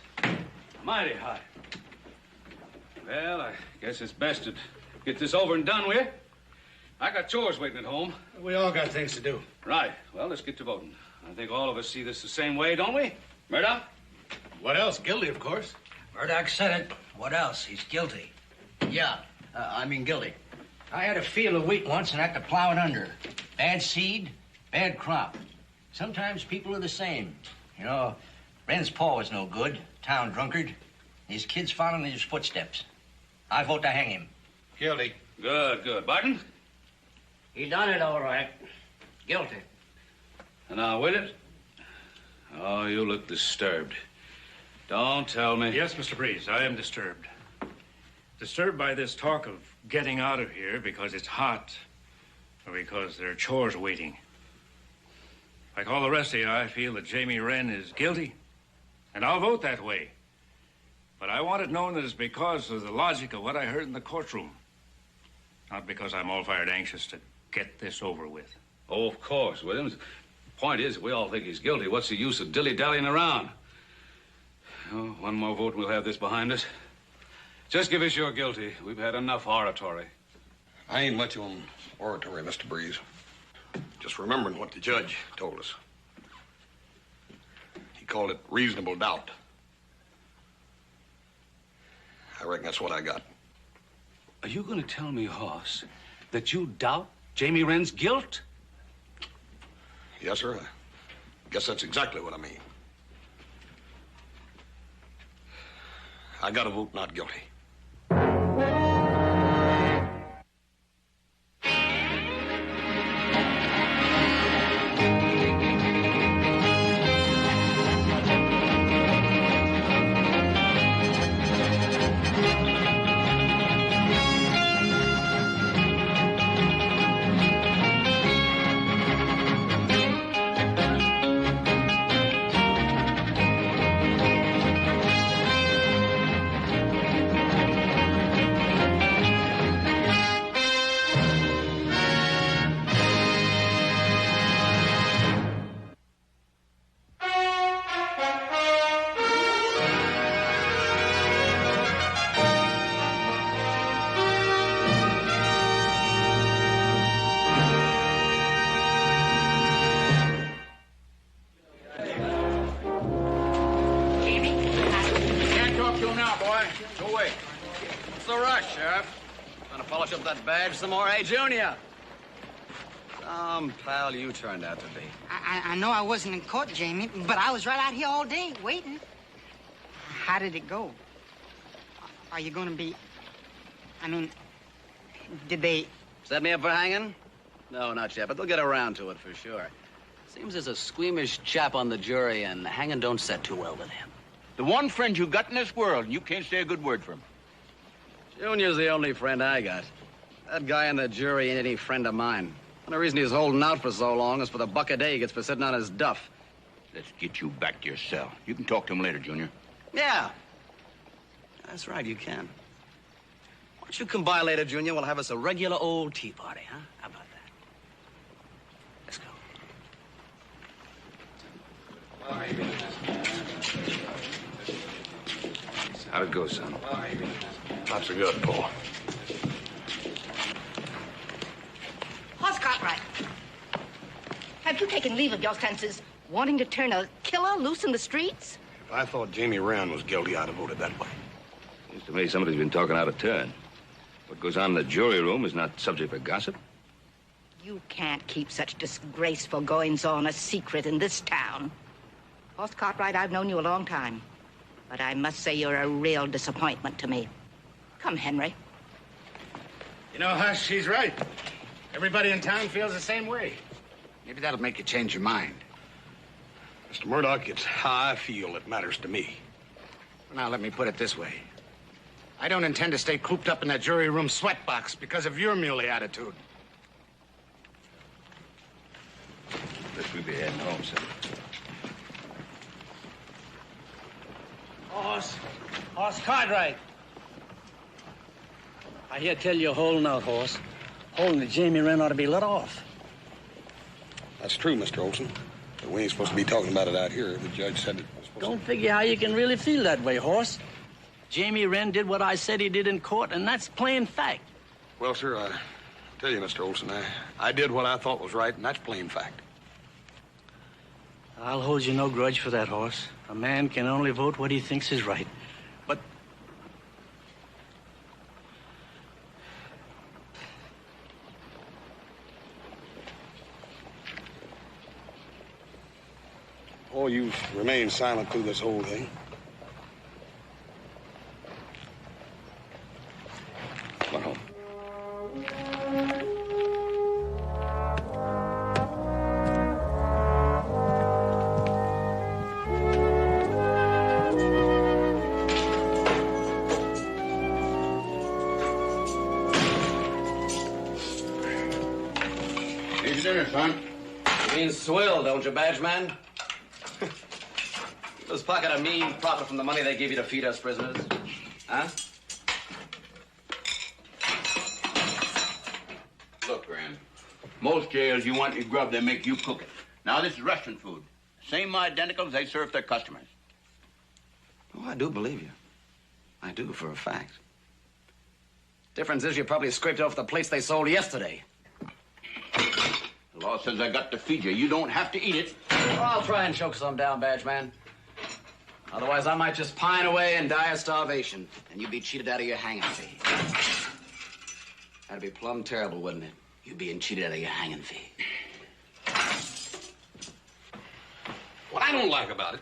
Mighty hot. Well, I guess it's best to get this over and done with. I got chores waiting at home. We all got things to do. Right. Well, let's get to voting. I think all of us see this the same way, don't we? Murdoch? What else? Guilty, of course. Murdoch said it. What else? He's guilty. Yeah, guilty. I had a field of wheat once and had to plow it under. Bad seed, bad crop. Sometimes people are the same. You know, Wren's pa was no good, town drunkard. His kids following in his footsteps. I vote to hang him. Guilty. Good, good. Barton? He done it all right. Guilty. And now, with it? Oh, you look disturbed. Don't tell me. Yes, Mr. Breeze, I am disturbed. Disturbed by this talk of getting out of here because it's hot or because there are chores waiting. Like all the rest of you, I feel that Jamie Wren is guilty, and I'll vote that way. But I want it known that it's because of the logic of what I heard in the courtroom, not because I'm all fired anxious to get this over with. Oh, of course, Williams. The point is, we all think he's guilty. What's the use of dilly-dallying around? Oh, one more vote, we'll have this behind us. Just give us your guilty. We've had enough oratory. I ain't much on oratory, Mr. Breeze. Just remembering what the judge told us. He called it reasonable doubt. I reckon that's what I got. Are you going to tell me, Hoss, that you doubt Jamie Wren's guilt? Yes, sir. I guess that's exactly what I mean. I gotta vote not guilty. Some more, hey, Junior? Some pal you turned out to be. I know I wasn't in court, Jamie, but I was right out here all day waiting. How did it go? Are you going to be... did they... Set me up for hanging? No, not yet, but they'll get around to it for sure. Seems there's a squeamish chap on the jury, and hanging don't set too well with him. The one friend you got in this world, and you can't say a good word for him. Junior's the only friend I got. That guy on the jury ain't any friend of mine. The reason he's holding out for so long is for the buck a day he gets for sitting on his duff. Let's get you back to your cell. You can talk to him later, Junior. Yeah. That's right, you can. Why don't you come by later, Junior? We'll have us a regular old tea party, huh? How about that? Let's go. How'd it go, son? Not so good, Paul. Hoss Cartwright, have you taken leave of your senses, wanting to turn a killer loose in the streets? If I thought Jamie Wren was guilty, I'd have voted that way. Seems to me somebody's been talking out of turn. What goes on in the jury room is not subject for gossip. You can't keep such disgraceful goings-on a secret in this town. Hoss Cartwright, I've known you a long time, but I must say you're a real disappointment to me. Come, Henry. You know, Hush, she's right. Everybody in town feels the same way. Maybe that'll make you change your mind. Mr. Murdoch, it's how I feel that matters to me. Now, let me put it this way. I don't intend to stay cooped up in that jury room sweatbox because of your muley attitude. Guess we'll be heading home, son. Hoss Cartwright. I hear tell you holding out, Hoss. Holding that Jamie Wren ought to be let off. That's true, Mr. Olson. But We ain't supposed to be talking about it out here. The judge said it was supposed Don't figure how you can really feel that way, Horse. Jamie Wren did what I said he did in court, and that's plain fact. Well, sir, I tell you, Mr. Olson, I did what I thought was right, and that's plain fact. I'll hold you no grudge for that, Horse. A man can only vote what he thinks is right. But Oh, you've remained silent through this whole thing. Come on home. Here's your dinner, son. You mean swill, don't you, badge man? Just pocket a mean profit from the money they give you to feed us prisoners. Huh? Look, Graham, most jails, you want your grub, they make you cook it. Now, this is restaurant food. Same identical as they serve their customers. Oh, I do believe you. I do, for a fact. Difference is you probably scraped off the plates they sold yesterday. The law says I got to feed you. You don't have to eat it. Well, I'll try and choke some down, badge man. Otherwise, I might just pine away and die of starvation, and you'd be cheated out of your hanging fee. That'd be plumb terrible, wouldn't it? You being cheated out of your hanging fee. What I don't like about it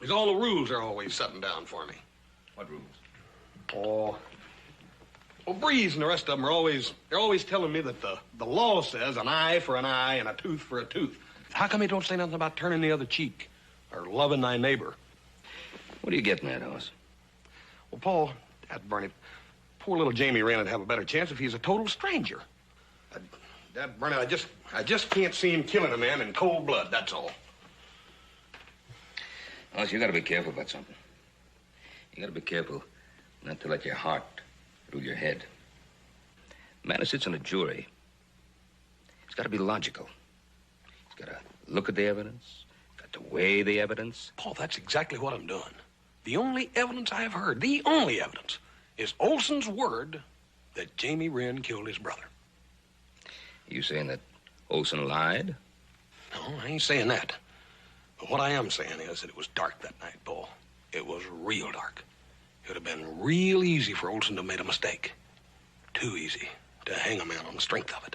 is all the rules are always setting down for me. What rules? Oh, well, Breeze and the rest of them they're always telling me that the law says an eye for an eye and a tooth for a tooth. How come they don't say nothing about turning the other cheek or loving thy neighbor? What are you getting at, Hoss? Well, Paul, Dad burn it, poor little Jamie Wren would have a better chance if he's a total stranger. Dad burn it, I just can't see him killing a man in cold blood, that's all. Hoss, you gotta be careful about something. You gotta be careful not to let your heart rule your head. A man who sits on a jury, he's gotta be logical. He's gotta look at the evidence, got to weigh the evidence. Paul, that's exactly what I'm doing. The only evidence I have heard, the only evidence, is Olson's word that Jamie Wren killed his brother. You saying that Olson lied? No, I ain't saying that. But what I am saying is that it was dark that night, Paul. It was real dark. It would have been real easy for Olson to have made a mistake. Too easy to hang a man on the strength of it.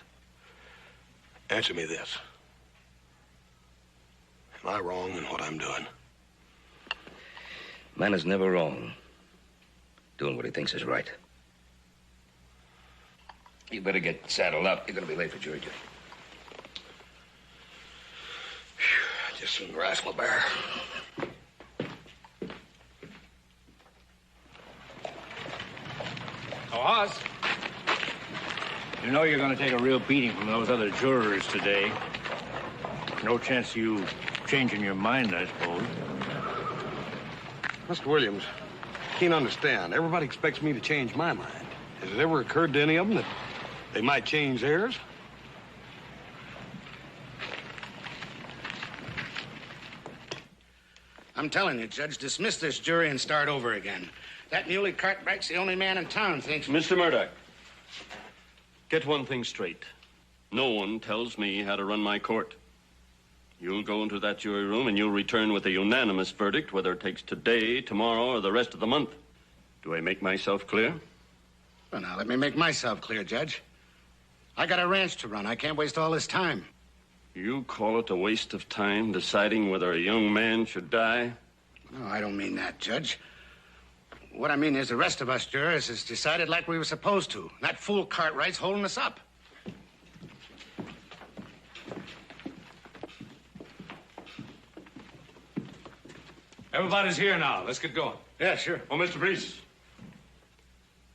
Answer me this. Am I wrong in what I'm doing? Man is never wrong doing what he thinks is right. You better get saddled up. You're gonna be late for jury duty. Just some grass, my bear. Oh, Oz. You know you're going to take a real beating from those other jurors today. No chance of you changing your mind, I suppose. Mr. Williams, I can't understand. Everybody expects me to change my mind. Has it ever occurred to any of them that they might change theirs? I'm telling you, Judge, dismiss this jury and start over again. That Muley Cartwright's the only man in town thinks... Mr. Murdoch, get one thing straight. No one tells me how to run my court. You'll go into that jury room and you'll return with a unanimous verdict, whether it takes today, tomorrow, or the rest of the month. Do I make myself clear? Well, now, let me make myself clear, Judge. I got a ranch to run. I can't waste all this time. You call it a waste of time deciding whether a young man should die? No, I don't mean that, Judge. What I mean is the rest of us jurors has decided like we were supposed to. That fool Cartwright's holding us up. Everybody's here now. Let's get going. Yeah, sure. Oh, Mr. Breeze.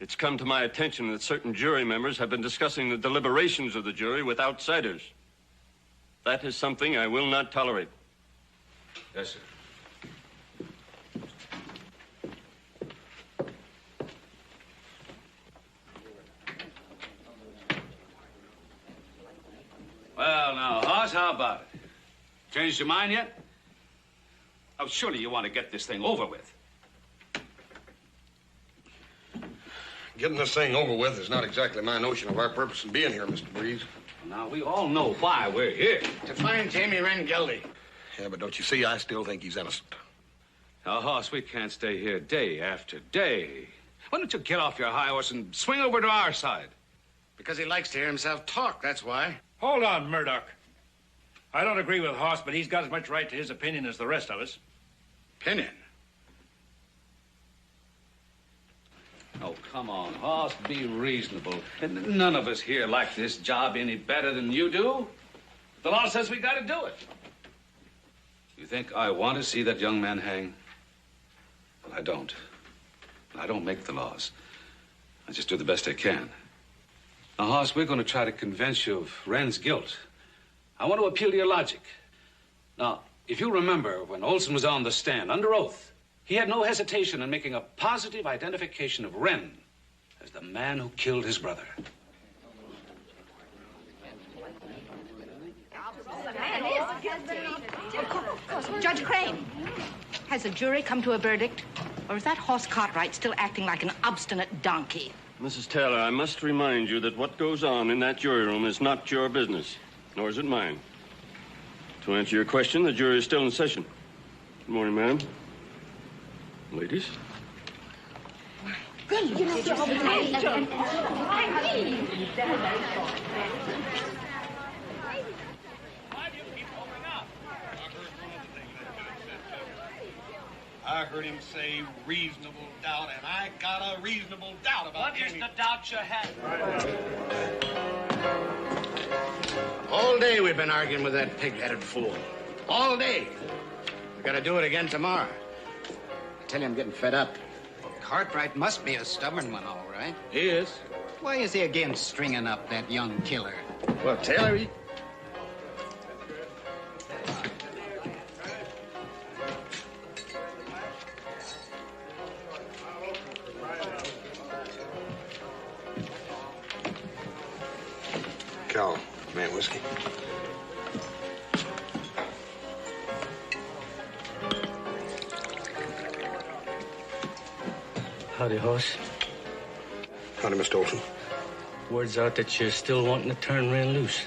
It's come to my attention that certain jury members have been discussing the deliberations of the jury with outsiders. That is something I will not tolerate. Yes, sir. Well, now, Hoss, how about it? Changed your mind yet? Oh, surely you want to get this thing over with. Getting this thing over with is not exactly my notion of our purpose in being here, Mr. Breeze. Now, we all know why we're here. To find Jamie Wren guilty. Yeah, but don't you see, I still think he's innocent. Now, Hoss, we can't stay here day after day. Why don't you get off your high horse and swing over to our side? Because he likes to hear himself talk, that's why. Hold on, Murdoch. I don't agree with Hoss, but he's got as much right to his opinion as the rest of us. Opinion? Oh, come on, Hoss, be reasonable. And none of us here like this job any better than you do. The law says we got to do it. You think I want to see that young man hang? Well, I don't. I don't make the laws. I just do the best I can. Now, Hoss, we're going to try to convince you of Wren's guilt. I want to appeal to your logic. Now, if you remember when Olson was on the stand under oath, he had no hesitation in making a positive identification of Wren as the man who killed his brother. Judge Crane, has the jury come to a verdict? Or is that Hoss Cartwright still acting like an obstinate donkey? Mrs. Taylor, I must remind you that what goes on in that jury room is not your business, nor is it mine. To answer your question, the jury is still in session. Good morning, ma'am. Ladies. I heard him say reasonable doubt, and I got a reasonable doubt about What is the doubt you have? All day we've been arguing with that pig-headed fool. All day. We gotta do it again tomorrow. I tell you, I'm getting fed up. Cartwright must be a stubborn one, all right. He is. Why is he again stringing up that young killer? Well, Taylor, he... Cal, man, whiskey. Howdy, Hoss. Howdy, Mr. Olson. Word's out that you're still wanting to turn Wren loose.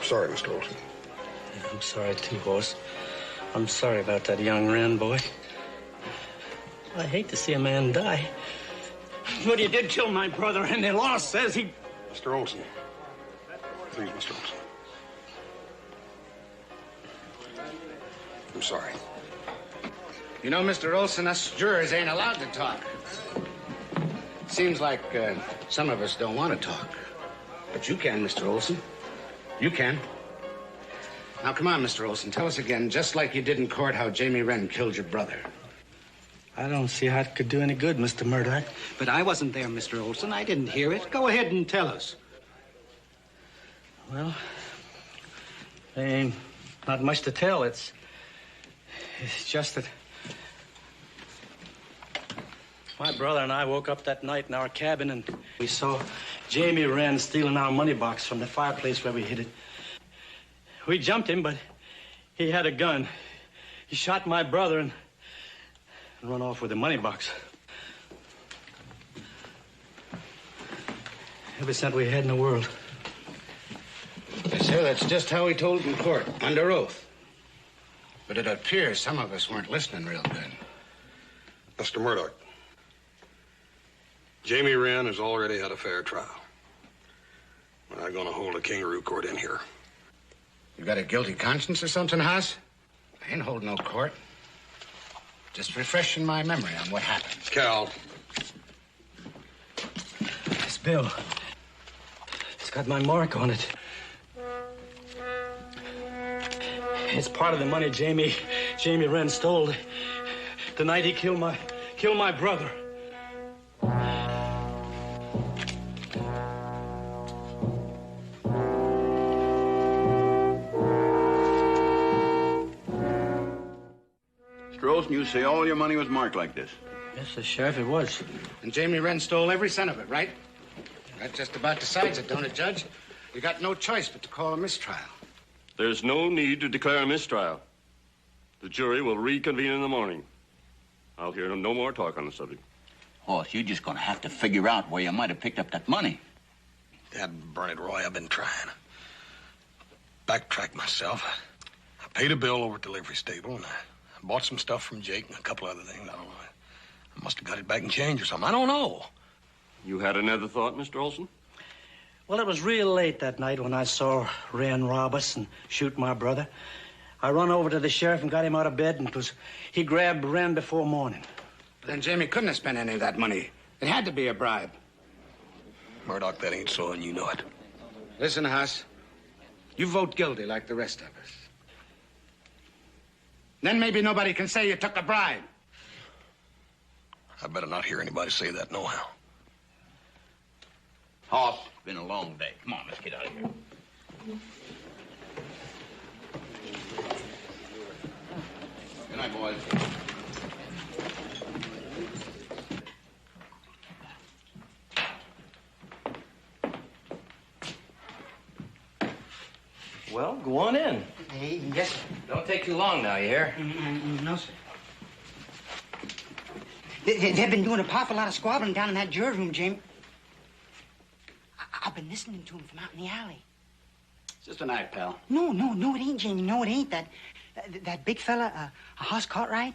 Sorry, Mr. Olson. I'm sorry, too, Hoss. I'm sorry about that young Wren boy. I hate to see a man die. But he did kill my brother, and the law says he... Mr. Olson. Please, Mr. Olson. I'm sorry. You know, Mr. Olson, us jurors ain't allowed to talk. Seems like some of us don't want to talk. But you can, Mr. Olson. You can. Now, come on, Mr. Olson. Tell us again, just like you did in court, how Jamie Wren killed your brother. I don't see how it could do any good, Mr. Murdoch. But I wasn't there, Mr. Olson. I didn't hear it. Go ahead and tell us. Well, there ain't not much to tell. It's just that my brother and I woke up that night in our cabin and we saw Jamie Wren stealing our money box from the fireplace where we hid it. We jumped him, but he had a gun. He shot my brother and run off with the money box. Every cent we had in the world. Yes, sir, that's just how he told in court, under oath. But it appears some of us weren't listening real good. Mr. Murdoch, Jamie Wren has already had a fair trial. We're not going to hold a kangaroo court in here. You got a guilty conscience or something, Hoss? I ain't holding no court. Just refreshing my memory on what happened. Cal. This bill. It's got my mark on it. It's part of the money Jamie Wren stole the night he killed my brother. Mr. Olson, you say all your money was marked like this? Yes, the sheriff, it was. And Jamie Wren stole every cent of it, right? That just about decides it, don't it, Judge? You got no choice but to call a mistrial. There's no need to declare a mistrial. The jury will reconvene in the morning. I'll hear no more talk on the subject. Hoss, you're just gonna have to figure out where you might have picked up that money. Dad, burn it, Roy. I've been trying. Backtrack myself. I paid a bill over at the livery stable, and I bought some stuff from Jake and a couple other things. I don't know. I must have got it back in change or something. I don't know. You had another thought, Mr. Olson? Well, it was real late that night when I saw Ren rob us and shoot my brother. I run over to the sheriff and got him out of bed, and he grabbed Ren before morning. But then Jamie couldn't have spent any of that money. It had to be a bribe. Murdoch, that ain't so, and you know it. Listen, Hoss, you vote guilty like the rest of us. Then maybe nobody can say you took a bribe. I better not hear anybody say that nohow. Hoss, it's been a long day. Come on, let's get out of here. Good night, boys. Well, go on in. Hey, yes, sir. Don't take too long now, you hear? No, sir. They've been doing a powerful lot of squabbling down in that jury room, Jamie. I've been listening to him from out in the alley. It's just an act, pal. No, it ain't, Jamie. No, it ain't. That big fella, Hoss Cartwright,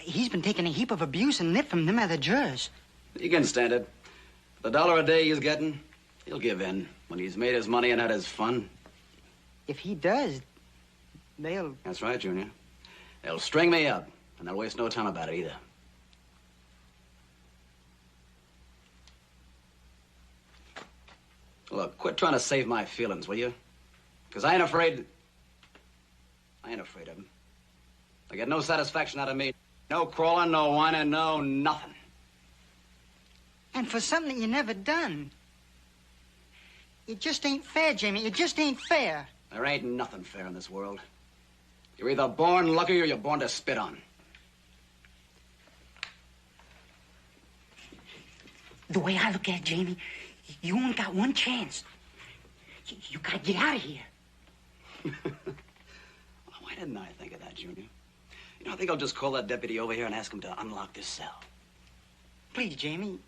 he's been taking a heap of abuse and nip from them other jurors. He can stand it. The $1 a day he's getting, he'll give in when he's made his money and had his fun. If he does, they'll... That's right, Junior. They'll string me up, and they'll waste no time about it either. Look, quit trying to save my feelings, will you? Because I ain't afraid of him. They get no satisfaction out of me. No crawling, no whining, no nothing. And for something that you never done. It just ain't fair, Jamie. It just ain't fair. There ain't nothing fair in this world. You're either born lucky or you're born to spit on. The way I look at it, Jamie, you only got one chance. You gotta get out of here. Why didn't I think of that, Junior? You know, I think I'll just call that deputy over here and ask him to unlock this cell. Please, Jamie,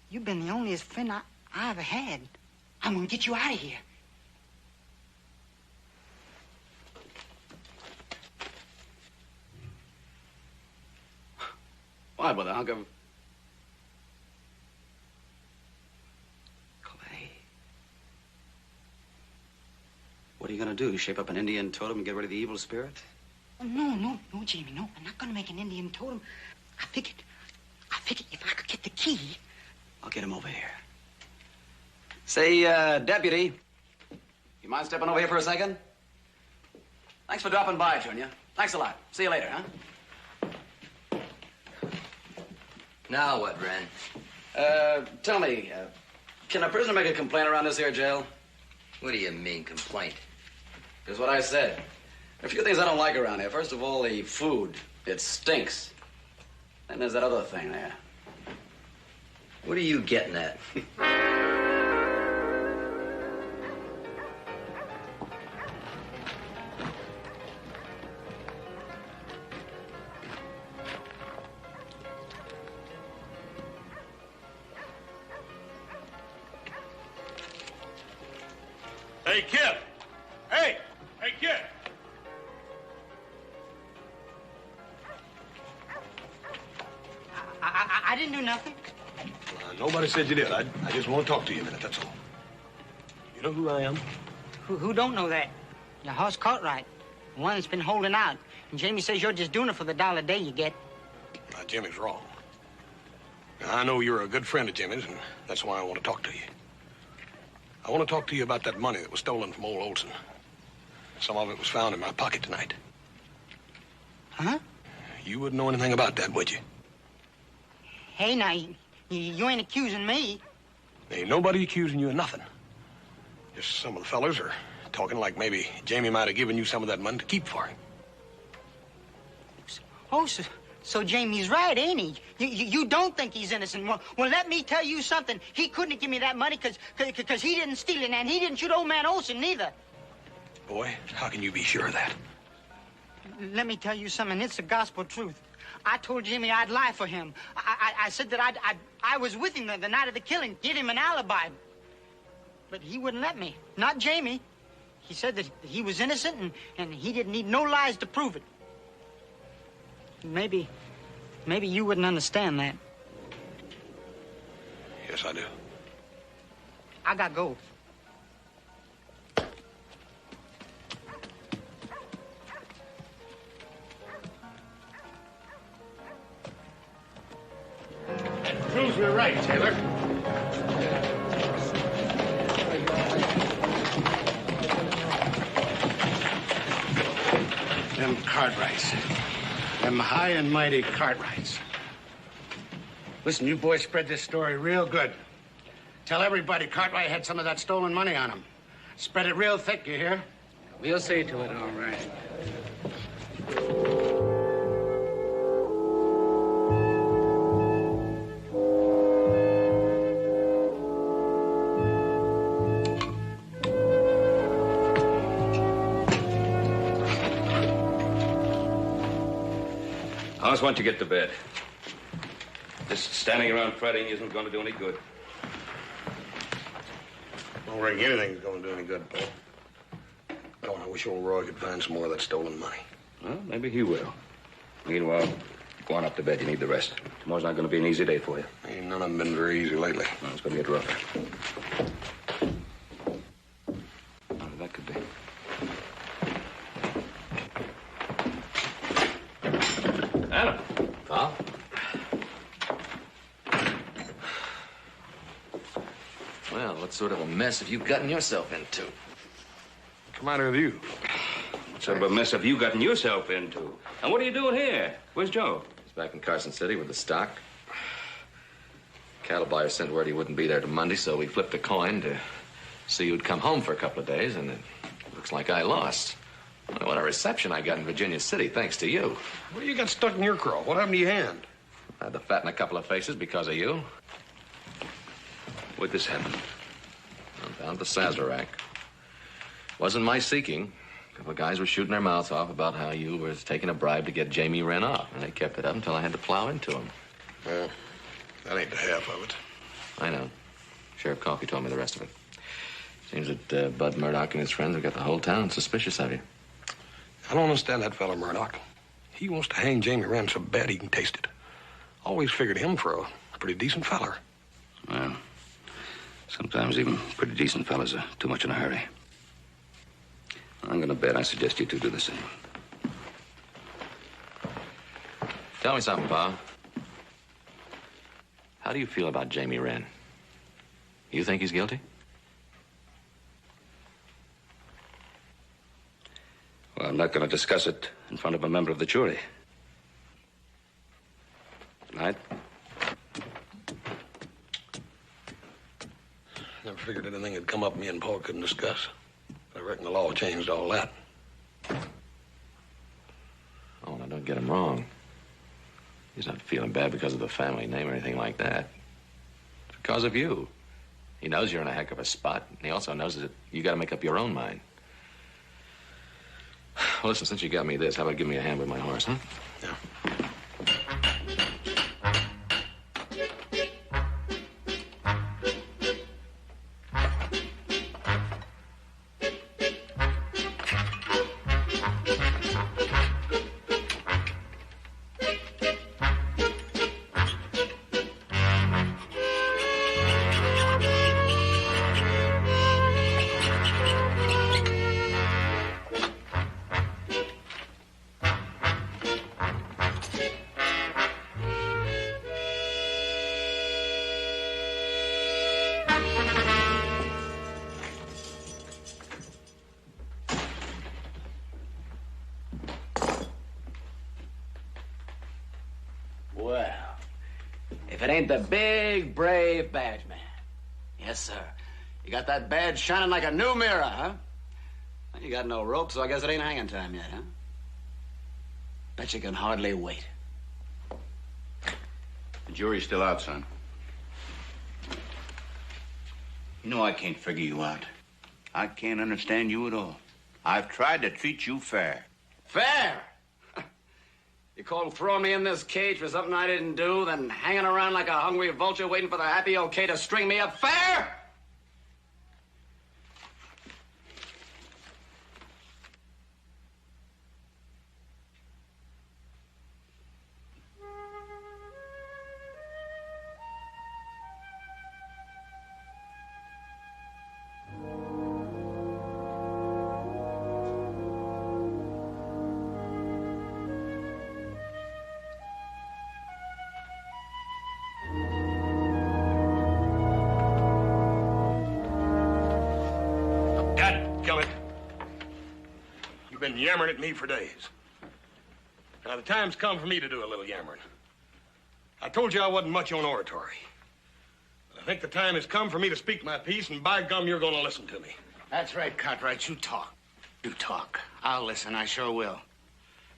you've been the onlyest friend I ever had. I'm gonna get you out of here. Why, brother? I'll go... What are you gonna do? Shape up an Indian totem and get rid of the evil spirit? Oh, no, Jamie, no. I'm not gonna make an Indian totem. I figured if I could get the key... I'll get him over here. Say, deputy, you mind stepping over here for a second? Thanks for dropping by, Junior. Thanks a lot. See you later, huh? Now what, Ren? Tell me, can a prisoner make a complaint around this here jail? What do you mean, complaint? Here's what I said. There are a few things I don't like around here. First of all, the food. It stinks. Then there's that other thing there. What are you getting at? Hey, kid! Hey, kid! I didn't do nothing. Nobody said you did. I just want to talk to you a minute, that's all. You know who I am? Who don't know that? Your Hoss Cartwright. The one that's been holding out. And Jamie says you're just doing it for the $1 a day you get. Now, Jimmy's wrong. Now, I know you're a good friend of Jimmy's, and that's why I want to talk to you. I want to talk to you about that money that was stolen from old Olson. Some of it was found in my pocket tonight. Huh? You wouldn't know anything about that, would you? Hey, now, you ain't accusing me. Ain't nobody accusing you of nothing. Just some of the fellers are talking like maybe Jamie might have given you some of that money to keep for him. Oh, so So Jamie's right, ain't he? You don't think he's innocent. Well, let me tell you something. He couldn't have given me that money because he didn't steal it, and he didn't shoot old man Olson neither. Boy, how can you be sure of that? Let me tell you something. It's the gospel truth. I told Jimmy I'd lie for him. I said that I was with him the night of the killing, give him an alibi. But he wouldn't let me. Not Jamie. He said that he was innocent and he didn't need no lies to prove it. Maybe you wouldn't understand that. Yes, I do. I gotta go. Proves we're right, Taylor. Them Cartwrights. Them high and mighty Cartwrights. Listen, you boys spread this story real good. Tell everybody Cartwright had some of that stolen money on him. Spread it real thick, you hear? We'll see to it, all right. Alice, why don't you get to bed? Just standing around fretting isn't going to do any good. I don't think anything's going to do any good, Paul. God, I wish old Roy could find some more of that stolen money. Well, maybe he will. Meanwhile, go on up to bed. You need the rest. Tomorrow's not going to be an easy day for you. Ain't none of them been very easy lately. Well, it's going to get rougher. What that could be. Adam. Pop? Well, what sort of a mess have you gotten yourself into? What's the matter with you? What sort of a mess have you gotten yourself into? And what are you doing here? Where's Joe? He's back in Carson City with the stock. Cattle buyer sent word he wouldn't be there till Monday, so we flipped a coin to see who'd come home for a couple of days, and it looks like I lost. Well, what a reception I got in Virginia City, thanks to you. Well, you got stuck in your craw. What happened to your hand? I had to fatten a couple of faces because of you. Where'd this happen? Down at the Sazerac. Wasn't my seeking. A couple of guys were shooting their mouths off about how you were taking a bribe to get Jamie Wren off, and they kept it up until I had to plow into him. Well, that ain't the half of it. I know. Sheriff Coffey told me the rest of it. Seems that Bud Murdoch and his friends have got the whole town suspicious of you. I don't understand that fella Murdoch. He wants to hang Jamie Wren so bad he can taste it. Always figured him for a pretty decent feller. Well, sometimes even pretty decent fellas are too much in a hurry. I'm going to bet I suggest you two do the same. Tell me something, Pa. How do you feel about Jamie Wren? You think he's guilty? Well, I'm not going to discuss it in front of a member of the jury. Tonight? Never figured anything had come up me and Paul couldn't discuss. I reckon the law changed all that. Oh, now don't get him wrong. He's not feeling bad because of the family name or anything like that. It's because of you. He knows you're in a heck of a spot, and he also knows that you got to make up your own mind. Well, listen, since you got me this, how about give me a hand with my horse, huh? Yeah. Well, if it ain't the big, brave badge man. Yes, sir. You got that badge shining like a new mirror, huh? Well, you got no rope, so I guess it ain't hanging time yet, huh? Bet you can hardly wait. The jury's still out, son. You know I can't figure you out. I can't understand you at all. I've tried to treat you fair. Fair? You call throwing me in this cage for something I didn't do, then hanging around like a hungry vulture waiting for the happy okay to string me up fair? You've been yammering at me for days. Now, the time's come for me to do a little yammering. I told you I wasn't much on oratory. But I think the time has come for me to speak my piece, and by gum, you're going to listen to me. That's right, Cartwright. You talk. You talk. I'll listen. I sure will.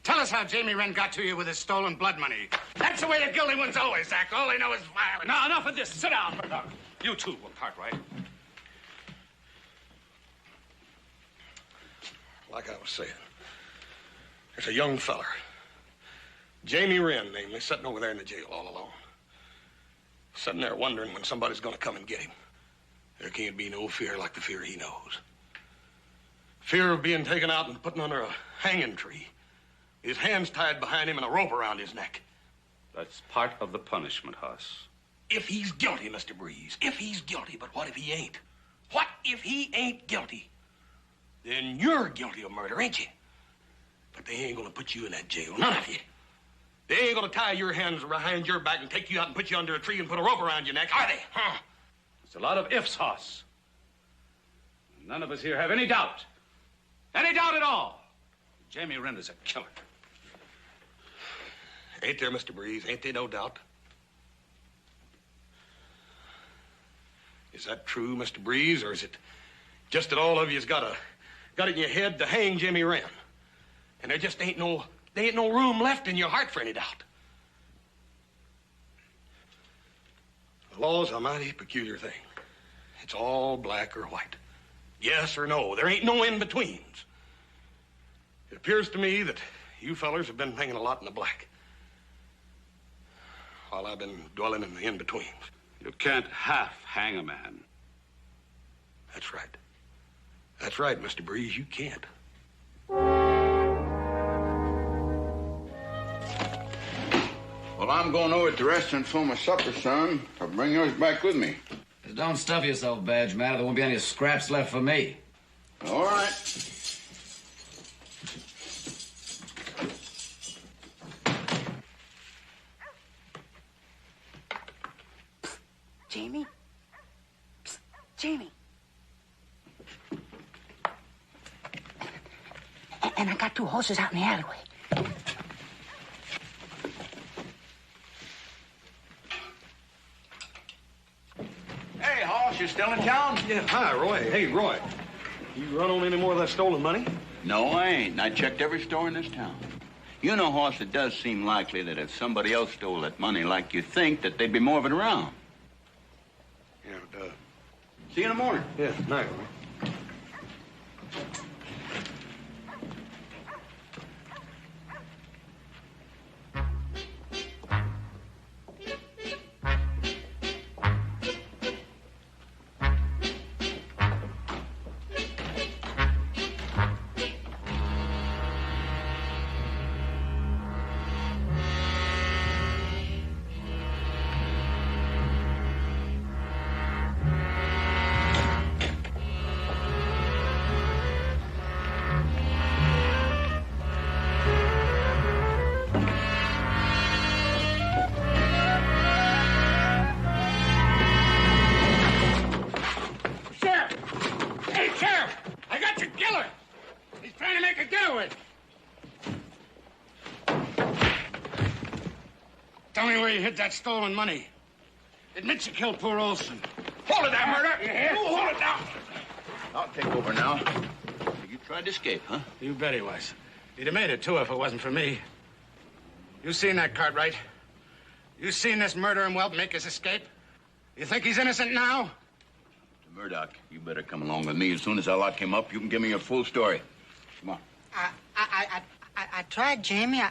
Tell us how Jamie Wren got to you with his stolen blood money. That's the way the guilty ones always act. All they know is violence. Now, enough of this. Sit down, Murdoch. You too, Cartwright. Like I was saying, there's a young feller, Jamie Wren, namely, sitting over there in the jail all alone. Sitting there wondering when somebody's going to come and get him. There can't be no fear like the fear he knows. Fear of being taken out and put under a hanging tree. His hands tied behind him and a rope around his neck. That's part of the punishment, Hoss. If he's guilty, Mr. Breeze, if he's guilty, but what if he ain't? What if he ain't guilty? Then you're guilty of murder, ain't you? But they ain't gonna put you in that jail, none of you. They ain't gonna tie your hands behind your back and take you out and put you under a tree and put a rope around your neck, are they? Huh? It's a lot of ifs, Hoss. None of us here have any doubt. Any doubt at all. Jamie Wren is a killer. Ain't there, Mr. Breeze? Ain't there no doubt? Is that true, Mr. Breeze, or is it just that all of you's got it in your head to hang Jimmy Wren? And there just ain't no room left in your heart for any doubt. The law's a mighty peculiar thing. It's all black or white. Yes or no. There ain't no in-betweens. It appears to me that you fellers have been thinking a lot in the black, while I've been dwelling in the in-betweens. You can't half hang a man. That's right. That's right, Mr. Breeze, you can't. Well, I'm going over to the restaurant for my supper, son. I'll bring yours back with me. Just don't stuff yourself, Badge Man. There won't be any scraps left for me. All right. Jamie? Psst, Jamie. And I got 2 horses out in the alleyway. Hey, Hoss, you still in town? Yeah, hi, Roy. Hey, Roy. You run on any more of that stolen money? No, I ain't. And I checked every store in this town. You know, Hoss, it does seem likely that if somebody else stole that money like you think, that there'd be more of it around. Yeah, it does. See you in the morning. Yeah, night, Roy. Tell me where you hid that stolen money. Admit you killed poor Olson. Hold it there, murder! You hear? Hold it down! I'll take over now. You tried to escape, huh? You bet he was. He'd have made it, too, if it wasn't for me. You seen that, Cartwright? You seen this murdering whelp make his escape? You think he's innocent now? Murdoch, you better come along with me. As soon as I lock him up, you can give me your full story. Come on. I tried, Jamie.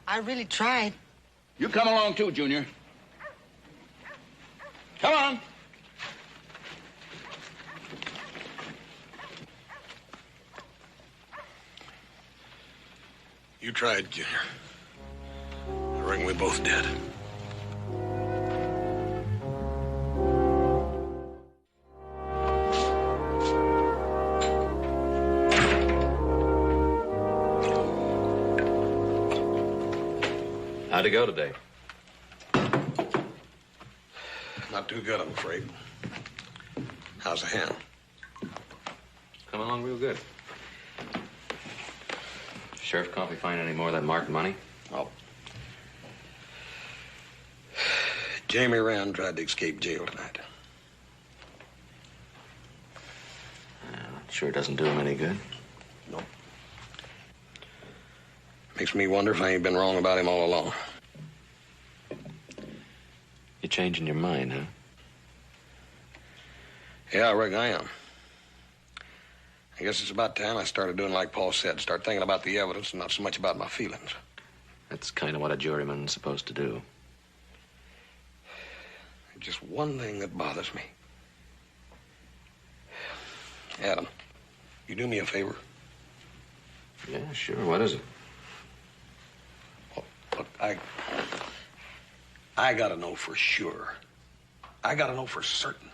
I really tried. You come along too, Junior. Come on. You tried, Junior. I reckon we both did. How'd it go today? Not too good, I'm afraid. How's the hand? Coming along real good. Sheriff Coffey find any more of that marked money? Oh. Jamie Rand tried to escape jail tonight. Sure doesn't do him any good. No. Makes me wonder if I ain't been wrong about him all along. You're changing your mind, huh? Yeah, I reckon I am. I guess it's about time I started doing like Paul said, start thinking about the evidence and not so much about my feelings. That's kind of what a juryman's supposed to do. Just one thing that bothers me. Adam, you do me a favor? Yeah, sure. What is it? Well, look, I gotta know for sure. I gotta know for certain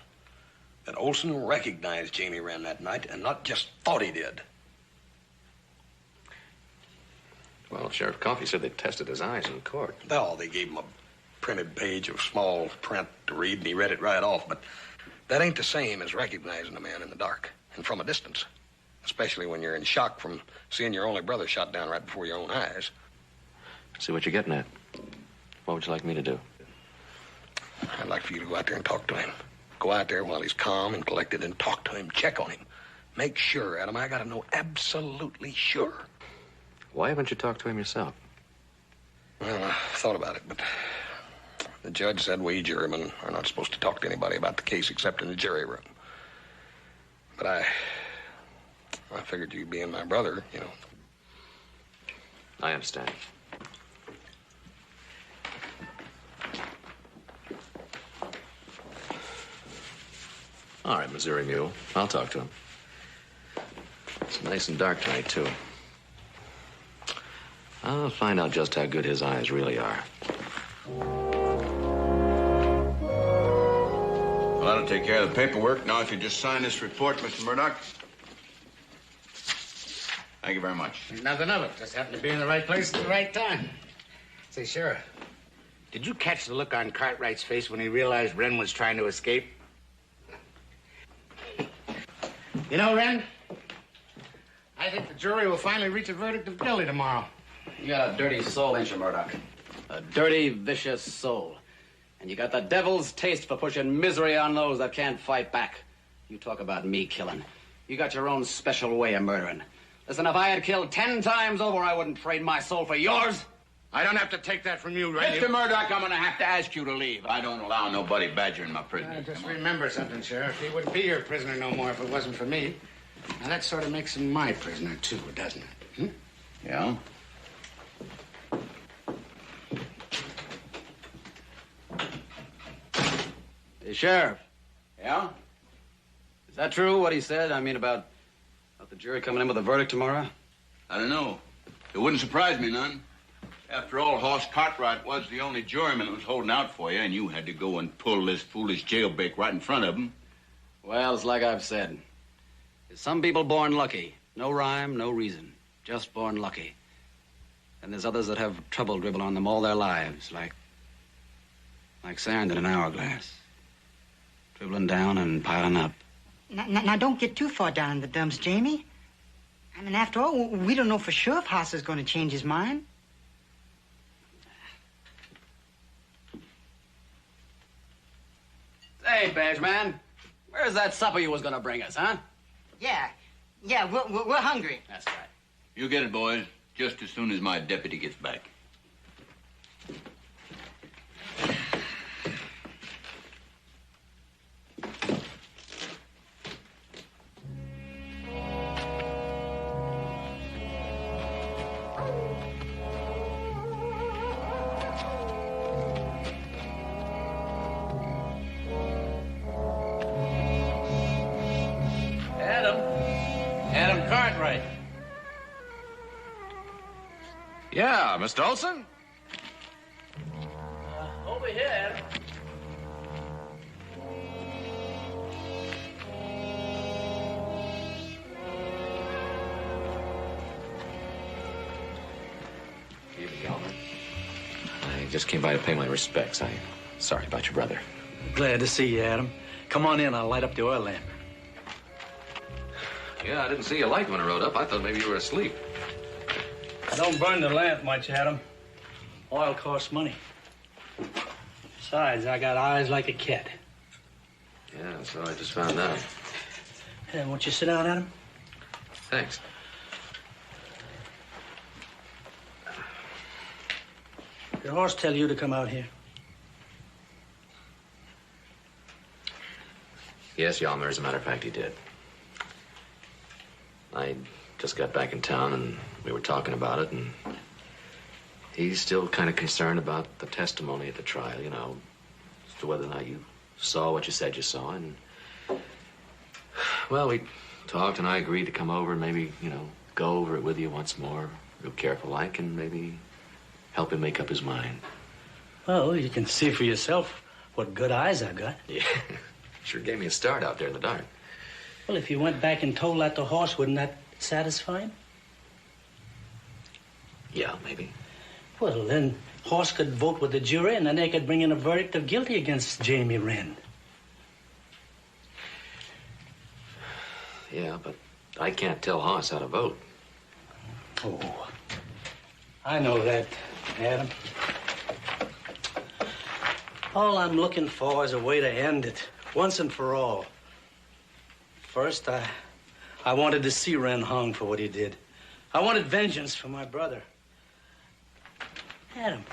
that Olson recognized Jamie Wren that night and not just thought he did. Well, Sheriff Coffey said they tested his eyes in court. Well, they gave him a printed page of small print to read, and he read it right off. But that ain't the same as recognizing a man in the dark and from a distance, especially when you're in shock from seeing your only brother shot down right before your own eyes. See what you're getting at. What would you like me to do? I'd like for you to go out there and talk to him. Go out there while he's calm and collected and talk to him. Check on him. Make sure, Adam. I gotta know absolutely sure. Why haven't you talked to him yourself? Well, I thought about it, but the judge said we jurymen are not supposed to talk to anybody about the case except in the jury room. But I figured you being my brother, you know. I understand. All right, Missouri Mule. I'll talk to him. It's nice and dark tonight, too. I'll find out just how good his eyes really are. Well, that'll take care of the paperwork. Now, if you just sign this report, Mr. Murdoch. Thank you very much. Nothing of it. Just happened to be in the right place at the right time. Say, Sheriff, did you catch the look on Cartwright's face when he realized Wren was trying to escape? You know, Wren, I think the jury will finally reach a verdict of guilty tomorrow. You got a dirty soul, ain't you, Murdoch? A dirty, vicious soul. And you got the devil's taste for pushing misery on those that can't fight back. You talk about me killing. You got your own special way of murdering. Listen, if I had killed 10 times over, I wouldn't trade my soul for yours. I don't have to take that from you, Wren. Mr. Murdoch, I'm going to have to ask you to leave. I don't allow nobody badgering my prisoner. Just remember something, Sheriff. He wouldn't be your prisoner no more if it wasn't for me. Now, that sort of makes him my prisoner, too, doesn't it? Hmm? Yeah? Hey, Sheriff. Yeah? Is that true, what he said? I mean, about the jury coming in with a verdict tomorrow? I don't know. It wouldn't surprise me none. After all, Hoss Cartwright was the only juryman that was holding out for you, and you had to go and pull this foolish jailbait right in front of him. Well, it's like I've said. There's some people born lucky. No rhyme, no reason. Just born lucky. And there's others that have trouble dribble on them all their lives, like sand in an hourglass. Dribbling down and piling up. Now, don't get too far down in the dumps, Jamie. I mean, after all, we don't know for sure if Hoss is going to change his mind. Hey, Badge Man, where's that supper you was gonna bring us, huh? Yeah, we're hungry. That's right. You get it, boys, just as soon as my deputy gets back. Yeah, Mr. Olson? Over here. Evening, Elmer. I just came by to pay my respects. I'm sorry about your brother. Glad to see you, Adam. Come on in. I'll light up the oil lamp. Yeah, I didn't see you light when I rode up. I thought maybe you were asleep. I don't burn the lamp much, Adam. Oil costs money. Besides, I got eyes like a cat. Yeah, so I just found out. Hey, won't you sit down, Adam? Thanks. Did Horst tell you to come out here? Yes, Yalmer, as a matter of fact, he did. I just got back in town, and we were talking about it, and he's still kind of concerned about the testimony at the trial, you know, as to whether or not you saw what you said you saw, and... Well, we talked, and I agreed to come over and maybe, you know, go over it with you once more, real careful-like, and maybe help him make up his mind. Well, you can see for yourself what good eyes I got. Yeah, sure gave me a start out there in the dark. Well, if you went back and told that to Horst, wouldn't that satisfy him? Yeah, maybe. Well, then Horst could vote with the jury, and then they could bring in a verdict of guilty against Jamie Wren. Yeah, but I can't tell Horst how to vote. Oh, I know that, Adam. All I'm looking for is a way to end it, once and for all. First, I wanted to see Wren hung for what he did. I wanted vengeance for my brother. Adam,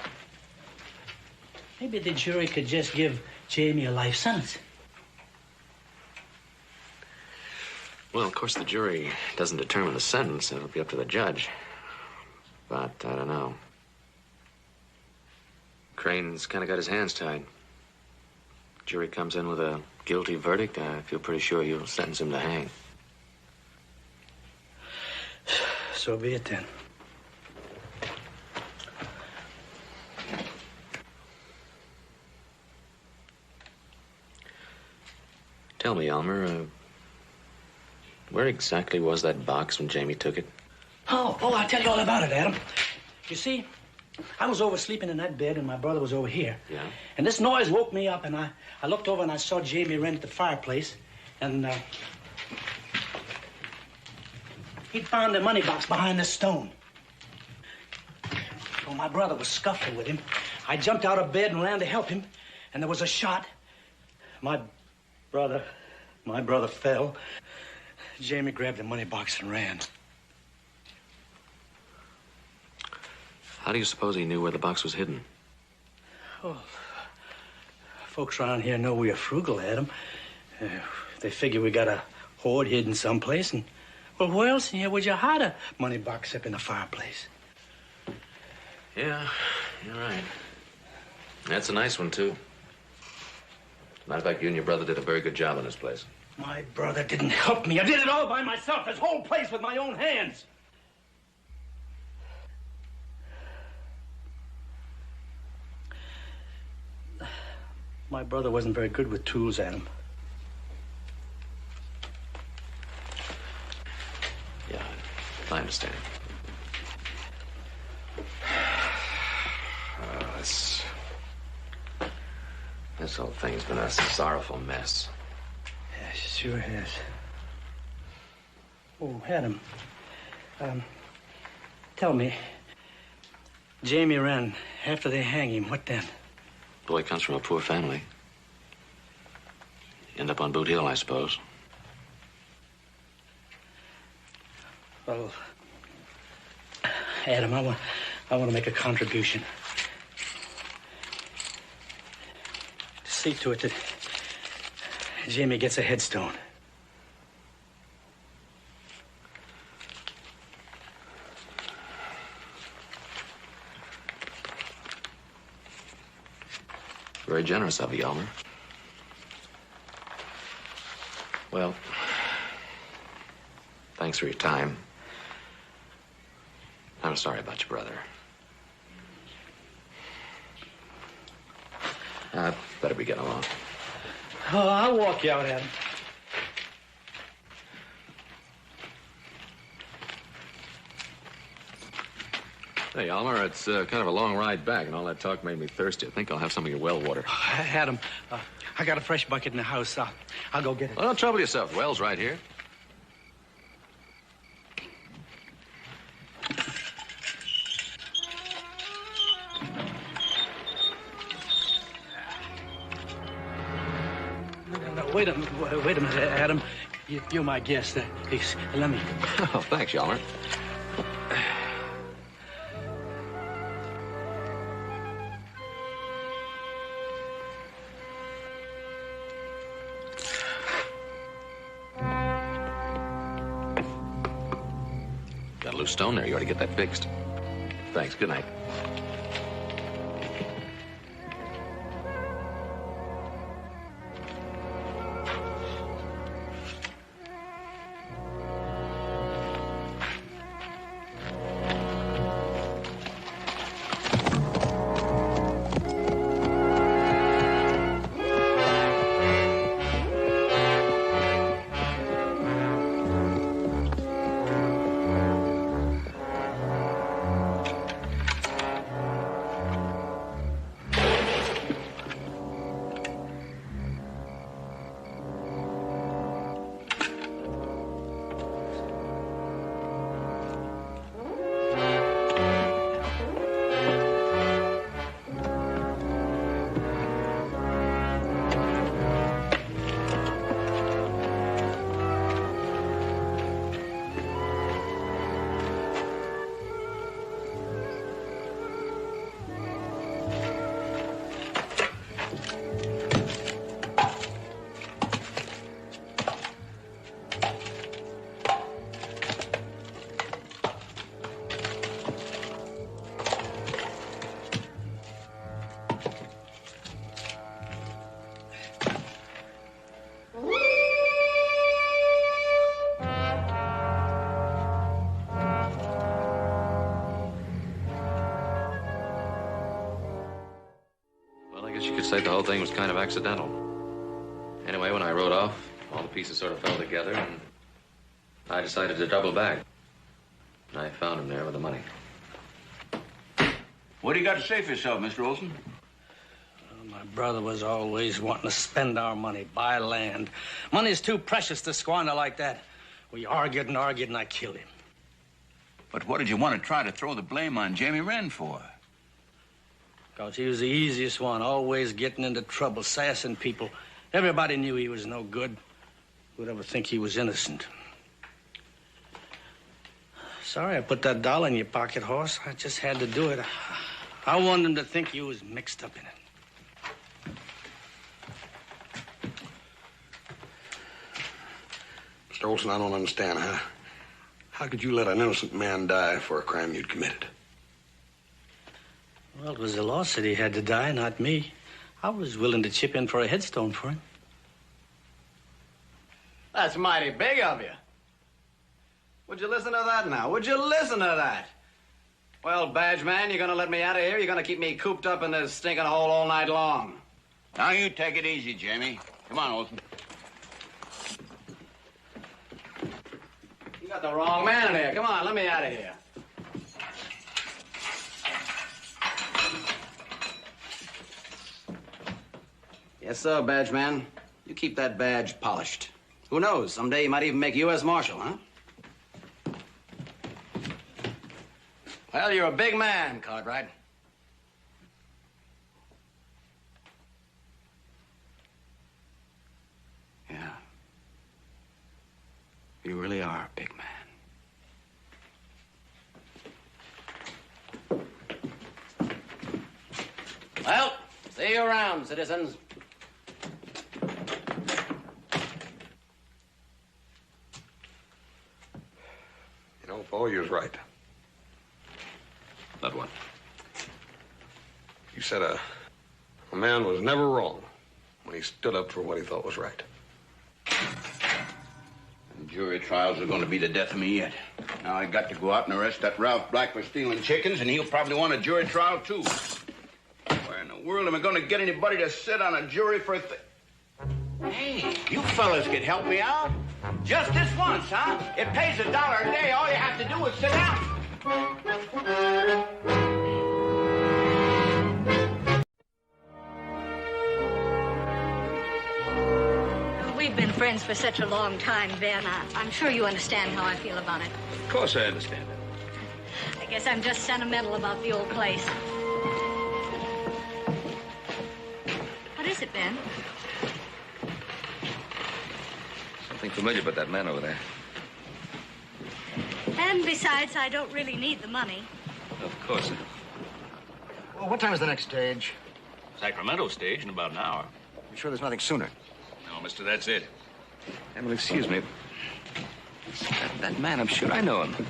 maybe the jury could just give Jamie a life sentence. Well, of course, the jury doesn't determine the sentence. It'll be up to the judge. But I don't know. Crane's kind of got his hands tied. Jury comes in with a guilty verdict, I feel pretty sure you'll sentence him to hang. So be it then. Tell me, Elmer, where exactly was that box when Jamie took it? Oh, I'll tell you all about it, Adam. You see, I was oversleeping in that bed, and my brother was over here. Yeah? And this noise woke me up, and I looked over and I saw Jamie Wren at the fireplace, and he'd found the money box behind the stone. Well, my brother was scuffling with him. I jumped out of bed and ran to help him, and there was a shot. My brother fell. Jamie grabbed the money box and ran. How do you suppose he knew where the box was hidden? Oh, folks around here know we are frugal, Adam. They figure we got a hoard hidden someplace, and, well, where else in here would you hide a money box up in the fireplace? Yeah, you're right. That's a nice one, too. Matter of fact, you and your brother did a very good job on this place. My brother didn't help me. I did it all by myself, this whole place with my own hands. My brother wasn't very good with tools, Adam. Yeah, I understand. This whole thing's been a sorrowful mess. Yes, it sure has. Oh, Adam, tell me, Jamie Wren, after they hang him, what then? Boy comes from a poor family. End up on Boot Hill, I suppose. Well, Adam, I want to make a contribution. To see to it that Jamie gets a headstone. Very generous of you, Elmer. Well, thanks for your time. I'm sorry about your brother. Better be getting along. Oh, I'll walk you out, Adam. Hey, Elmer, it's kind of a long ride back, and all that talk made me thirsty. I think I'll have some of your well water. Adam, I got a fresh bucket in the house. I'll go get it. Well, don't trouble yourself. The well's right here. No, wait a minute, Adam. You're my guest. Let me. Oh, thanks, Elmer. Got a loose stone there. You ought to get that fixed. Thanks. Good night. Say the whole thing was kind of accidental. Anyway, when I rode off, all the pieces sort of fell together, and I decided to double back. And I found him there with the money. What do you got to say for yourself, Mr. Olson? Well, my brother was always wanting to spend our money, buy land. Money's too precious to squander like that. We argued, and I killed him. But what did you want to try to throw the blame on Jamie Wren for? Because he was the easiest one, always getting into trouble, sassing people. Everybody knew he was no good. Who'd ever think he was innocent? Sorry I put that dollar in your pocket, Horse. I just had to do it. I wanted him to think you was mixed up in it. Mr. Olson, I don't understand, huh? How could you let an innocent man die for a crime you'd committed? Well, it was the law said he had to die, not me. I was willing to chip in for a headstone for him. That's mighty big of you. Would you listen to that now? Would you listen to that? Well, badge man, you're gonna let me out of here? You're gonna keep me cooped up in this stinking hole all night long? Now, you take it easy, Jamie. Come on, Olson. You got the wrong man in here. Come on, let me out of here. Yes, sir, badge man. You keep that badge polished. Who knows? Someday you might even make U.S. Marshal, huh? Well, you're a big man, Cartwright. Yeah. You really are a big man. Well, see you around, citizens. You know, Paul, you was right. That one. You said a man was never wrong when he stood up for what he thought was right. And jury trials are going to be the death of me yet. Now I got to go out and arrest that Ralph Black for stealing chickens, and he'll probably want a jury trial, too. Where in the world am I going to get anybody to sit on a jury for a thing? Hey, you fellas could help me out. Just this once, huh? It pays $1 a day. All you have to do is sit down. We've been friends for such a long time, Ben. I'm sure you understand how I feel about it. Of course I understand it. I guess I'm just sentimental about the old place. What is it, Ben? Something familiar about that man over there. And besides, I don't really need the money. Of course. Well, what time is the next stage? Sacramento stage in about an hour. You sure there's nothing sooner? No, mister, that's it. Emily, excuse me. That man, I'm sure I know him.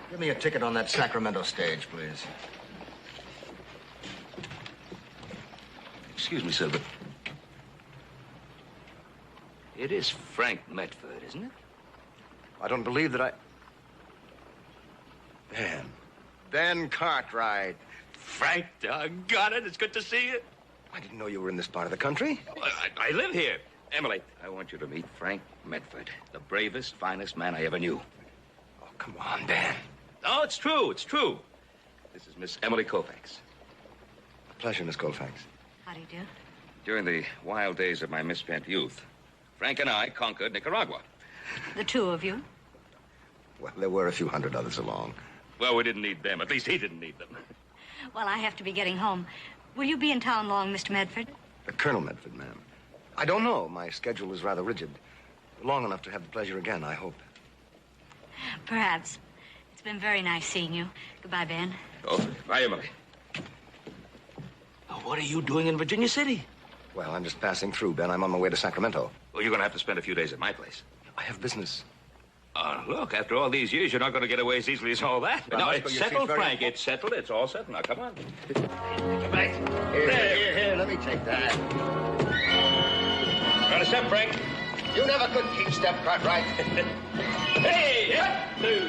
Give me a ticket on that Sacramento stage, please. Excuse me, sir, but it is Frank Medford, isn't it? I don't believe that I... Ben Cartwright. Frank, doggone it. It's good to see you. I didn't know you were in this part of the country. I live here. Emily, I want you to meet Frank Medford, the bravest, finest man I ever knew. Oh, come on, Ben. Oh, it's true. It's true. This is Miss Emily Colfax. Pleasure, Miss Colfax. How do you do? During the wild days of my misspent youth, Frank and I conquered Nicaragua. The two of you? Well, there were a few hundred others along. Well, we didn't need them. At least he didn't need them. Well, I have to be getting home. Will you be in town long, Mr. Medford? Colonel Medford, ma'am. I don't know. My schedule is rather rigid. Long enough to have the pleasure again, I hope. Perhaps. It's been very nice seeing you. Goodbye, Ben. Oh, bye, Emily. Now, what are you doing in Virginia City? Well, I'm just passing through, Ben. I'm on my way to Sacramento. Well, you're going to have to spend a few days at my place. I have business. Look, after all these years, you're not going to get away as easily as all that. Well, No, Michael, it's you settled, seem very- Frank. It's settled. It's all settled. Now, come on. Come back. Here, let me take that. Got a step, Frank. You never could keep step, Cartwright. Hey! Hey!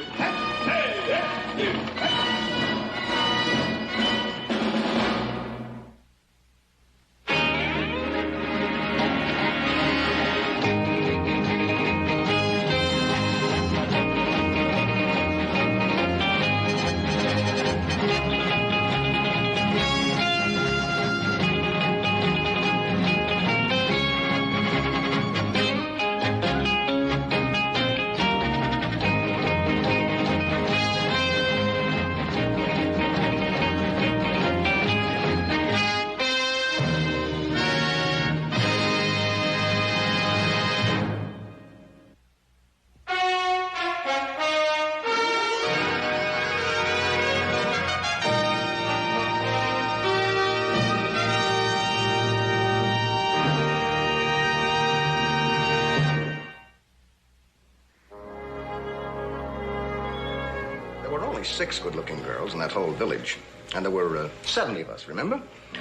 There were only 6 good-looking girls in that whole village. And there were 70 of us, remember? Yeah.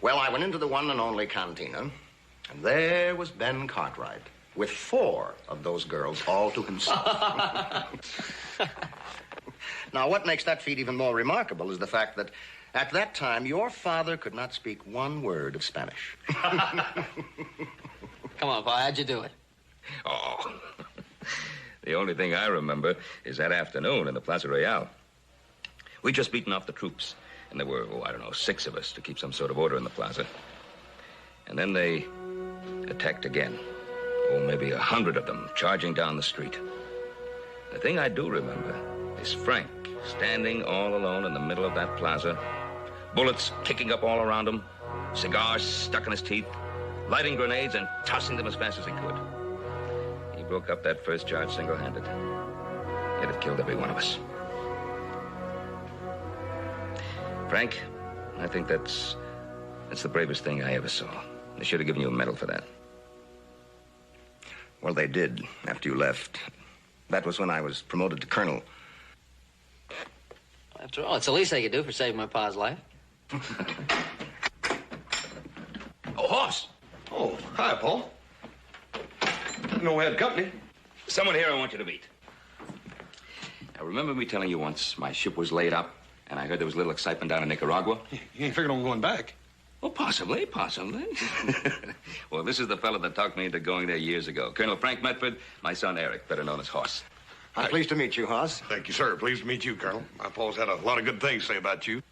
Well, I went into the one and only cantina, and there was Ben Cartwright with 4 of those girls all to himself. Now, what makes that feat even more remarkable is the fact that at that time, your father could not speak one word of Spanish. Come on, Pa, how'd you do it? Oh. The only thing I remember is that afternoon in the Plaza Royale. We'd just beaten off the troops, and there were, 6 of us to keep some sort of order in the plaza. And then they attacked again. Maybe 100 of them charging down the street. The thing I do remember is Frank standing all alone in the middle of that plaza, bullets kicking up all around him, cigars stuck in his teeth, lighting grenades and tossing them as fast as he could. He broke up that first charge single-handed. It'd have killed every one of us. Frank, I think that's the bravest thing I ever saw. They should have given you a medal for that. Well, they did after you left. That was when I was promoted to colonel. After all, it's the least I could do for saving my pa's life. Oh, Hoss! Oh, hi, Paul. Didn't know we had company. Someone here I want you to meet. Now, remember me telling you once my ship was laid up And I heard there was a little excitement down in Nicaragua. You ain't figured on going back? Oh, possibly. Well, this is the fellow that talked me into going there years ago. Colonel Frank Medford, my son Eric, better known as Hoss. I'm pleased to meet you, Hoss. Thank you, sir. Pleased to meet you, Colonel. My Paul's had a lot of good things to say about you.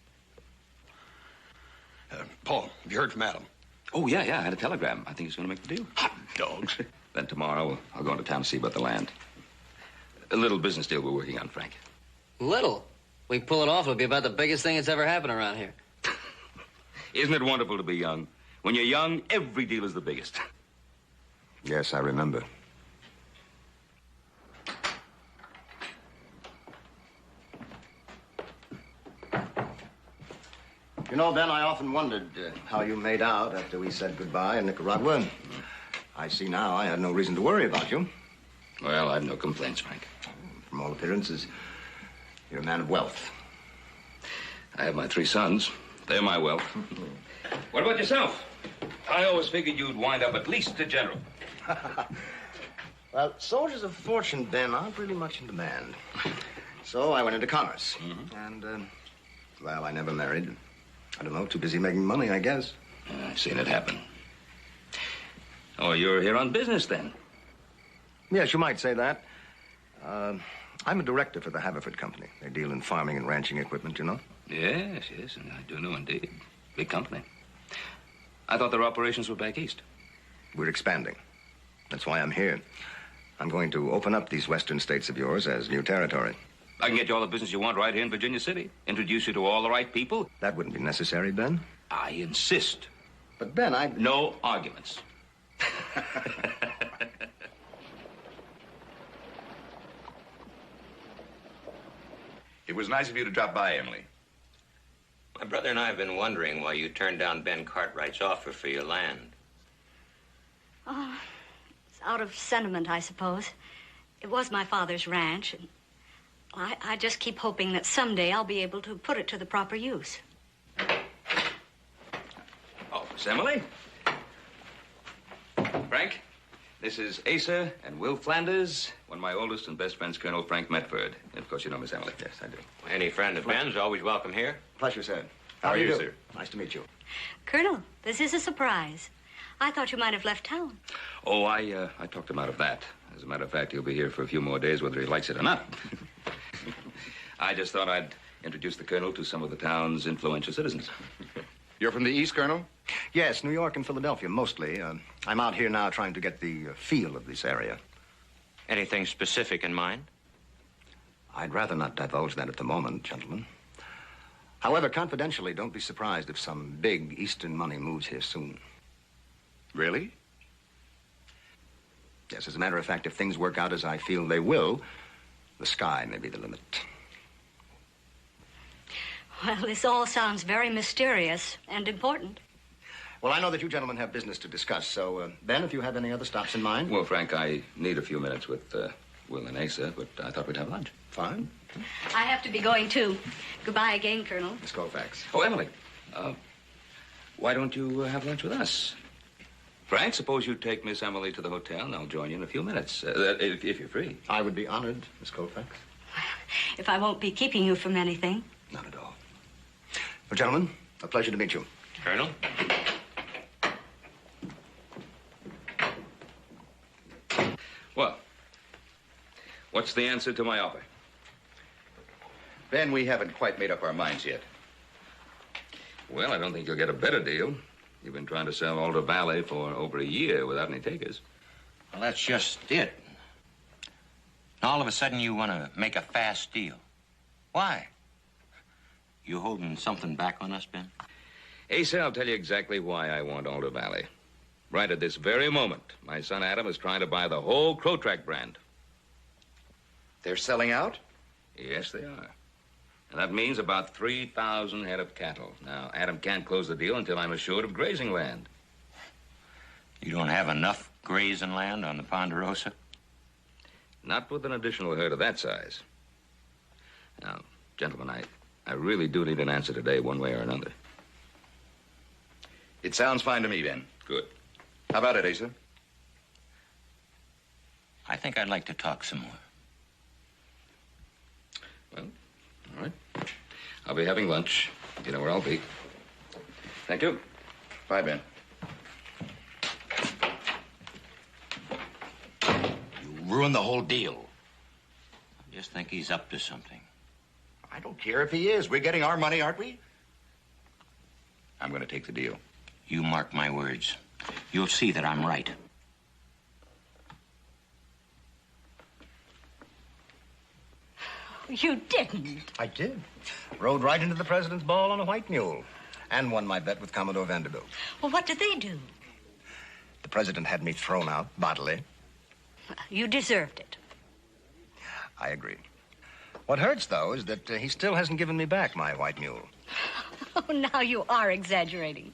Paul, have you heard from Adam? Oh, yeah. I had a telegram. I think he's going to make the deal. Hot dogs. Then tomorrow, I'll go into town to see about the land. A little business deal we're working on, Frank. Little? We pull it off, it'll be about the biggest thing that's ever happened around here. Isn't it wonderful to be young? When you're young, every deal is the biggest. Yes, I remember. You know, Ben, I often wondered how you made out after we said goodbye in Nicaragua. I see now I had no reason to worry about you. Well, I've no complaints, Frank. From all appearances, you're a man of wealth. I have my 3 sons. They're my wealth. What about yourself? I always figured you'd wind up at least a general. Well, soldiers of fortune, Ben, aren't really much in demand. So I went into commerce. And, well, I never married. I don't know, too busy making money, I guess. I've seen it happen. Oh, you're here on business, then? Yes, you might say that. I'm a director for the Haverford Company. They deal in farming and ranching equipment, you know. Yes, and I do know indeed. Big company. I thought their operations were back east. We're expanding. That's why I'm here. I'm going to open up these western states of yours as new territory. I can get you all the business you want right here in Virginia City. Introduce you to all the right people. That wouldn't be necessary, Ben. I insist. But, Ben, No arguments. It was nice of you to drop by, Emily. My brother and I have been wondering why you turned down Ben Cartwright's offer for your land. Oh, it's out of sentiment, I suppose. It was my father's ranch, and I just keep hoping that someday I'll be able to put it to the proper use. Oh, Miss Emily. Frank, this is Asa and Will Flanders, one of my oldest and best friends, Colonel Frank Medford. And of course, you know Miss Emily. Yes, I do. Any friend of Ben's always welcome here. Pleasure, sir. How are you, do? sir? Nice to meet you. Colonel, this is a surprise. I thought you might have left town. Oh, I talked him out of that. As a matter of fact, he'll be here for a few more days, whether he likes it or not. I just thought I'd introduce the Colonel to some of the town's influential citizens. You're from the East, Colonel? Yes, New York and Philadelphia, mostly. I'm out here now trying to get the feel of this area. Anything specific in mind? I'd rather not divulge that at the moment, gentlemen. However, confidentially, don't be surprised if some big Eastern money moves here soon. Really? Yes, as a matter of fact, if things work out as I feel they will, the sky may be the limit. Well, this all sounds very mysterious and important. Well, I know that you gentlemen have business to discuss, so, Ben, if you have any other stops in mind. Well, Frank, I need a few minutes with Will and Asa, but I thought we'd have lunch. Fine. I have to be going, too. Goodbye again, Colonel. Miss Colfax. Oh, Emily, why don't you have lunch with us? Frank, suppose you take Miss Emily to the hotel, and I'll join you in a few minutes, if you're free. I would be honored, Miss Colfax. If I won't be keeping you from anything. Not at all. Well, gentlemen, a pleasure to meet you. Colonel? Well, what's the answer to my offer? Ben, we haven't quite made up our minds yet. Well, I don't think you'll get a better deal. You've been trying to sell Alder Valley for over a year without any takers. Well, that's just it. All of a sudden, you want to make a fast deal. Why? You holding something back on us, Ben? Asa, I'll tell you exactly why I want Alder Valley. Right at this very moment, my son Adam is trying to buy the whole Crow-Track brand. They're selling out? Yes, they are. And that means about 3,000 head of cattle. Now, Adam can't close the deal until I'm assured of grazing land. You don't have enough grazing land on the Ponderosa? Not with an additional herd of that size. Now, gentlemen, I really do need an answer today, one way or another. It sounds fine to me, Ben. Good. How about it, Asa? I think I'd like to talk some more. Well, all right. I'll be having lunch. You know where I'll be. Thank you. Bye, Ben. You ruined the whole deal. I just think he's up to something. I don't care if he is. We're getting our money, aren't we? I'm going to take the deal. You mark my words. You'll see that I'm right. You didn't. I did. Rode right into the president's ball on a white mule. And won my bet with Commodore Vanderbilt. Well, what did they do? The president had me thrown out bodily. You deserved it. I agree. What hurts, though, is that he still hasn't given me back my white mule. Oh, now you are exaggerating.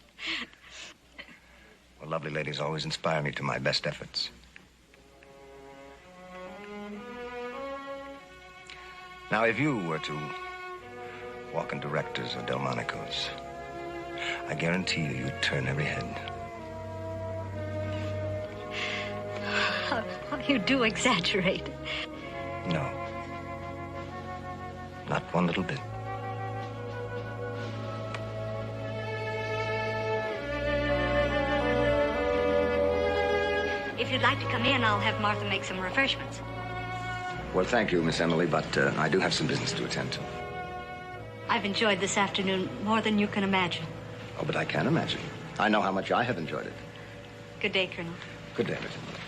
Well, lovely ladies always inspire me to my best efforts. Now, if you were to walk into Rector's or Delmonico's, I guarantee you'd turn every head. You do exaggerate. No. Not one little bit. If you'd like to come in, I'll have Martha make some refreshments. Well, thank you, Miss Emily, but I do have some business to attend to. I've enjoyed this afternoon more than you can imagine. Oh, but I can imagine. I know how much I have enjoyed it. Good day, Colonel. Good day, Miss Emily.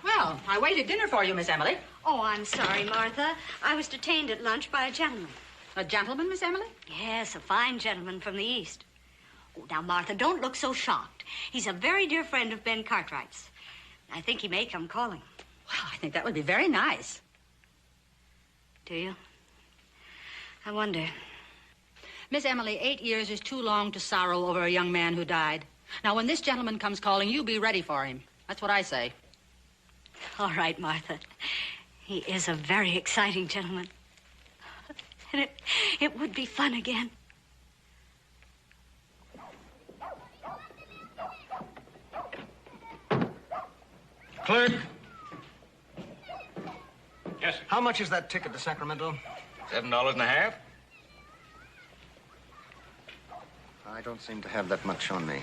Well, I waited dinner for you, Miss Emily. Oh, I'm sorry, Martha. I was detained at lunch by a gentleman. A gentleman, Miss Emily? Yes, a fine gentleman from the East. Oh, now, Martha, don't look so shocked. He's a very dear friend of Ben Cartwright's. I think he may come calling. Well, I think that would be very nice. Do you? I wonder. Miss Emily, 8 years is too long to sorrow over a young man who died. Now, when this gentleman comes calling, you be ready for him. That's what I say. All right, Martha. He is a very exciting gentleman. And it would be fun again. Clerk. Yes. How much is that ticket to Sacramento? $7.50. I don't seem to have that much on me.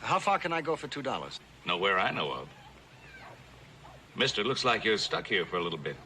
How far can I go for $2? Nowhere I know of. Mister, looks like you're stuck here for a little bit.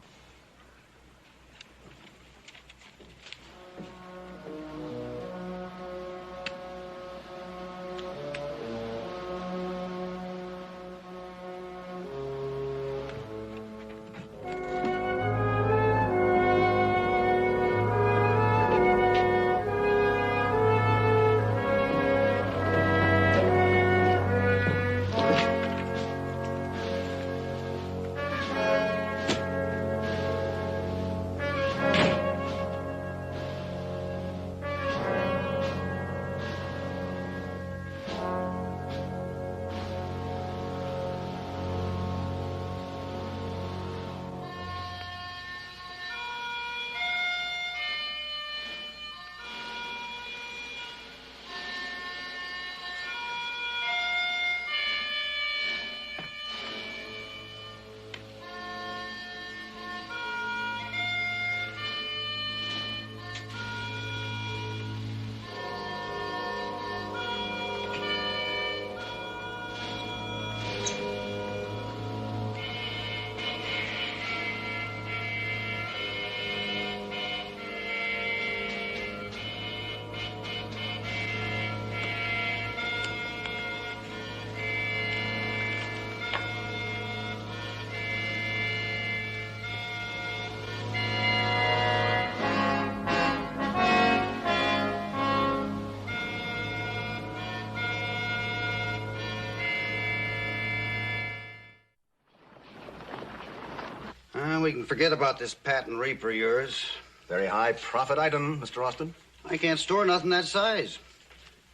We can forget about this patent reaper of yours. Very high profit item, Mr. Austin. I can't store nothing that size.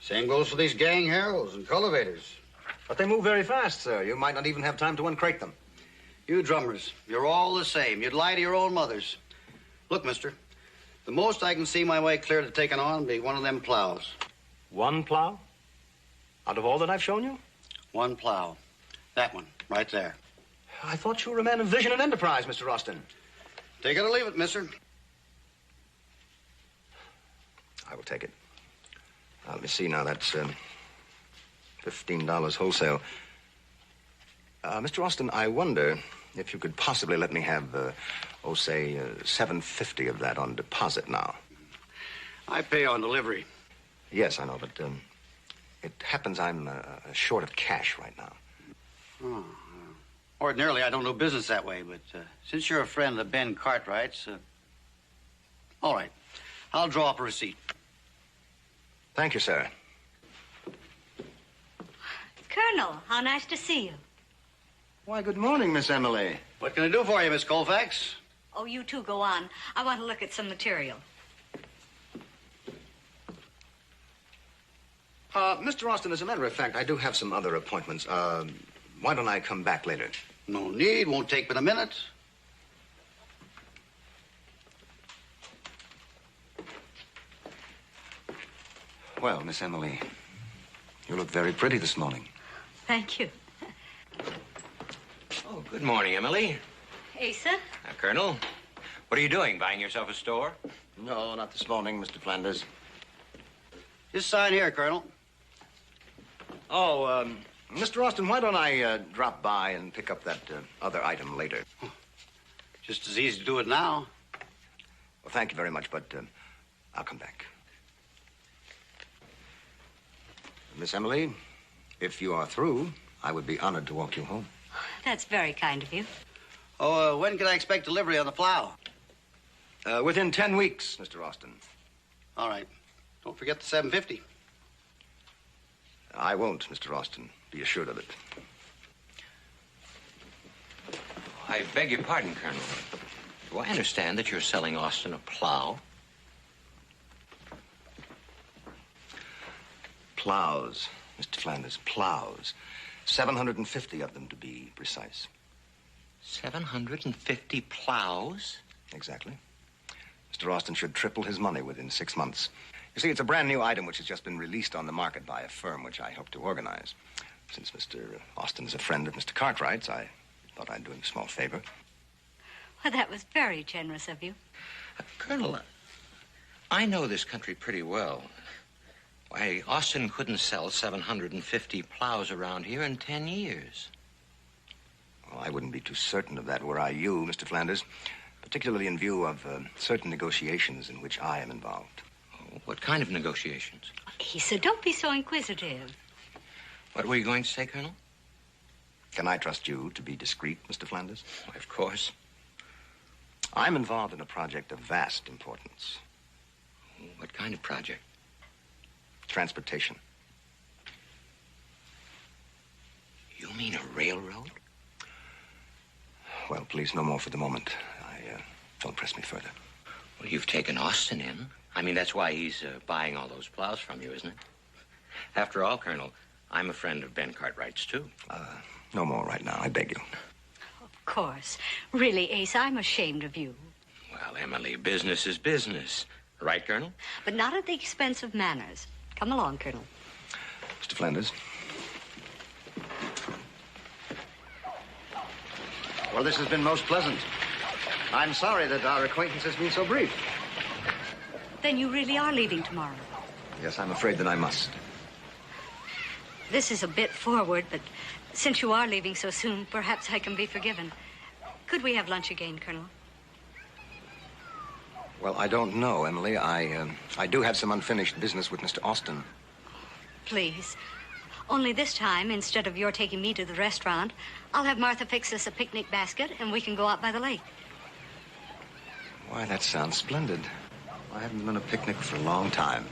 Same goes for these gang harrows and cultivators. But they move very fast, sir. You might not even have time to uncrate them. You drummers, you're all the same. You'd lie to your own mothers. Look, mister, the most I can see my way clear to taking on would be one of them plows. One plow? Out of all that I've shown you? One plow. That one, right there. I thought you were a man of vision and enterprise, Mr. Austin. Take it or leave it, mister. I will take it. Let me see now. That's $15 wholesale. Mr. Austin, I wonder if you could possibly let me have, say, $750 of that on deposit now. I pay on delivery. Yes, I know, but it happens I'm short of cash right now. Oh, ordinarily, I don't do business that way, but since you're a friend of Ben Cartwright's, all right. I'll draw up a receipt. Thank you, sir. Colonel, how nice to see you. Why, good morning, Miss Emily. What can I do for you, Miss Colfax? Oh, you two go on. I want to look at some material. Mr. Austin, as a matter of fact, I do have some other appointments. Why don't I come back later? No need. Won't take but a minute. Well, Miss Emily, you look very pretty this morning. Thank you. Oh, good morning, Emily. Asa? Colonel, what are you doing? Buying yourself a store? No, not this morning, Mr. Flanders. Just sign here, Colonel. Oh, Mr. Austin, why don't I drop by and pick up that other item later? Just as easy to do it now. Well, thank you very much, but I'll come back. Miss Emily, if you are through, I would be honored to walk you home. That's very kind of you. Oh, when can I expect delivery on the plow? Within 10 weeks, Mr. Austin. All right. Don't forget the $750. I won't, Mr. Austin. Be assured of it. I beg your pardon, Colonel. Do I understand that you're selling Austin a plow? Plows, Mr. Flanders, plows. 750 of them, to be precise. 750 plows? Exactly. Mr. Austin should triple his money within 6 months. You see, it's a brand new item which has just been released on the market by a firm which I hope to organize. Since Mr. Austin is a friend of Mr. Cartwright's, I thought I'd do him a small favor. Well, that was very generous of you. Colonel, I know this country pretty well. Why, Austin couldn't sell 750 plows around here in 10 years. Well, I wouldn't be too certain of that were I you, Mr. Flanders, particularly in view of certain negotiations in which I am involved. Oh, what kind of negotiations? Asa, don't be so inquisitive. What were you going to say, Colonel? Can I trust you to be discreet, Mr. Flanders? Why, of course. I'm involved in a project of vast importance. What kind of project? Transportation. You mean a railroad? Well, please, no more for the moment. Don't press me further. Well, you've taken Austin in. I mean, that's why he's buying all those plows from you, isn't it? After all, Colonel, I'm a friend of Ben Cartwright's, too. No more right now, I beg you. Of course. Really, Asa, I'm ashamed of you. Well, Emily, business is business. Right, Colonel? But not at the expense of manners. Come along, Colonel. Mr. Flanders. Well, this has been most pleasant. I'm sorry that our acquaintance has been so brief. Then you really are leaving tomorrow. Yes, I'm afraid that I must. This is a bit forward, but since you are leaving so soon, perhaps I can be forgiven. Could we have lunch again, Colonel? Well, I don't know, Emily. I do have some unfinished business with Mr. Austin. Please. Only this time, instead of your taking me to the restaurant, I'll have Martha fix us a picnic basket, and we can go out by the lake. Why, that sounds splendid. I haven't been on a picnic for a long time.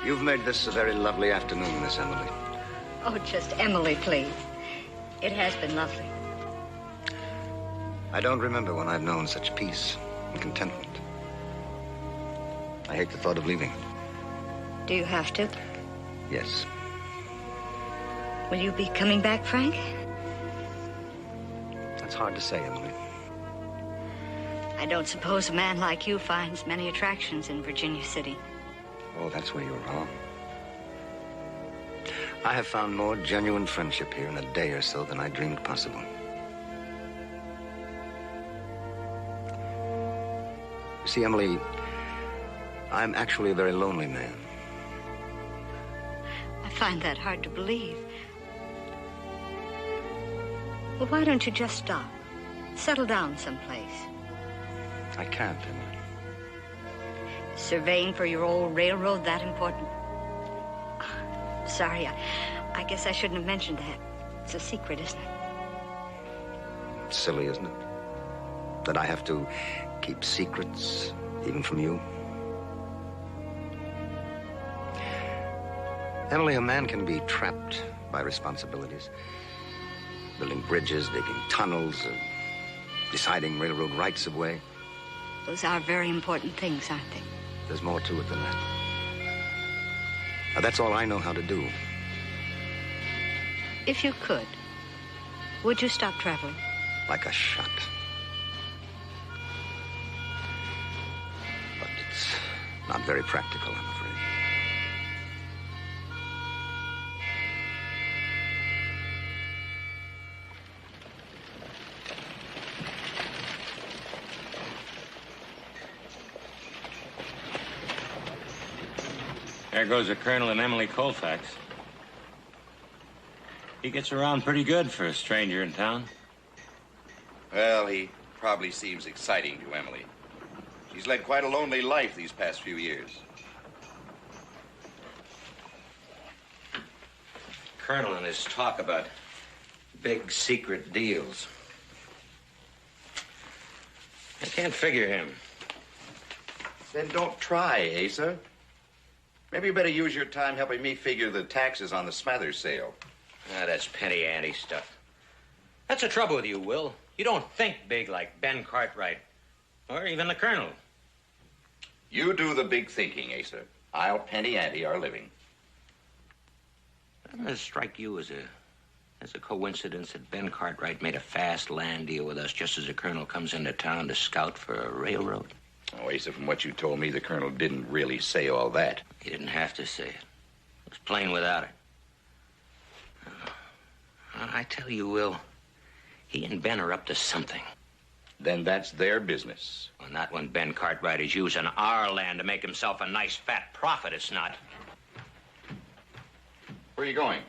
You've made this a very lovely afternoon, Miss Emily. Oh, just Emily, please. It has been lovely. I don't remember when I've known such peace and contentment. I hate the thought of leaving. Do you have to? Yes. Will you be coming back, Frank? That's hard to say, Emily. I don't suppose a man like you finds many attractions in Virginia City. Oh, that's where you're wrong. I have found more genuine friendship here in a day or so than I dreamed possible. You see, Emily, I'm actually a very lonely man. I find that hard to believe. Well, why don't you just stop? Settle down someplace. I can't, Emily. Surveying for your old railroad that important? Sorry, I guess I shouldn't have mentioned that. It's a secret, isn't it? It's silly, isn't it? That I have to keep secrets, even from you. Emily, a man can be trapped by responsibilities. Building bridges, digging tunnels, deciding railroad rights of way. Those are very important things, aren't they? There's more to it than that. Now, that's all I know how to do. If you could, would you stop traveling? Like a shot. But it's not very practical, I'm afraid. There goes the Colonel and Emily Colfax. He gets around pretty good for a stranger in town. Well, he probably seems exciting to Emily. She's led quite a lonely life these past few years. Colonel and his talk about big secret deals. I can't figure him. Then don't try, Asa. Maybe you better use your time helping me figure the taxes on the Smathers sale. Ah, that's penny-ante stuff. That's the trouble with you, Will. You don't think big like Ben Cartwright, or even the Colonel. You do the big thinking, Asa. I'll penny-ante our living. Doesn't it strike you as a coincidence that Ben Cartwright made a fast land deal with us just as the Colonel comes into town to scout for a railroad? Oh, Asa, from what you told me, the Colonel didn't really say all that. He didn't have to say it. It was plain without it. I tell you, Will, he and Ben are up to something. Then that's their business. Well, not when Ben Cartwright is using our land to make himself a nice fat profit, it's not. Where are you going?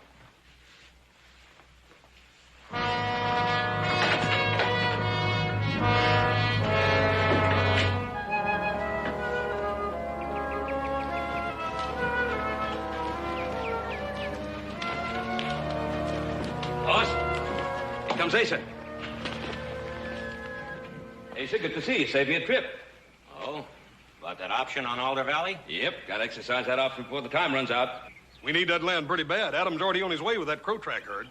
Comes Asa. Asa, good to see you. Saved me a trip. Oh, about that option on Alder Valley? Yep, got to exercise that option before the time runs out. We need that land pretty bad. Adam's already on his way with that crow track herd.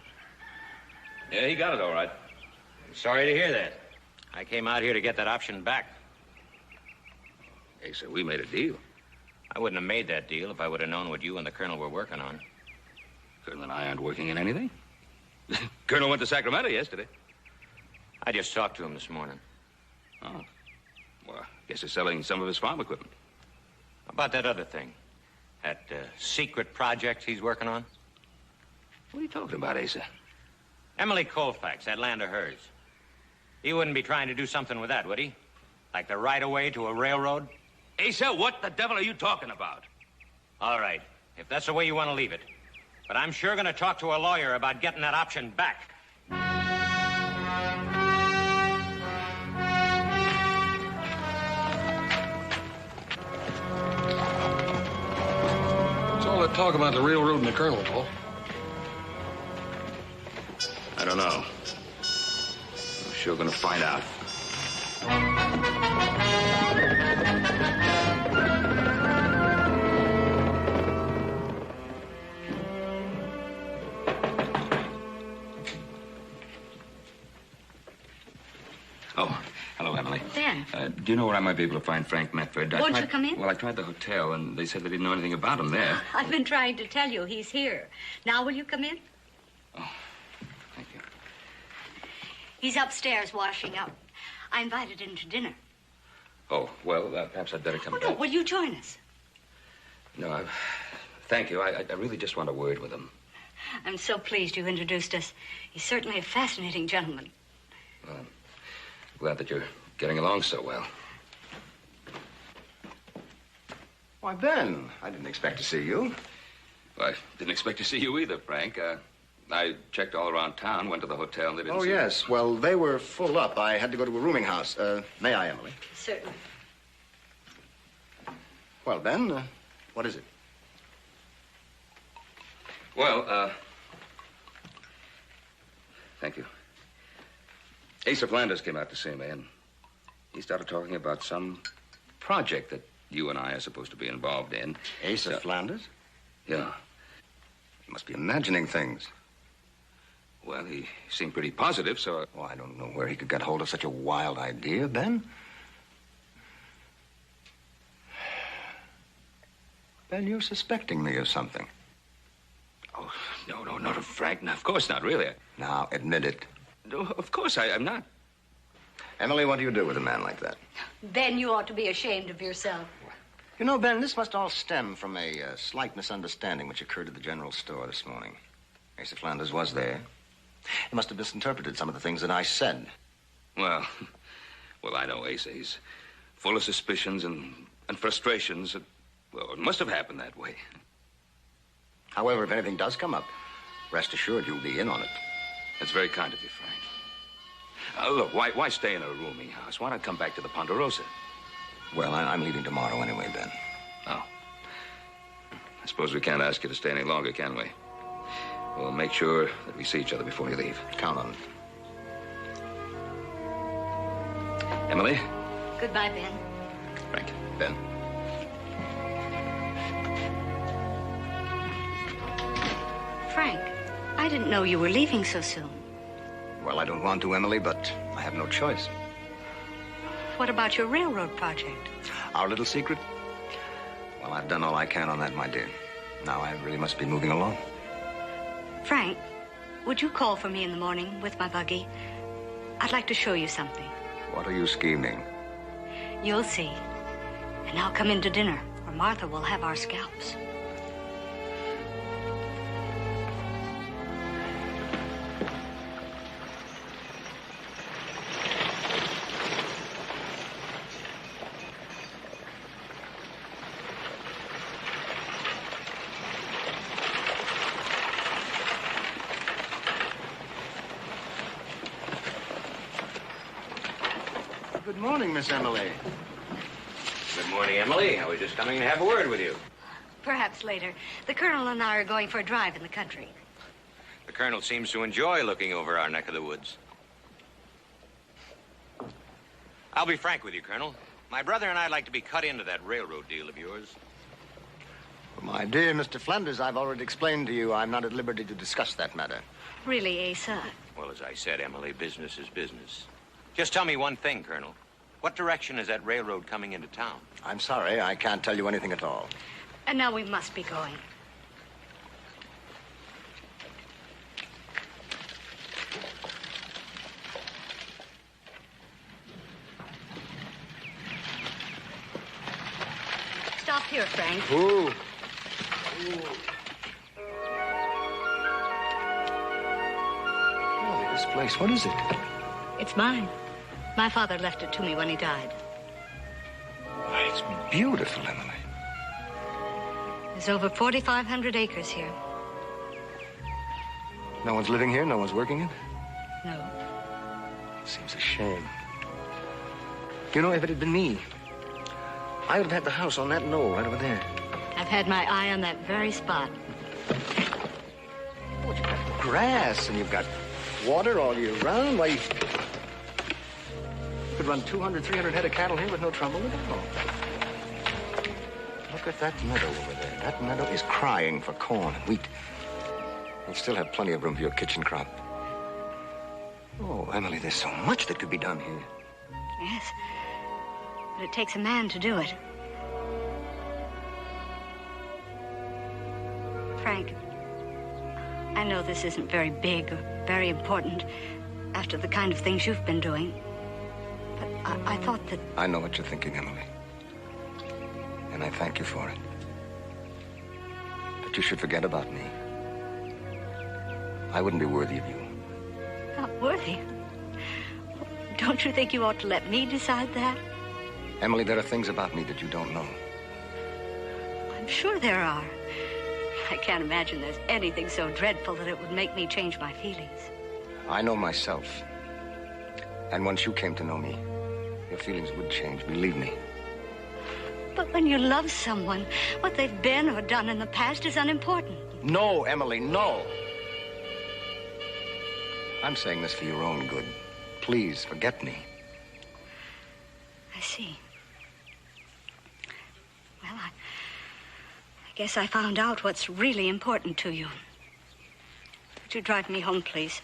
Yeah, he got it all right. I'm sorry to hear that. I came out here to get that option back. Asa, we made a deal. I wouldn't have made that deal if I would have known what you and the Colonel were working on. Colonel and I aren't working in anything. Colonel went to Sacramento yesterday. I just talked to him this morning. Oh. Well, I guess he's selling some of his farm equipment. About that other thing. That secret project he's working on. What are you talking about, Asa? Emily Colfax, that land of hers. He wouldn't be trying to do something with that, would he? Like the right-of-way to a railroad? Asa, what the devil are you talking about? All right, if that's the way you want to leave it. But I'm sure going to talk to a lawyer about getting that option back. What's all that talk about the railroad and the Colonel, Paul? I don't know. I'm sure going to find out. Oh, hello, Emily. Ben. Do you know where I might be able to find Frank Medford? Won't you come in? Well, I tried the hotel, and they said they didn't know anything about him there. I've been trying to tell you he's here. Now, will you come in? Oh, thank you. He's upstairs washing up. I invited him to dinner. Oh, well, perhaps I'd better come Oh, back. no, will you join us? No, thank you. I really just want a word with him. I'm so pleased you introduced us. He's certainly a fascinating gentleman. Well, I'm glad that you're getting along so well. Why, Ben, I didn't expect to see you. Well, I didn't expect to see you either, Frank. I checked all around town, went to the hotel, and they didn't Oh, see yes. Well, they were full up. I had to go to a rooming house. May I, Emily? Certainly. Well, Ben, what is it? Well, thank you. Asa Flanders came out to see me, and he started talking about some project that you and I are supposed to be involved in. Asa Flanders? Yeah. He must be imagining things. Well, he seemed pretty positive, so... Oh, I don't know where he could get hold of such a wild idea, Ben. Ben, you're suspecting me of something. Oh, no, not Frank. No, of course not, really. Now, admit it. No, of course I'm not. Emily, what do you do with a man like that? Ben, you ought to be ashamed of yourself. You know, Ben, this must all stem from a slight misunderstanding which occurred at the general store this morning. Asa Flanders was there. He must have misinterpreted some of the things that I said. Well, I know Asa. He's full of suspicions and frustrations. Well, it must have happened that way. However, if anything does come up, rest assured you'll be in on it. That's very kind of you, Frank. Look, why stay in a rooming house? Why not come back to the Ponderosa? Well, I'm leaving tomorrow anyway, Ben. Oh. I suppose we can't ask you to stay any longer, can we? We'll make sure that we see each other before you leave. Count on it. Emily? Goodbye, Ben. Frank. Ben. Frank, I didn't know you were leaving so soon. Well, I don't want to, Emily, but I have no choice. What about your railroad project? Our little secret? Well, I've done all I can on that, my dear. Now I really must be moving along. Frank, would you call for me in the morning with my buggy? I'd like to show you something. What are you scheming? You'll see. And now come in to dinner, or Martha will have our scalps. Good morning, Miss Emily. Good morning, Emily. I was just coming to have a word with you. Perhaps later. The Colonel and I are going for a drive in the country. The Colonel seems to enjoy looking over our neck of the woods. I'll be frank with you, Colonel. My brother and I'd like to be cut into that railroad deal of yours. Well, my dear Mr. Flanders, I've already explained to you I'm not at liberty to discuss that matter. Really, Asa? Well, as I said, Emily, business is business. Just tell me one thing, Colonel. What direction is that railroad coming into town? I'm sorry, I can't tell you anything at all. And now we must be going. Stop here, Frank. Ooh. Oh, this place, what is it? It's mine. My father left it to me when he died. Why, it's beautiful, Emily. There's over 4,500 acres here. No one's living here? No one's working it? No. Seems a shame. You know, if it had been me, I would have had the house on that knoll right over there. I've had my eye on that very spot. Oh, you've got grass and you've got water all year round. Why, you could run 200, 300 head of cattle here with no trouble at all. Look at that meadow over there. That meadow is crying for corn and wheat. You'll still have plenty of room for your kitchen crop. Oh, Emily, there's so much that could be done here. Yes. But it takes a man to do it. Frank, I know this isn't very big or very important after the kind of things you've been doing. But I thought that... I know what you're thinking, Emily. And I thank you for it. But you should forget about me. I wouldn't be worthy of you. Not worthy? Don't you think you ought to let me decide that? Emily, there are things about me that you don't know. I'm sure there are. I can't imagine there's anything so dreadful that it would make me change my feelings. I know myself. And once you came to know me, your feelings would change, believe me. But when you love someone, what they've been or done in the past is unimportant. No, Emily, no. I'm saying this for your own good. Please, forget me. I see. Well, I guess I found out what's really important to you. Would you drive me home, please?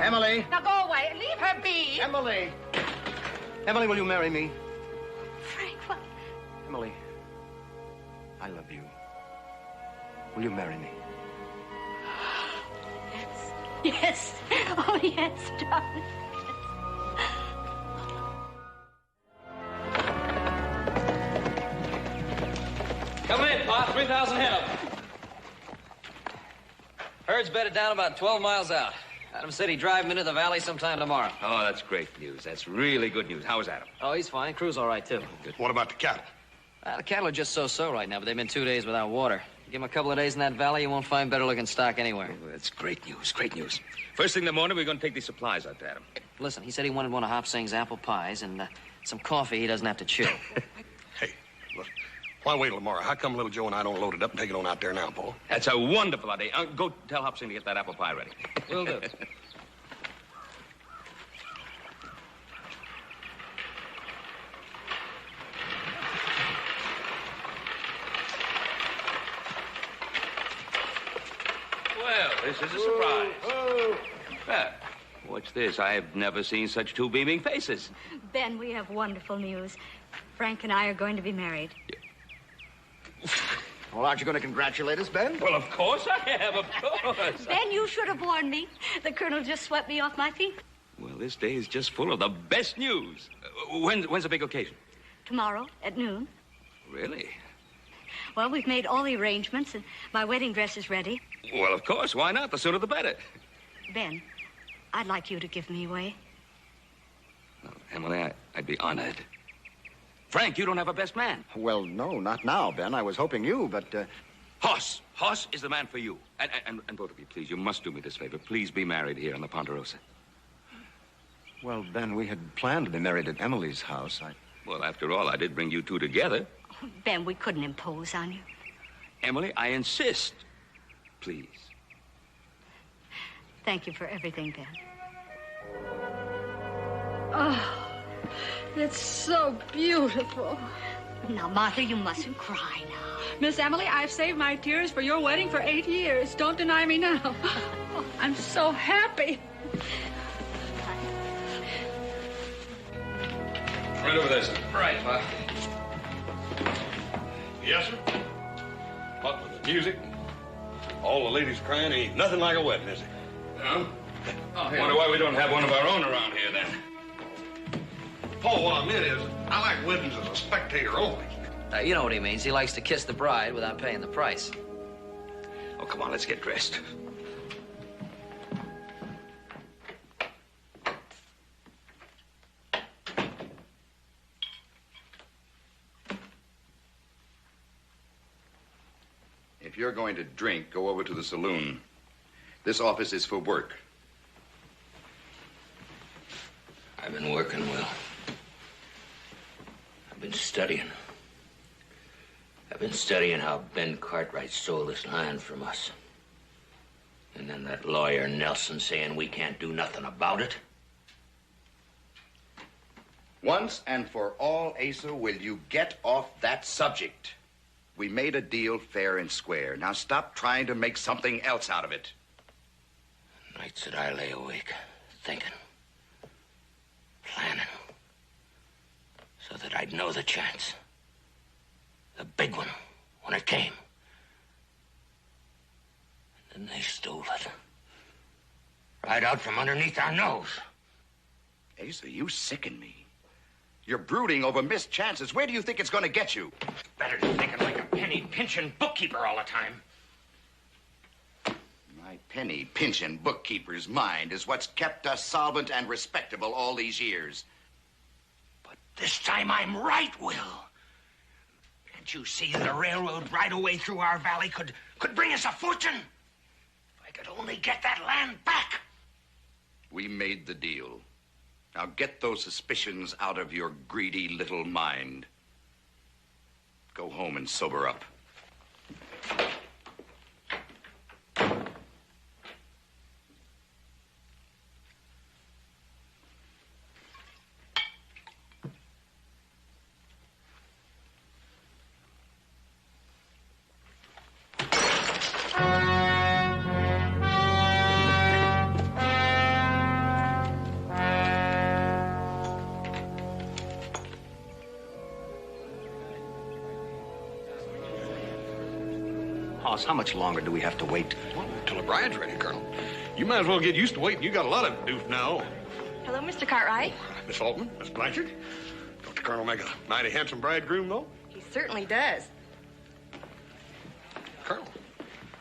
Emily! Now go away. Leave her be. Emily! Emily, will you marry me? Frank, what? Emily, I love you. Will you marry me? Yes. Oh, yes, darling. Come in, Pa. 3,000 head of them. Herd's bedded down about 12 miles out. Adam said he'd drive him into the valley sometime tomorrow. Oh, that's great news. That's really good news. How is Adam? Oh, he's fine. Crew's all right, too. Good. What about the cattle? The cattle are just so-so right now, but they've been 2 days without water. Give them a couple of days in that valley, you won't find better-looking stock anywhere. Oh, that's great news, great news. First thing in the morning, we're going to take these supplies out to Adam. Listen, he said he wanted one of Hop Singh's apple pies and some coffee he doesn't have to chew. Hey, look, why wait till tomorrow? How come little Joe and I don't load it up and take it on out there now, Paul? That's a wonderful idea. Go tell Hop Singh to get that apple pie ready. Will do. Well, this is a surprise. What's this? I've never seen such two beaming faces. Ben, we have wonderful news. Frank and I are going to be married. Well, aren't you going to congratulate us, Ben? Well, of course I am, of course. Ben, you should have warned me. The colonel just swept me off my feet. Well, this day is just full of the best news. When's the big occasion? Tomorrow at noon. Really? Well, we've made all the arrangements, and my wedding dress is ready. Well, of course. Why not? The sooner the better. Ben, I'd like you to give me away. Well, Emily, I'd be honored. Frank, you don't have a best man. Well, no, not now, Ben. I was hoping you, but... Hoss. Hoss is the man for you. And both of you, please, you must do me this favor. Please be married here on the Ponderosa. Well, Ben, we had planned to be married at Emily's house. Well, after all, I did bring you two together. Ben, we couldn't impose on you. Emily, I insist. Please. Thank you for everything, Ben. Oh, it's so beautiful. Now, Martha, you mustn't cry now. Miss Emily, I've saved my tears for your wedding for 8 years. Don't deny me now. I'm so happy. Right over there, sir. Right, Pa. Yes, sir. What with the music? All the ladies crying, ain't nothing like a wedding, is it? No? Wonder why we don't have one of our own around here, then. Paul, what I meant is, I like weddings as a spectator only. You know what he means. He likes to kiss the bride without paying the price. Oh, come on, let's get dressed. If you're going to drink, go over to the saloon. This office is for work. I've been working, Will. I've been studying. I've been studying how Ben Cartwright stole this land from us. And then that lawyer Nelson saying we can't do nothing about it. Once and for all, Asa, will you get off that subject? We made a deal fair and square. Now stop trying to make something else out of it. Nights that I lay awake, thinking, planning, so that I'd know the chance. The big one, when it came. And then they stole it. Right out from underneath our nose. Asa, you sicken me. You're brooding over missed chances. Where do you think it's going to get you? Better than thinking like a penny-pinching bookkeeper all the time. My penny-pinching bookkeeper's mind is what's kept us solvent and respectable all these years. But this time I'm right, Will. Can't you see that a railroad right away through our valley could bring us a fortune? If I could only get that land back. We made the deal. Now get those suspicions out of your greedy little mind. Go home and sober up. Hoss, how much longer do we have to wait? Well, until the bride's ready, Colonel. You might as well get used to waiting. You got a lot of doof now. Hello, Mr. Cartwright. Miss Altman, Miss Blanchard. Don't the Colonel make a mighty handsome bridegroom, though? He certainly does. Colonel,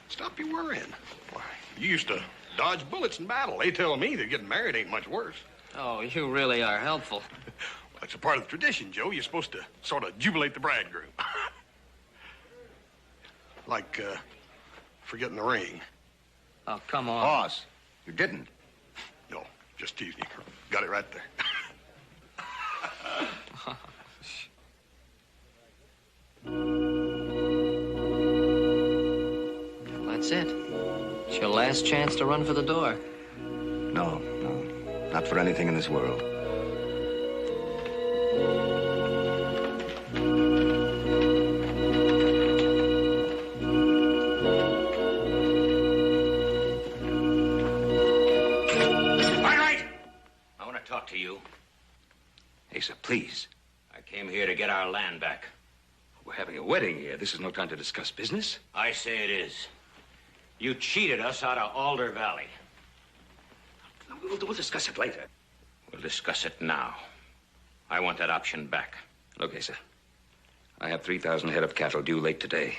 stop your worrying. Why, you used to dodge bullets in battle. They tell me that getting married ain't much worse. Oh, you really are helpful. Well, it's a part of the tradition, Joe. You're supposed to sort of jubilate the bridegroom. Like, forgetting the ring. Oh, come on. Hoss, you didn't. No, just teasing you, Colonel. Got it right there. That's it. It's your last chance to run for the door. No, not for anything in this world. To you. Asa, please. I came here to get our land back. We're having a wedding here. This is no time to discuss business. I say it is. You cheated us out of Alder Valley. We'll discuss it later. We'll discuss it now. I want that option back. Look, Asa, I have 3,000 head of cattle due late today.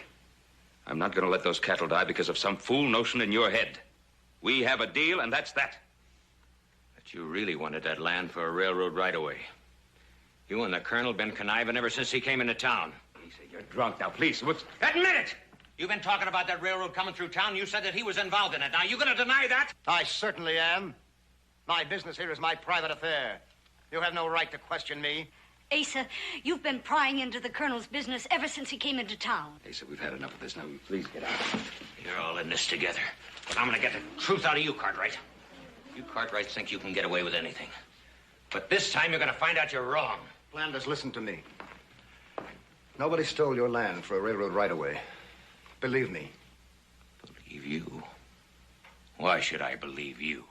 I'm not going to let those cattle die because of some fool notion in your head. We have a deal, and that's that. You really wanted that land for a railroad right-of-way. You and the colonel been conniving ever since he came into town. He said you're drunk. Now, please, what's... Admit it! You've been talking about that railroad coming through town. You said that he was involved in it. Now, you gonna deny that? I certainly am. My business here is my private affair. You have no right to question me. Asa, you've been prying into the colonel's business ever since he came into town. Asa, we've had enough of this. Now, please get out. You're all in this together. But I'm gonna get the truth out of you, Cartwright. You Cartwrights think you can get away with anything. But this time you're going to find out you're wrong. Flanders, listen to me. Nobody stole your land for a railroad right-of-way. Believe me. Believe you? Why should I believe you?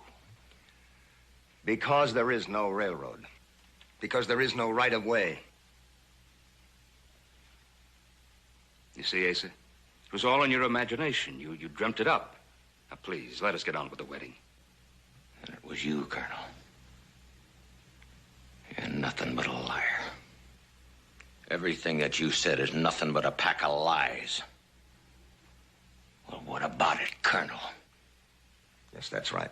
Because there is no railroad. Because there is no right-of-way. You see, Asa? It was all in your imagination. You dreamt it up. Now, please, let us get on with the wedding. And it was you, Colonel. You're nothing but a liar. Everything that you said is nothing but a pack of lies. Well, what about it, Colonel? Yes, that's right.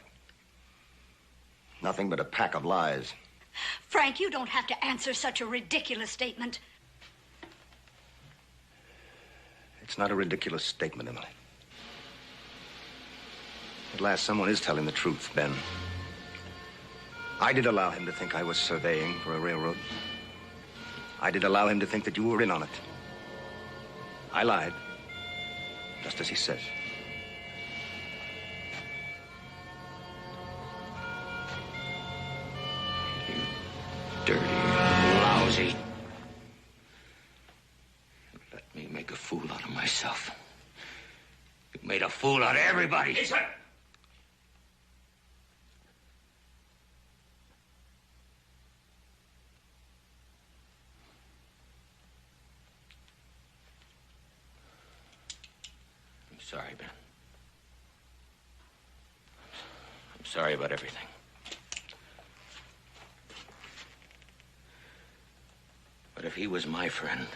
Nothing but a pack of lies. Frank, you don't have to answer such a ridiculous statement. It's not a ridiculous statement, Emily. At last, someone is telling the truth, Ben. I did allow him to think I was surveying for a railroad. I did allow him to think that you were in on it. I lied, just as he says. Dirty, lousy. Let me make a fool out of myself. You made a fool out of everybody. Yes, sir. I'm sorry, Ben. I'm sorry about everything. But if he was my friend,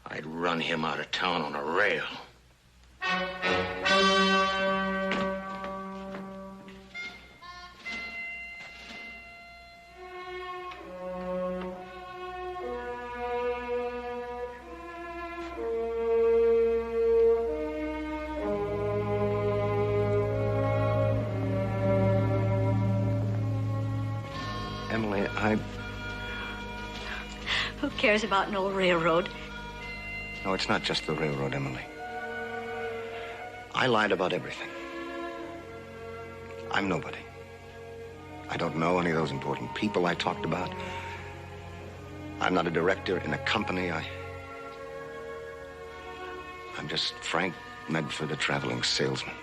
I'd run him out of town on a rail. Emily, Who cares about an old railroad? No, it's not just the railroad, Emily. I lied about everything. I'm nobody. I don't know any of those important people I talked about. I'm not a director in a company. I'm just Frank Medford, a traveling salesman.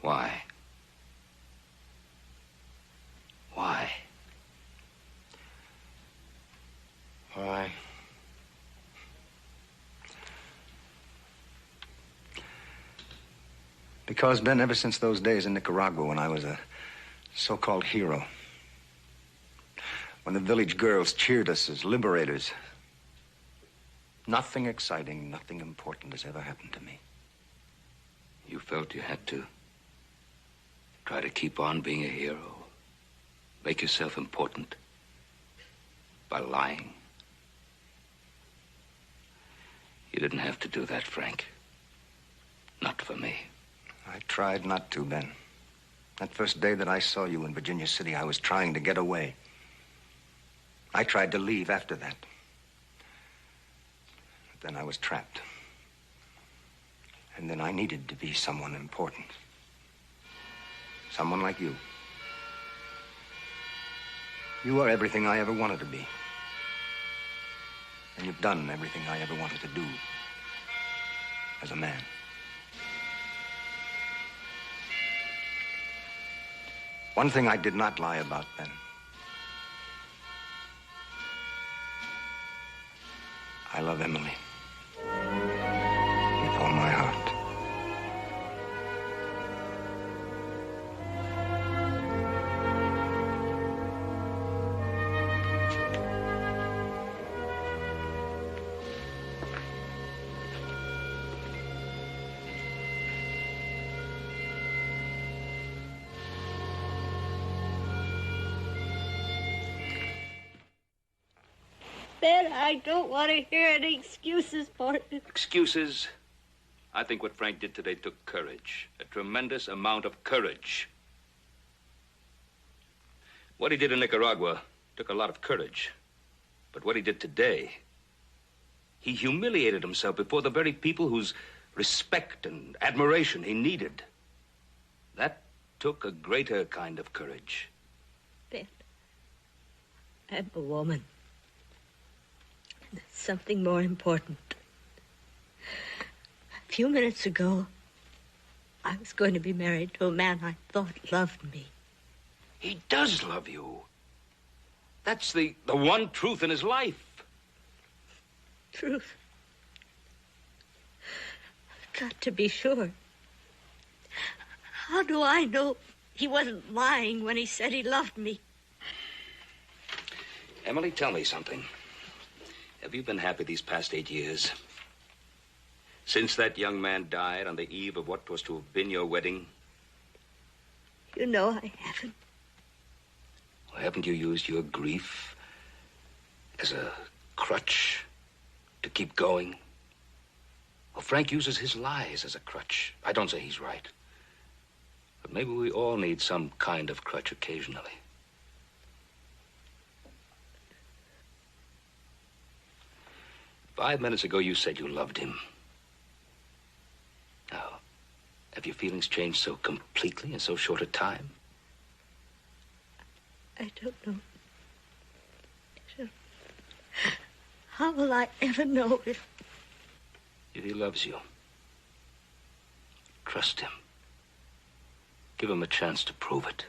Why? Why? Why? Because, Ben, ever since those days in Nicaragua when I was a so-called hero, when the village girls cheered us as liberators, nothing exciting, nothing important has ever happened to me. You felt you had to try to keep on being a hero, make yourself important by lying. You didn't have to do that, Frank. Not for me. I tried not to, Ben. That first day that I saw you in Virginia City, I was trying to get away. I tried to leave after that. But then I was trapped. And then I needed to be someone important. Someone like you. You are everything I ever wanted to be. And you've done everything I ever wanted to do as a man. One thing I did not lie about, Ben. I love Emily. With all my heart. Ben, I don't want to hear any excuses for it. Excuses? I think what Frank did today took courage. A tremendous amount of courage. What he did in Nicaragua took a lot of courage. But what he did today, he humiliated himself before the very people whose respect and admiration he needed. That took a greater kind of courage. Ben, I'm a woman. There's something more important. A few minutes ago, I was going to be married to a man I thought loved me. He does love you. That's the one truth in his life. Truth. I've got to be sure. How do I know he wasn't lying when he said he loved me? Emily, tell me something. Have you been happy these past 8 years? Since that young man died on the eve of what was to have been your wedding? You know I haven't. Well, haven't you used your grief as a crutch to keep going? Well, Frank uses his lies as a crutch. I don't say he's right. But maybe we all need some kind of crutch occasionally. Five minutes ago, you said you loved him. Now, have your feelings changed so completely in so short a time? I don't know. How will I ever know if he loves you? Trust him. Give him a chance to prove it.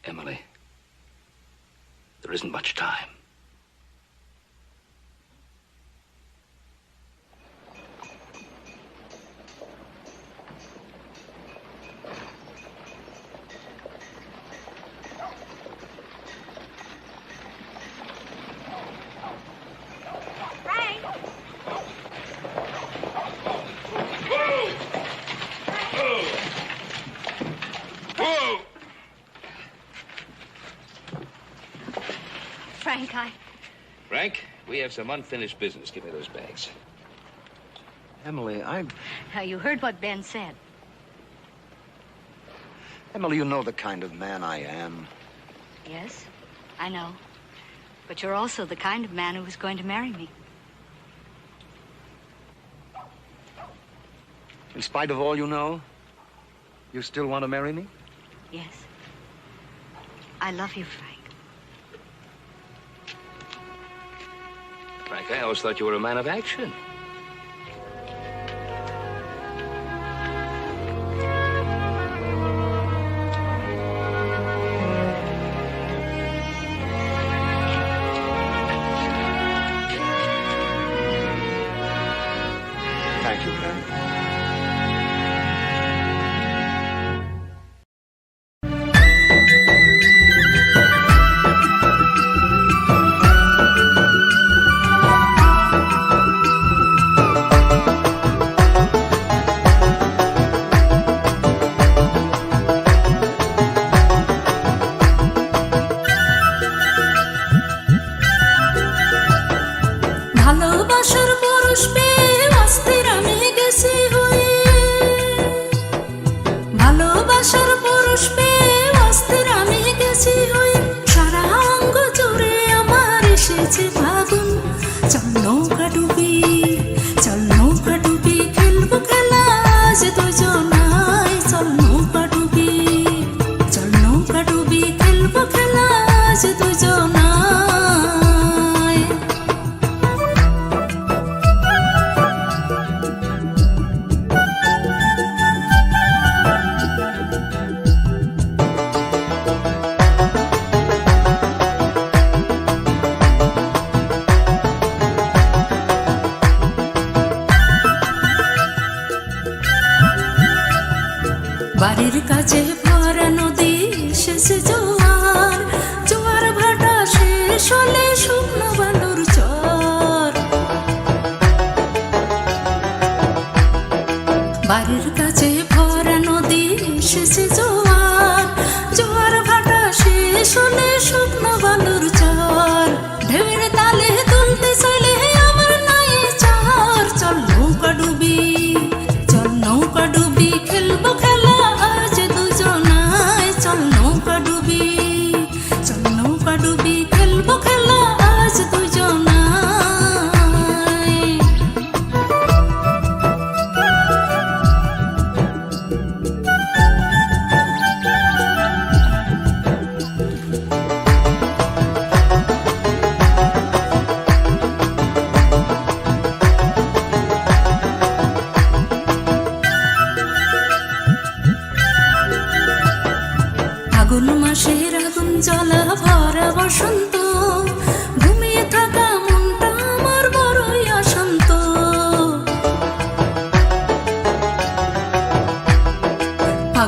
Emily, there isn't much time. Frank, we have some unfinished business. Give me those bags. Emily, Now, you heard what Ben said. Emily, you know the kind of man I am. Yes, I know. But you're also the kind of man who was going to marry me. In spite of all you know, you still want to marry me? Yes. I love you, Frank. Frank, I always thought you were a man of action. Thank you, Ben.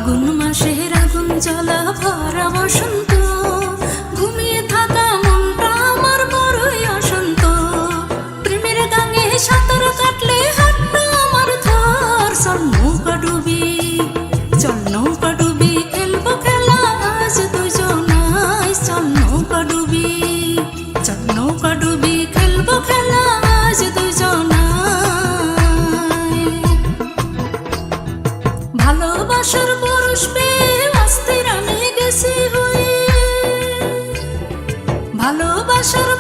ফাগুন মাসের আগুন জ্বলা ভরা বসন্ত ঘুমিয়ে থাকা মনটা আমার বড়ই অশান্ত প্রেমের গাঙে সাঁতার কাটলে হাতটা আমার ধর চল নৌকা ডুবি খেলবো খেলা আজ দুজনাই চল নৌকা ডুবি খেলবো খেলা আজ দুজনাই ভালোবাসার পুরুষ পেয়ে অস্থির আমি গেছি হয়ে ভালোবাসার